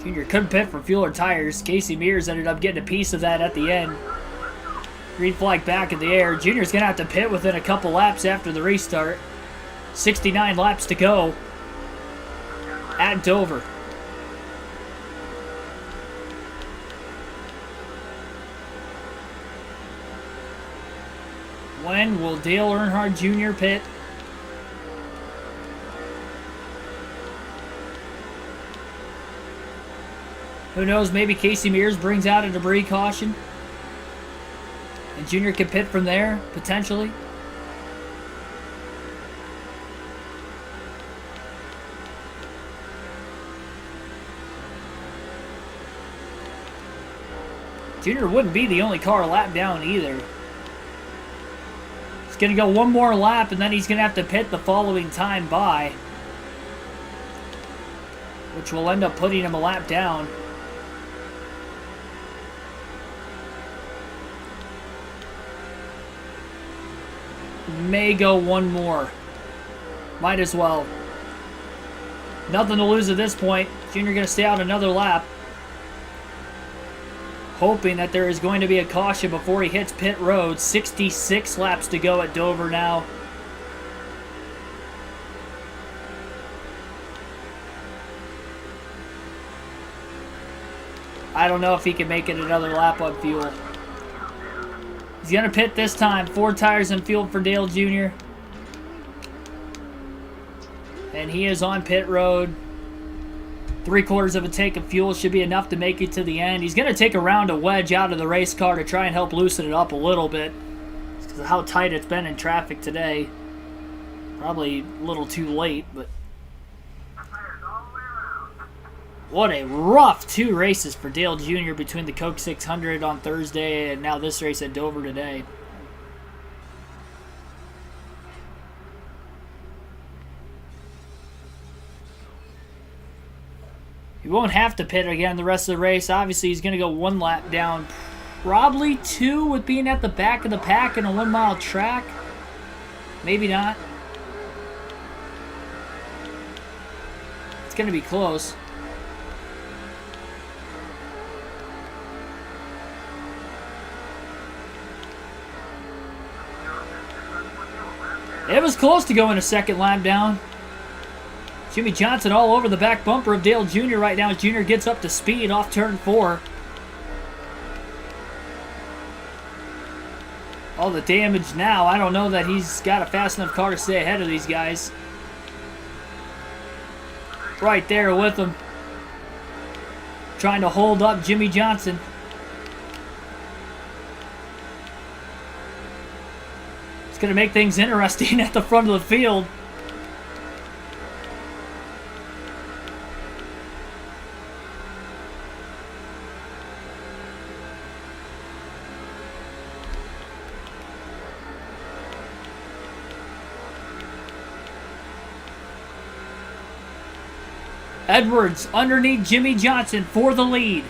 Junior couldn't pit for fuel or tires. Casey Mears ended up getting a piece of that at the end. Green flag back in the air. Junior's going to have to pit within a couple laps after the restart. 69 laps to go at Dover. When will Dale Earnhardt Jr. pit? Who knows, maybe Casey Mears brings out a debris caution. And Junior can pit from there, potentially. Junior wouldn't be the only car a lap down either. He's going to go one more lap, and then he's going to have to pit the following time by, which will end up putting him a lap down. May go one more. Might as well. Nothing to lose at this point. Junior going to stay out another lap, hoping that there is going to be a caution before he hits pit road. 66 laps to go at Dover now. I don't know if he can make it another lap on fuel. He's going to pit this time. 4 tires and fuel for Dale Jr. And he is on pit road. 3/4 of a tank of fuel should be enough to make it to the end. He's going to take a round of wedge out of the race car to try and help loosen it up a little bit, because of how tight it's been in traffic today. Probably a little too late, but what a rough 2 races for Dale Jr. between the Coke 600 on Thursday and now this race at Dover today. He won't have to pit again the rest of the race. Obviously, he's going to go 1 lap down. Probably 2 with being at the back of the pack in a 1-mile track. Maybe not. It's going to be close. It was close to going a 2nd lap down. Jimmy Johnson all over the back bumper of Dale Jr. right now. Jr. gets up to speed off turn 4. All the damage now. I don't know that he's got a fast enough car to stay ahead of these guys. Right there with him. Trying to hold up Jimmy Johnson. It's going to make things interesting at the front of the field. Edwards underneath Jimmy Johnson for the lead.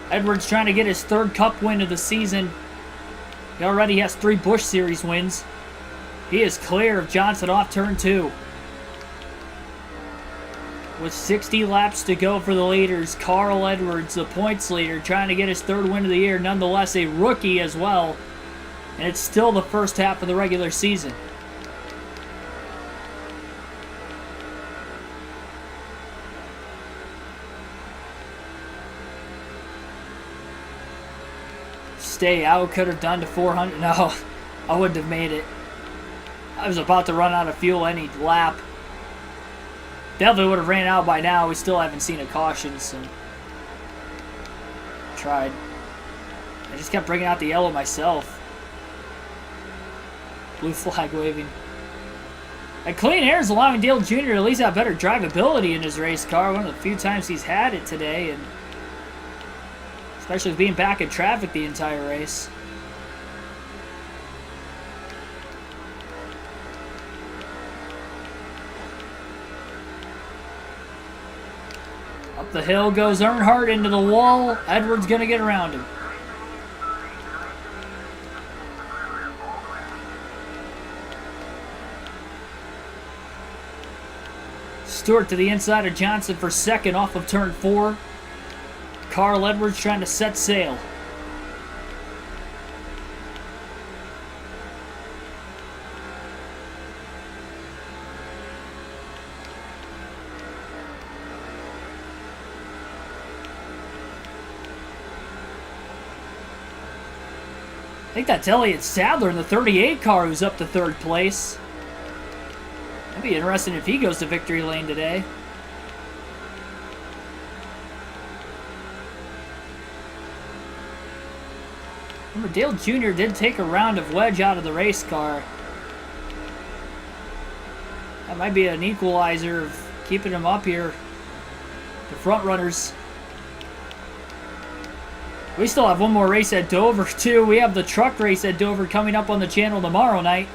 Edwards trying to get his 3rd Cup win of the season. He already has 3 Busch Series wins. He is clear of Johnson off turn 2. With 60 laps to go for the leaders, Carl Edwards, the points leader, trying to get his 3rd win of the year. Nonetheless, a rookie as well. And it's still the first half of the regular season. Stay out, could have done to 400. No, I wouldn't have made it. I was about to run out of fuel any lap. Definitely would have ran out by now. We still haven't seen a caution, so tried. I just kept bringing out the yellow myself. Blue flag waving. And clean air is allowing Dale Jr. to at least have better drivability in his race car. One of the few times he's had it today, and especially with being back in traffic the entire race. Up the hill goes Earnhardt into the wall. Edwards going to get around him. Stewart to the inside of Johnson for 2nd off of turn 4. Carl Edwards trying to set sail. I think that's Elliott Sadler in the 38 car who's up to 3rd place. That'd be interesting if he goes to victory lane today. Remember, Dale Jr. did take a round of Wedge out of the race car. That might be an equalizer of keeping him up here. The front runners. We still have one more race at Dover, too. We have the truck race at Dover coming up on the channel tomorrow night.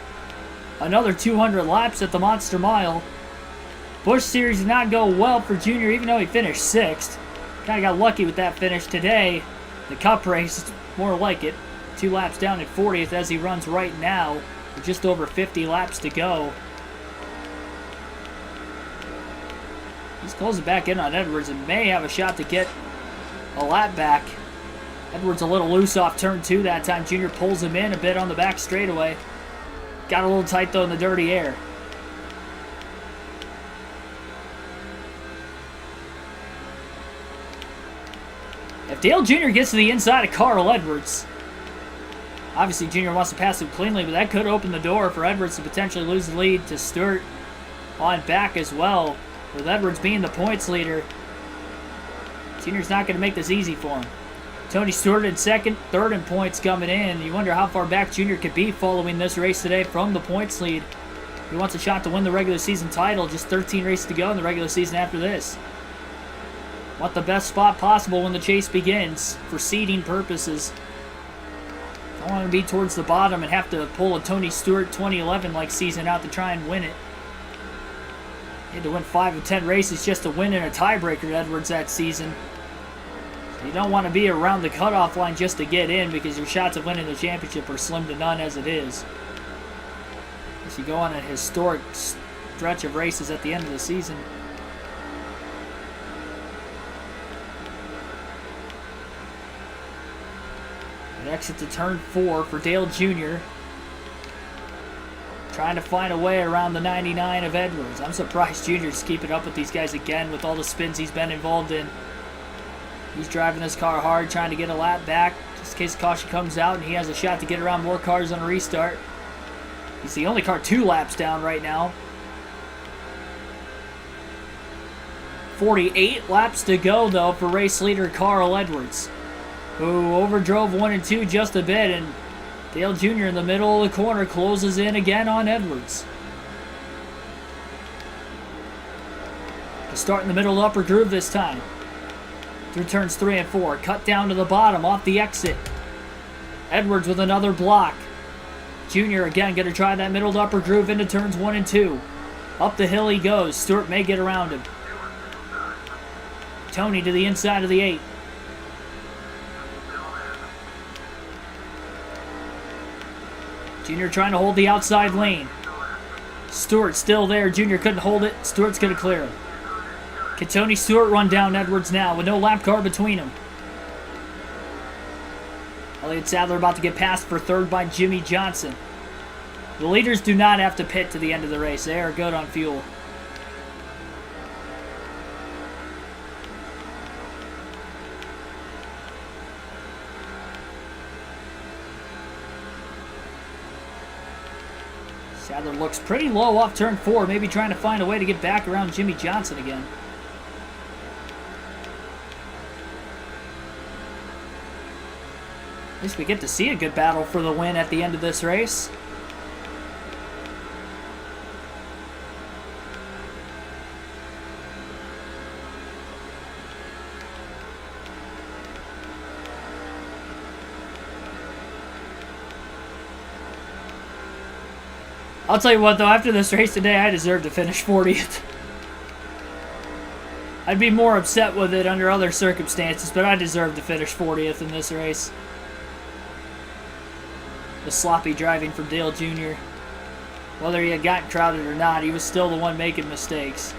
Another 200 laps at the Monster Mile. Busch Series did not go well for Junior, even though he finished 6th. Kind of got lucky with that finish today. The Cup race is more like it. 2 laps down at 40th as he runs right now. With just over 50 laps to go. He's closing back in on Edwards and may have a shot to get a lap back. Edwards a little loose off turn 2 that time. Junior pulls him in a bit on the back straightaway. Got a little tight though in the dirty air. If Dale Jr. gets to the inside of Carl Edwards, obviously Junior wants to pass him cleanly, but that could open the door for Edwards to potentially lose the lead to Stewart on back as well. With Edwards being the points leader, Junior's not going to make this easy for him. Tony Stewart in second, third in points coming in. You wonder how far back Junior could be following this race today from the points lead. He wants a shot to win the regular season title. Just 13 races to go in the regular season after this. Want the best spot possible when the chase begins for seeding purposes. Don't want to be towards the bottom and have to pull a Tony Stewart 2011-like season out to try and win it. He had to win 5 of 10 races just to win in a tiebreaker, Edwards, that season. You don't want to be around the cutoff line just to get in because your shots of winning the championship are slim to none as it is. As you go on a historic stretch of races at the end of the season. An exit to turn 4 for Dale Jr. Trying to find a way around the 99 of Edwards. I'm surprised Junior's keeping up with these guys again with all the spins he's been involved in. He's driving this car hard, trying to get a lap back, just in case caution comes out and he has a shot to get around more cars on a restart. He's the only car 2 laps down right now. 48 laps to go, though, for race leader Carl Edwards, who overdrove 1 and 2 just a bit, and Dale Jr. in the middle of the corner closes in again on Edwards. To start in the middle of the upper groove this time. Through turns 3 and 4. Cut down to the bottom off the exit. Edwards with another block. Junior again going to try that middle to upper groove into turns 1 and 2. Up the hill he goes. Stewart may get around him. Tony to the inside of the 8. Junior trying to hold the outside lane. Stewart still there. Junior couldn't hold it. Stewart's going to clear him. Can Tony Stewart run down Edwards now with no lap car between them? Elliott Sadler about to get passed for third by Jimmy Johnson. The leaders do not have to pit to the end of the race. They are good on fuel. Sadler looks pretty low off turn 4, maybe trying to find a way to get back around Jimmy Johnson again. At least we get to see a good battle for the win at the end of this race. I'll tell you what, though, after this race today, I deserve to finish 40th. I'd be more upset with it under other circumstances, but I deserve to finish 40th in this race. The sloppy driving from Dale Jr. Whether he had gotten crowded or not, he was still the one making mistakes.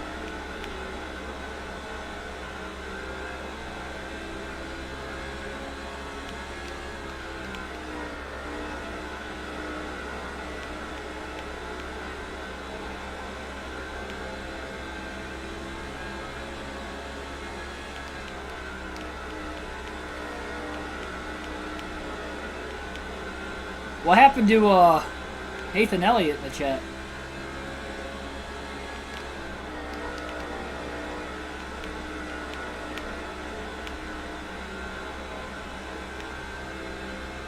What happened to Nathan Elliott in the chat?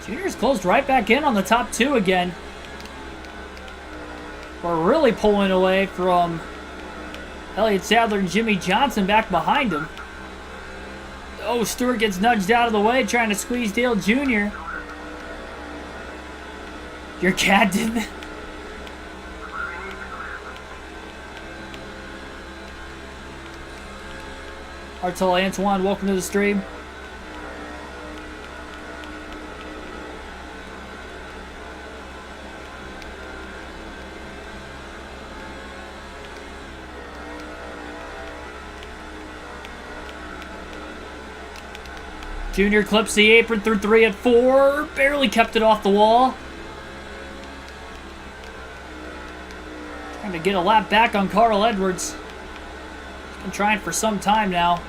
Junior's closed right back in on the top two again. We're really pulling away from Elliott Sadler and Jimmy Johnson back behind him. Oh, Stewart gets nudged out of the way, trying to squeeze Dale Jr. Your cat did that? Artella Antoine, welcome to the stream. Junior clips the apron through 3 at 4. Barely kept it off the wall. Trying to get a lap back on Carl Edwards. He's been trying for some time now.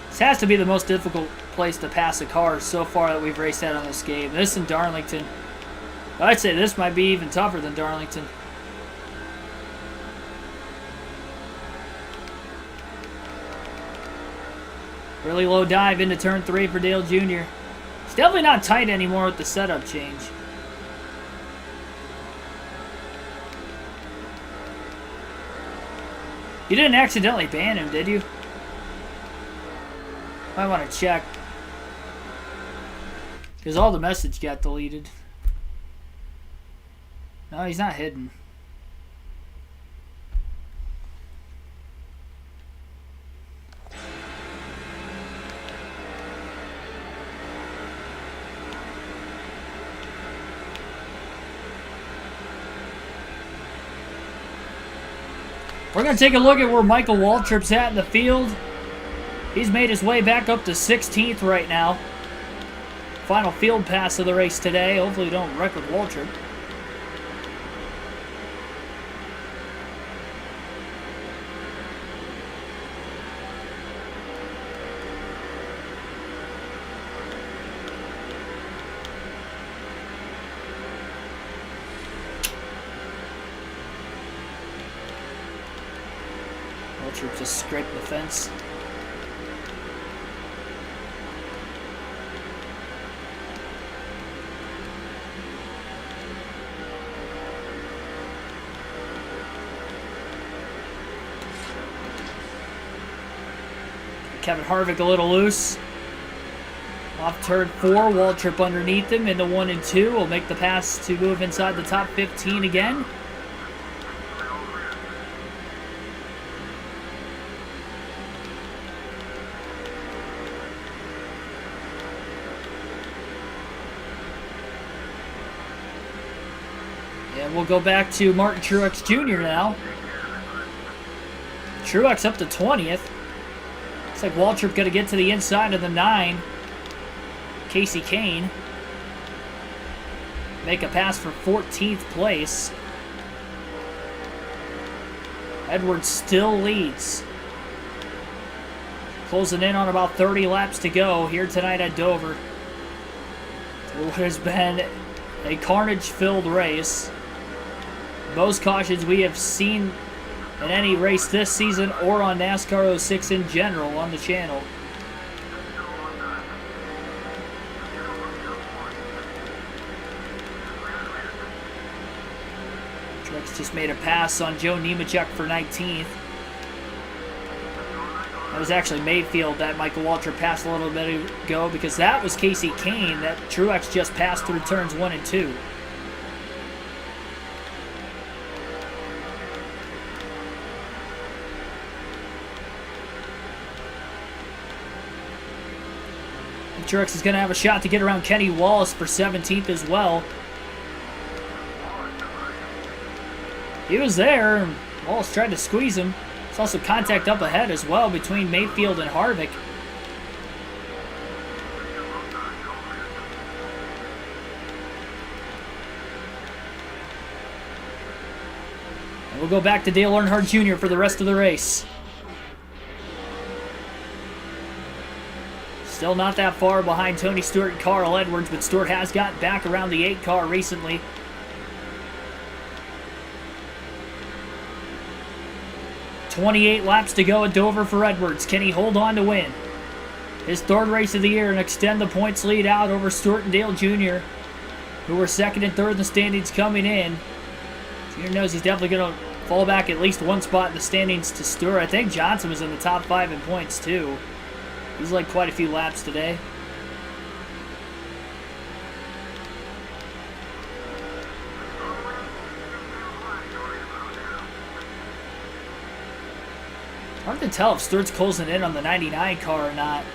This has to be the most difficult place to pass a car so far that we've raced at on this game. This and Darlington. I'd say this might be even tougher than Darlington. Really low dive into turn 3 for Dale Jr. It's definitely not tight anymore with the setup change. You didn't accidentally ban him, did you? Might want to check. Because all the message got deleted. No, he's not hidden. We're going to take a look at where Michael Waltrip's at in the field. He's made his way back up to 16th right now. Final field pass of the race today. Hopefully don't wreck with Waltrip. Waltrip just scraped the fence. Kevin Harvick a little loose. Off turn 4, Waltrip underneath him into 1 and 2. Will make the pass to move inside the top 15 again. And we'll go back to Martin Truex Jr. now. Truex up to 20th. Looks like Waltrip got to get to the inside of the 9. Casey Kane. Make a pass for 14th place. Edwards still leads. Closing in on about 30 laps to go here tonight at Dover. What has been a carnage-filled race. Most cautions we have seen in any race this season or on NASCAR 06 in general on the channel. Truex just made a pass on Joe Nemechek for 19th. That was actually Mayfield that Michael Waltrip passed a little bit ago, because that was Casey Kane that Truex just passed through turns 1 and 2. Truex is going to have a shot to get around Kenny Wallace for 17th as well. He was there, and Wallace tried to squeeze him. There's also contact up ahead as well between Mayfield and Harvick. And we'll go back to Dale Earnhardt Jr. for the rest of the race. Still not that far behind Tony Stewart and Carl Edwards, but Stewart has gotten back around the 8 car recently. .28 laps to go at Dover for Edwards. Can he hold on to win his 3rd race of the year and extend the points lead out over Stewart and Dale Jr., who were 2nd and 3rd in the standings coming in? Jr. knows he's definitely going to fall back at least 1 spot in the standings to Stewart. I think Johnson was in the top 5 in points too. He's like quite a few laps today. Hard to tell if Stewart's closing in on the 99 car or not.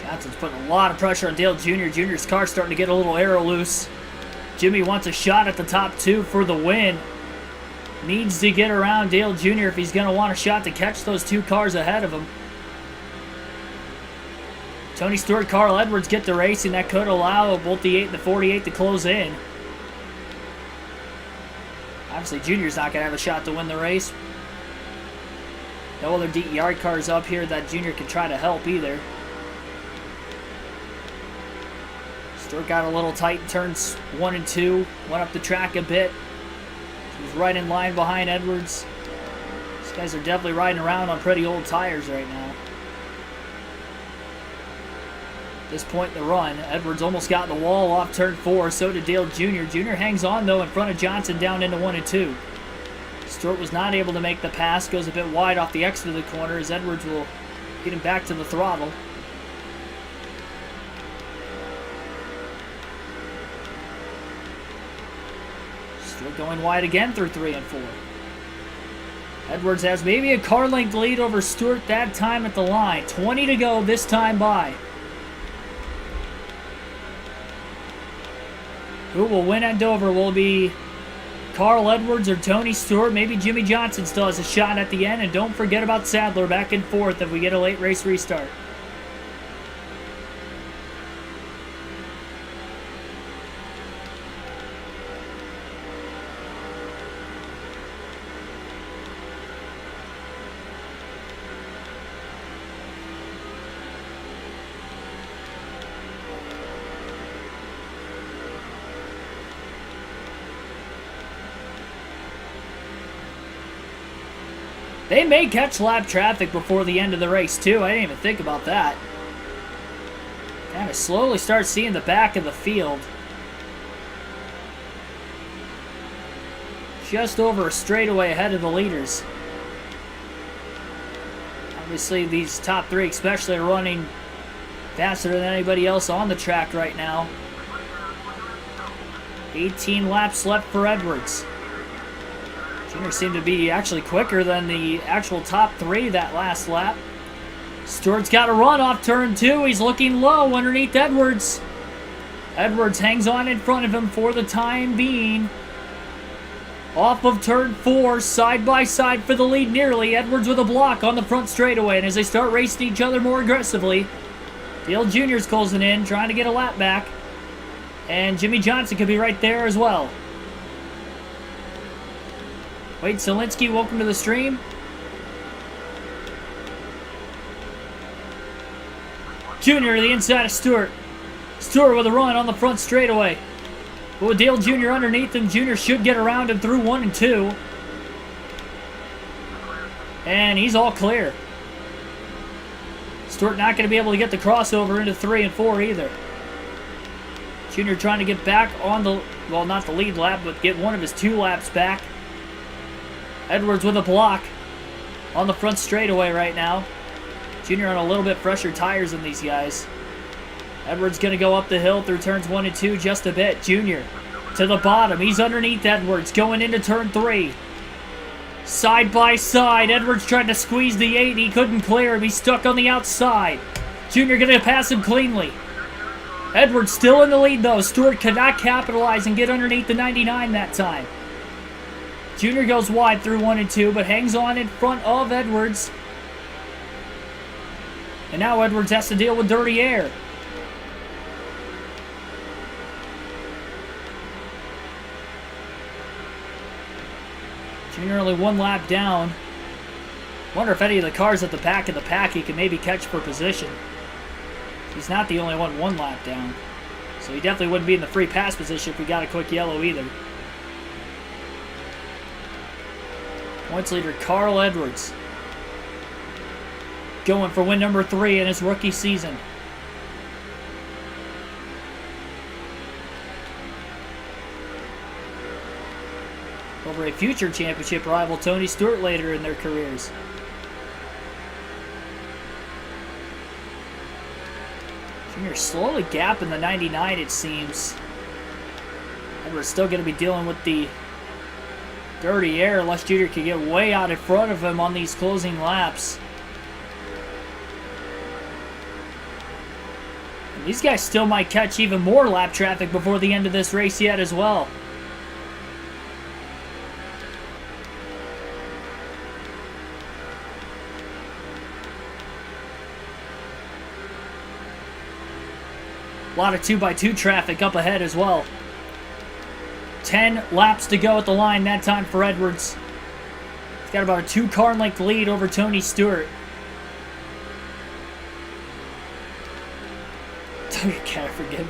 Johnson's putting a lot of pressure on Dale Jr. Jr.'s car starting to get a little arrow loose. Jimmy wants a shot at the top 2 for the win. Needs to get around Dale Jr. if he's going to want a shot to catch those 2 cars ahead of him. Tony Stewart, Carl Edwards get the race, and that could allow both the 8 and the 48 to close in. Obviously, Junior's not going to have a shot to win the race. No other DER cars up here that Junior can try to help either. Stewart got a little tight in turns 1 and 2. Went up the track a bit. He's right in line behind Edwards. These guys are definitely riding around on pretty old tires right now. At this point in the run, Edwards almost got the wall off turn 4. So did Dale Jr. Jr. hangs on, though, in front of Johnson down into 1 and 2. Stewart was not able to make the pass. Goes a bit wide off the exit of the corner as Edwards will get him back to the throttle. Stewart going wide again through 3 and 4. Edwards has maybe a car length lead over Stewart that time at the line. 20 to go this time by. Who will win at Dover? Will it be Carl Edwards or Tony Stewart? Maybe Jimmy Johnson still has a shot at the end. And don't forget about Sadler back and forth if we get a late race restart. They may catch lap traffic before the end of the race, too. I didn't even think about that. Kind of slowly start seeing the back of the field. Just over a straightaway ahead of the leaders. Obviously, these top 3 especially are running faster than anybody else on the track right now. 18 laps left for Edwards. Junior seemed to be actually quicker than the actual top 3 that last lap. Stewart's got a run off turn 2. He's looking low underneath Edwards. Edwards hangs on in front of him for the time being. Off of turn 4, side by side for the lead nearly. Edwards with a block on the front straightaway. And as they start racing each other more aggressively, Dale Jr.'s closing in, trying to get a lap back. And Jimmy Johnson could be right there as well. Wade Solinsky, welcome to the stream. Junior to the inside of Stewart. Stewart with a run on the front straightaway. But with Dale Jr. underneath him, Jr. should get around him through 1 and 2. And he's all clear. Stewart not going to be able to get the crossover into 3 and 4 either. Jr. trying to get back on the, well, not the lead lap, but get one of his 2 laps back. Edwards with a block on the front straightaway right now. Junior on a little bit fresher tires than these guys. Edwards going to go up the hill through turns 1 and 2 just a bit. Junior to the bottom. He's underneath Edwards going into turn 3. Side by side. Edwards tried to squeeze the 8. He couldn't clear him. He's stuck on the outside. Junior going to pass him cleanly. Edwards still in the lead though. Stewart could not capitalize and get underneath the 99 that time. Junior goes wide through 1 and 2, but hangs on in front of Edwards. And now Edwards has to deal with dirty air. Junior only 1 lap down. Wonder if any of the cars at the back of the pack he can maybe catch for position. He's not the only one 1 lap down. So he definitely wouldn't be in the free pass position if we got a quick yellow either. Points leader Carl Edwards. Going for win number 3 in his rookie season. Over a future championship rival, Tony Stewart, later in their careers. Junior slowly gapping the 99, it seems. Edwards still going to be dealing with the dirty air unless Junior can get way out in front of him on these closing laps. And these guys still might catch even more lap traffic before the end of this race yet as well. A lot of 2x2 traffic up ahead as well. 10 laps to go at the line that time for Edwards. He's got about a 2-car length lead over Tony Stewart. You can't forgive him.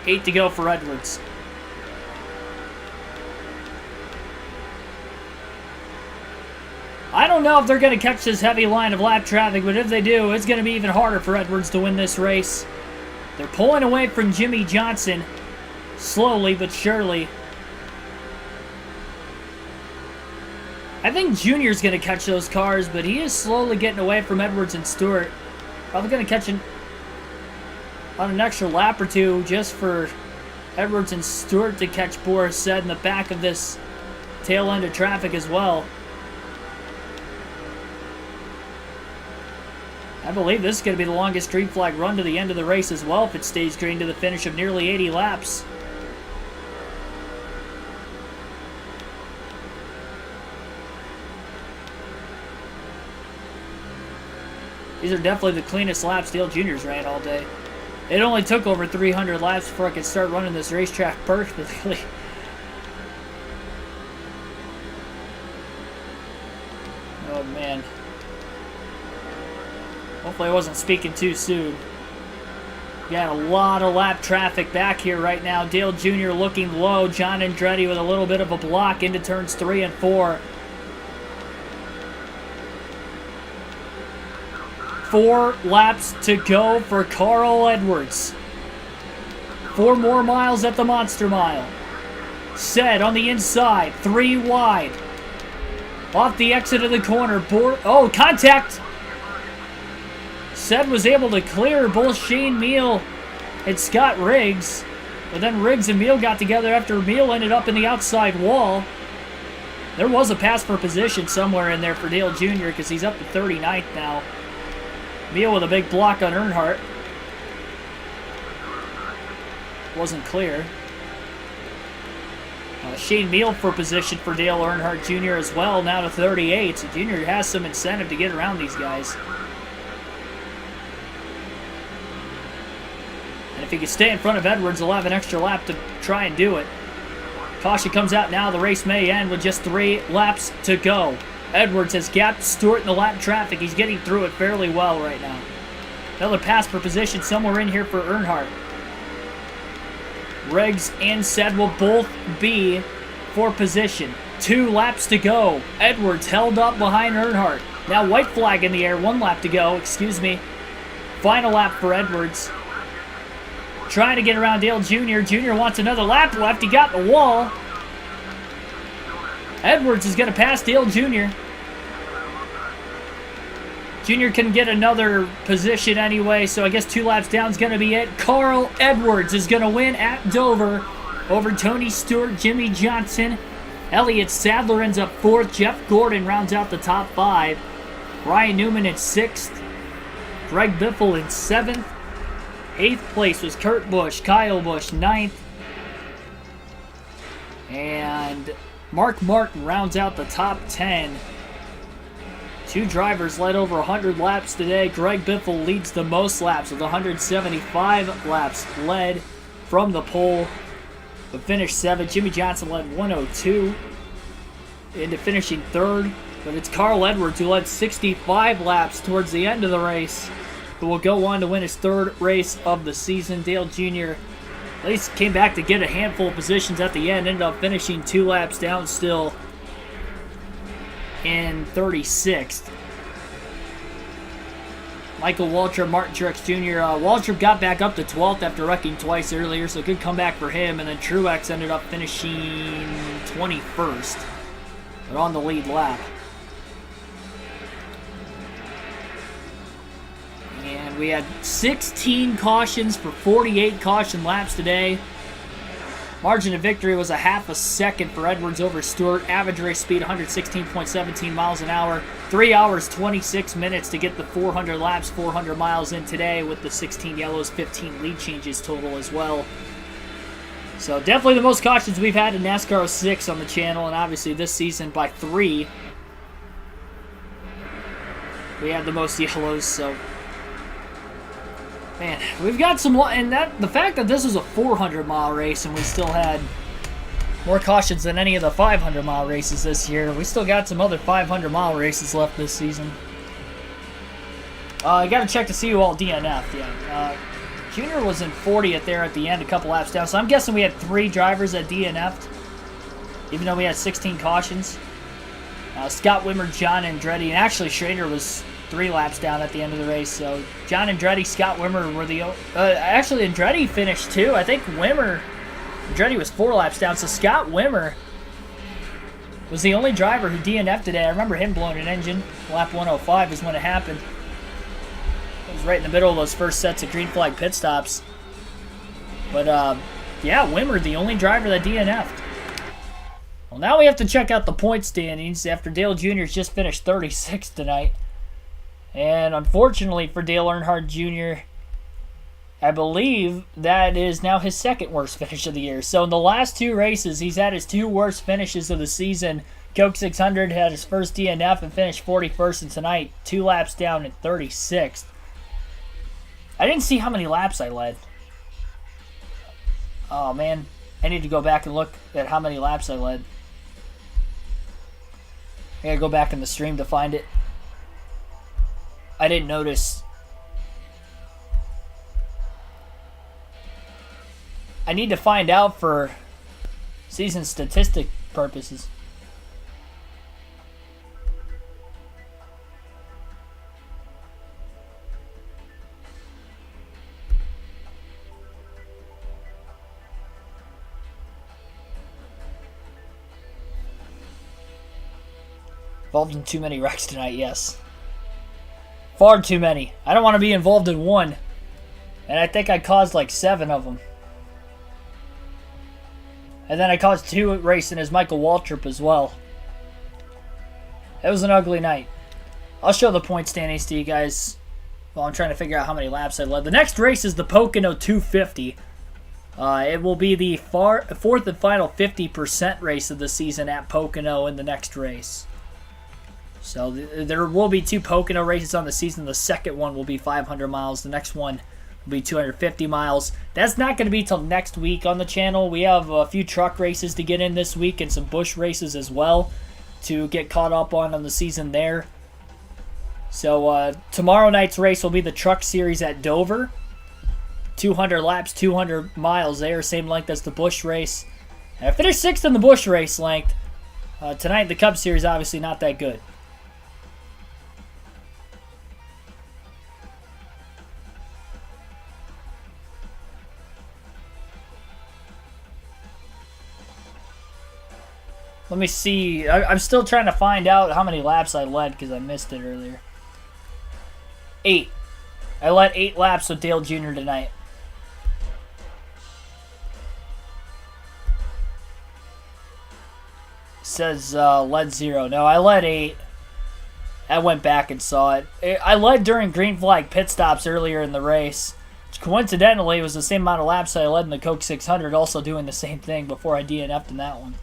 Eight to go for Edwards. I don't know if they're going to catch this heavy line of lap traffic, but if they do, it's going to be even harder for Edwards to win this race. They're pulling away from Jimmy Johnson, slowly but surely. I think Junior's going to catch those cars, but he is slowly getting away from Edwards and Stewart. Probably going to catch on an extra lap or two just for Edwards and Stewart to catch Boris said in the back of this tail end of traffic as well. I believe this is going to be the longest green flag run to the end of the race as well if it stays green to the finish of nearly 80 laps. These are definitely the cleanest laps Dale Jr.'s ran all day. It only took over 300 laps before I could start running this racetrack perfectly. Oh man. Hopefully I wasn't speaking too soon. Got a lot of lap traffic back here right now. Dale Jr. looking low. John Andretti with a little bit of a block into turns 3 and 4. 4 laps to go for Carl Edwards. 4 more miles at the Monster Mile. Said on the inside, 3 wide. Off the exit of the corner. Oh, contact! Said was able to clear both Shane Meal and Scott Riggs. But then Riggs and Meal got together after Meal ended up in the outside wall. There was a pass for position somewhere in there for Dale Jr. because he's up to 39th now. Meal with a big block on Earnhardt. Wasn't clear. Shane Meal for position for Dale Earnhardt Jr. as well, now to 38. So Jr. has some incentive to get around these guys. And if he can stay in front of Edwards, he'll have an extra lap to try and do it. Caution comes out now. The race may end with just 3 laps to go. Edwards has gapped Stewart in the lap traffic. He's getting through it fairly well right now. Another pass for position somewhere in here for Earnhardt. Riggs and Said will both be for position. 2 laps to go. Edwards held up behind Earnhardt. Now white flag in the air. 1 lap to go. Excuse me. Final lap for Edwards. Trying to get around Dale Jr. Jr. wants another lap left. He got the wall. Edwards is going to pass Dale Jr. Jr. can get another position anyway, so I guess 2 laps down is going to be it. Carl Edwards is going to win at Dover over Tony Stewart, Jimmy Johnson. Elliott Sadler ends up 4th. Jeff Gordon rounds out the top 5. Ryan Newman in 6th. Greg Biffle in 7th. 8th place was Kurt Busch, Kyle Busch 9th. And Mark Martin rounds out the top 10. 2 drivers led over 100 laps today. Greg Biffle leads the most laps with 175 laps led from the pole, but finished 7th. Jimmy Johnson led 102 into finishing 3rd. But it's Carl Edwards who led 65 laps towards the end of the race, who will go on to win his 3rd race of the season. Dale Jr. at least came back to get a handful of positions at the end, ended up finishing 2 laps down still in 36th. Michael Waltrip, Martin Truex Jr. Waltrip got back up to 12th after wrecking twice earlier, so good comeback for him. And then Truex ended up finishing 21st, but on the lead lap. And we had 16 cautions for 48 caution laps today. Margin of victory was a half a second for Edwards over Stewart. Average race speed 116.17 miles an hour. 3 hours 26 minutes to get the 400 laps, 400 miles in today with the 16 yellows, 15 lead changes total as well. So definitely the most cautions we've had in NASCAR 06 on the channel, and obviously this season by 3. We had the most yellows, so man, we've got some, and the fact that this was a 400-mile race and we still had more cautions than any of the 500-mile races this year. We still got some other 500-mile races left this season. I got to check to see who all DNF'd. Yeah, Junior was in 40th there at the end, a couple laps down. So I'm guessing we had 3 drivers that DNF'd, even though we had 16 cautions. Scott Wimmer, John Andretti, and actually Schrader was 3 laps down at the end of the race. So John Andretti, Scott Wimmer were the... actually, Andretti finished 2. I think Andretti was 4 laps down. So Scott Wimmer was the only driver who DNF'd today. I remember him blowing an engine. Lap 105 is when it happened. It was right in the middle of those first sets of green flag pit stops. But, yeah, Wimmer, the only driver that DNF'd. Well, now we have to check out the point standings after Dale Jr.'s just finished 36th tonight. And unfortunately for Dale Earnhardt Jr., I believe that is now his 2nd worst finish of the year. So in the last 2 races, he's had his 2 worst finishes of the season. Coke 600 had his first DNF and finished 41st, and tonight 2 laps down in 36th. I didn't see how many laps I led. Oh man, I need to go back and look at how many laps I led. I gotta go back in the stream to find it. I didn't notice. I need to find out for season statistic purposes. Involved in too many wrecks tonight, yes. Far too many. I don't want to be involved in 1. And I think I caused like 7 of them. And then I caused 2 racing as Michael Waltrip as well. It was an ugly night. I'll show the point standings to you guys while I'm trying to figure out how many laps I led. The next race is the Pocono 250. It will be the 4th and final 50% race of the season at Pocono in the next race. So there will be 2 Pocono races on the season. The second one will be 500 miles. The next one will be 250 miles. That's not going to be till next week on the channel. We have a few truck races to get in this week and some bush races as well to get caught up on the season there. So tomorrow night's race will be the truck series at Dover. 200 laps, 200 miles there, same length as the bush race. And I finished 6th in the bush race length. Tonight the Cup series obviously not that good. Let me see. I'm still trying to find out how many laps I led because I missed it earlier. 8. I led 8 laps with Dale Jr. tonight. It says led 0. No, I led 8. I went back and saw it. I led during green flag pit stops earlier in the race. Which coincidentally was the same amount of laps I led in the Coke 600, also doing the same thing before I DNF'd in that one.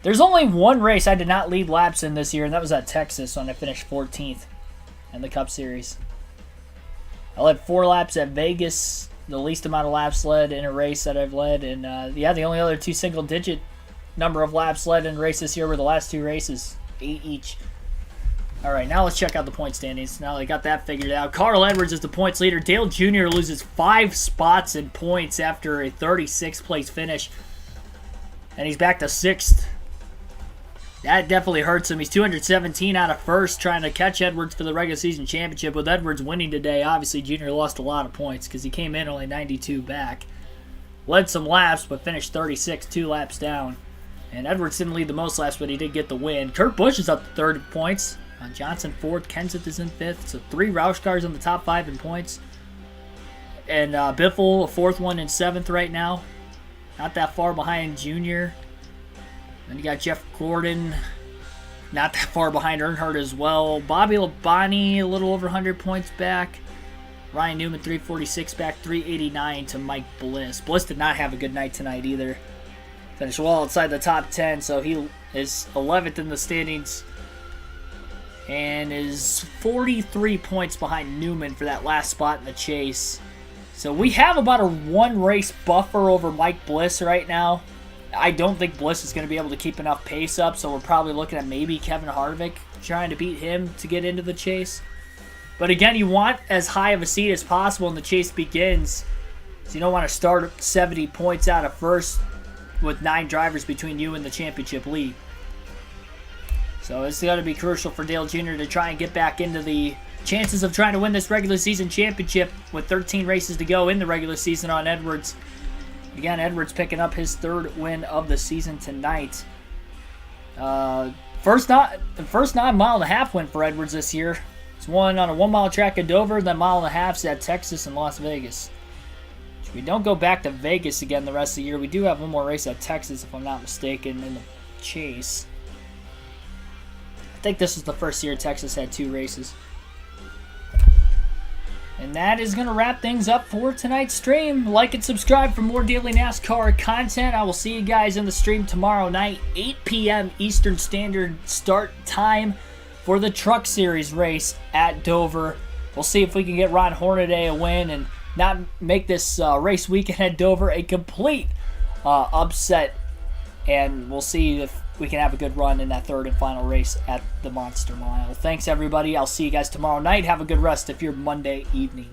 There's only one race I did not lead laps in this year, and that was at Texas when I finished 14th in the Cup Series. I led 4 laps at Vegas, the least amount of laps led in a race that I've led. And yeah, the only other 2 single-digit number of laps led in a race this year were the last 2 races, 8 each. All right, now let's check out the point standings. Now I got that figured out. Carl Edwards is the points leader. Dale Jr. loses 5 spots in points after a 36th place finish, and he's back to 6th. That definitely hurts him. He's 217 out of 1st, trying to catch Edwards for the regular season championship. With Edwards winning today, obviously Jr. lost a lot of points because he came in only 92 back. Led some laps, but finished 36, 2 laps down. And Edwards didn't lead the most laps, but he did get the win. Kurt Busch is up to 30 points. Johnson 4th. Kenseth is in 5th. So 3 Roush cars in the top 5 in points. And Biffle, a 4th one, in 7th right now. Not that far behind Jr. Then you got Jeff Gordon, not that far behind Earnhardt as well. Bobby Labonte, a little over 100 points back. Ryan Newman, 346 back, 389 to Mike Bliss. Bliss did not have a good night tonight either. Finished well outside the top 10, so he is 11th in the standings and is 43 points behind Newman for that last spot in the chase. So we have about a 1 race buffer over Mike Bliss right now. I don't think Bliss is going to be able to keep enough pace up, so we're probably looking at maybe Kevin Harvick trying to beat him to get into the chase. But again, you want as high of a seed as possible when the chase begins. So you don't want to start 70 points out of 1st with 9 drivers between you and the championship lead. So it's going to be crucial for Dale Jr. to try and get back into the chances of trying to win this regular season championship with 13 races to go in the regular season on Edwards. Again, Edwards picking up his 3rd win of the season tonight. First 9.5 win for Edwards this year. It's won on a 1-mile track at Dover, then 1.5 at Texas and Las Vegas. If we don't go back to Vegas again the rest of the year, we do have one more race at Texas, if I'm not mistaken, in the chase. I think this is the first year Texas had 2 races. And that is going to wrap things up for tonight's stream. Like and subscribe for more daily NASCAR content. I will see you guys in the stream tomorrow night, 8 p.m. Eastern Standard start time for the Truck Series race at Dover. We'll see if we can get Ron Hornaday a win and not make this race weekend at Dover a complete upset. And we'll see if we can have a good run in that 3rd and final race at the Monster Mile. Thanks, everybody. I'll see you guys tomorrow night. Have a good rest of your Monday evening.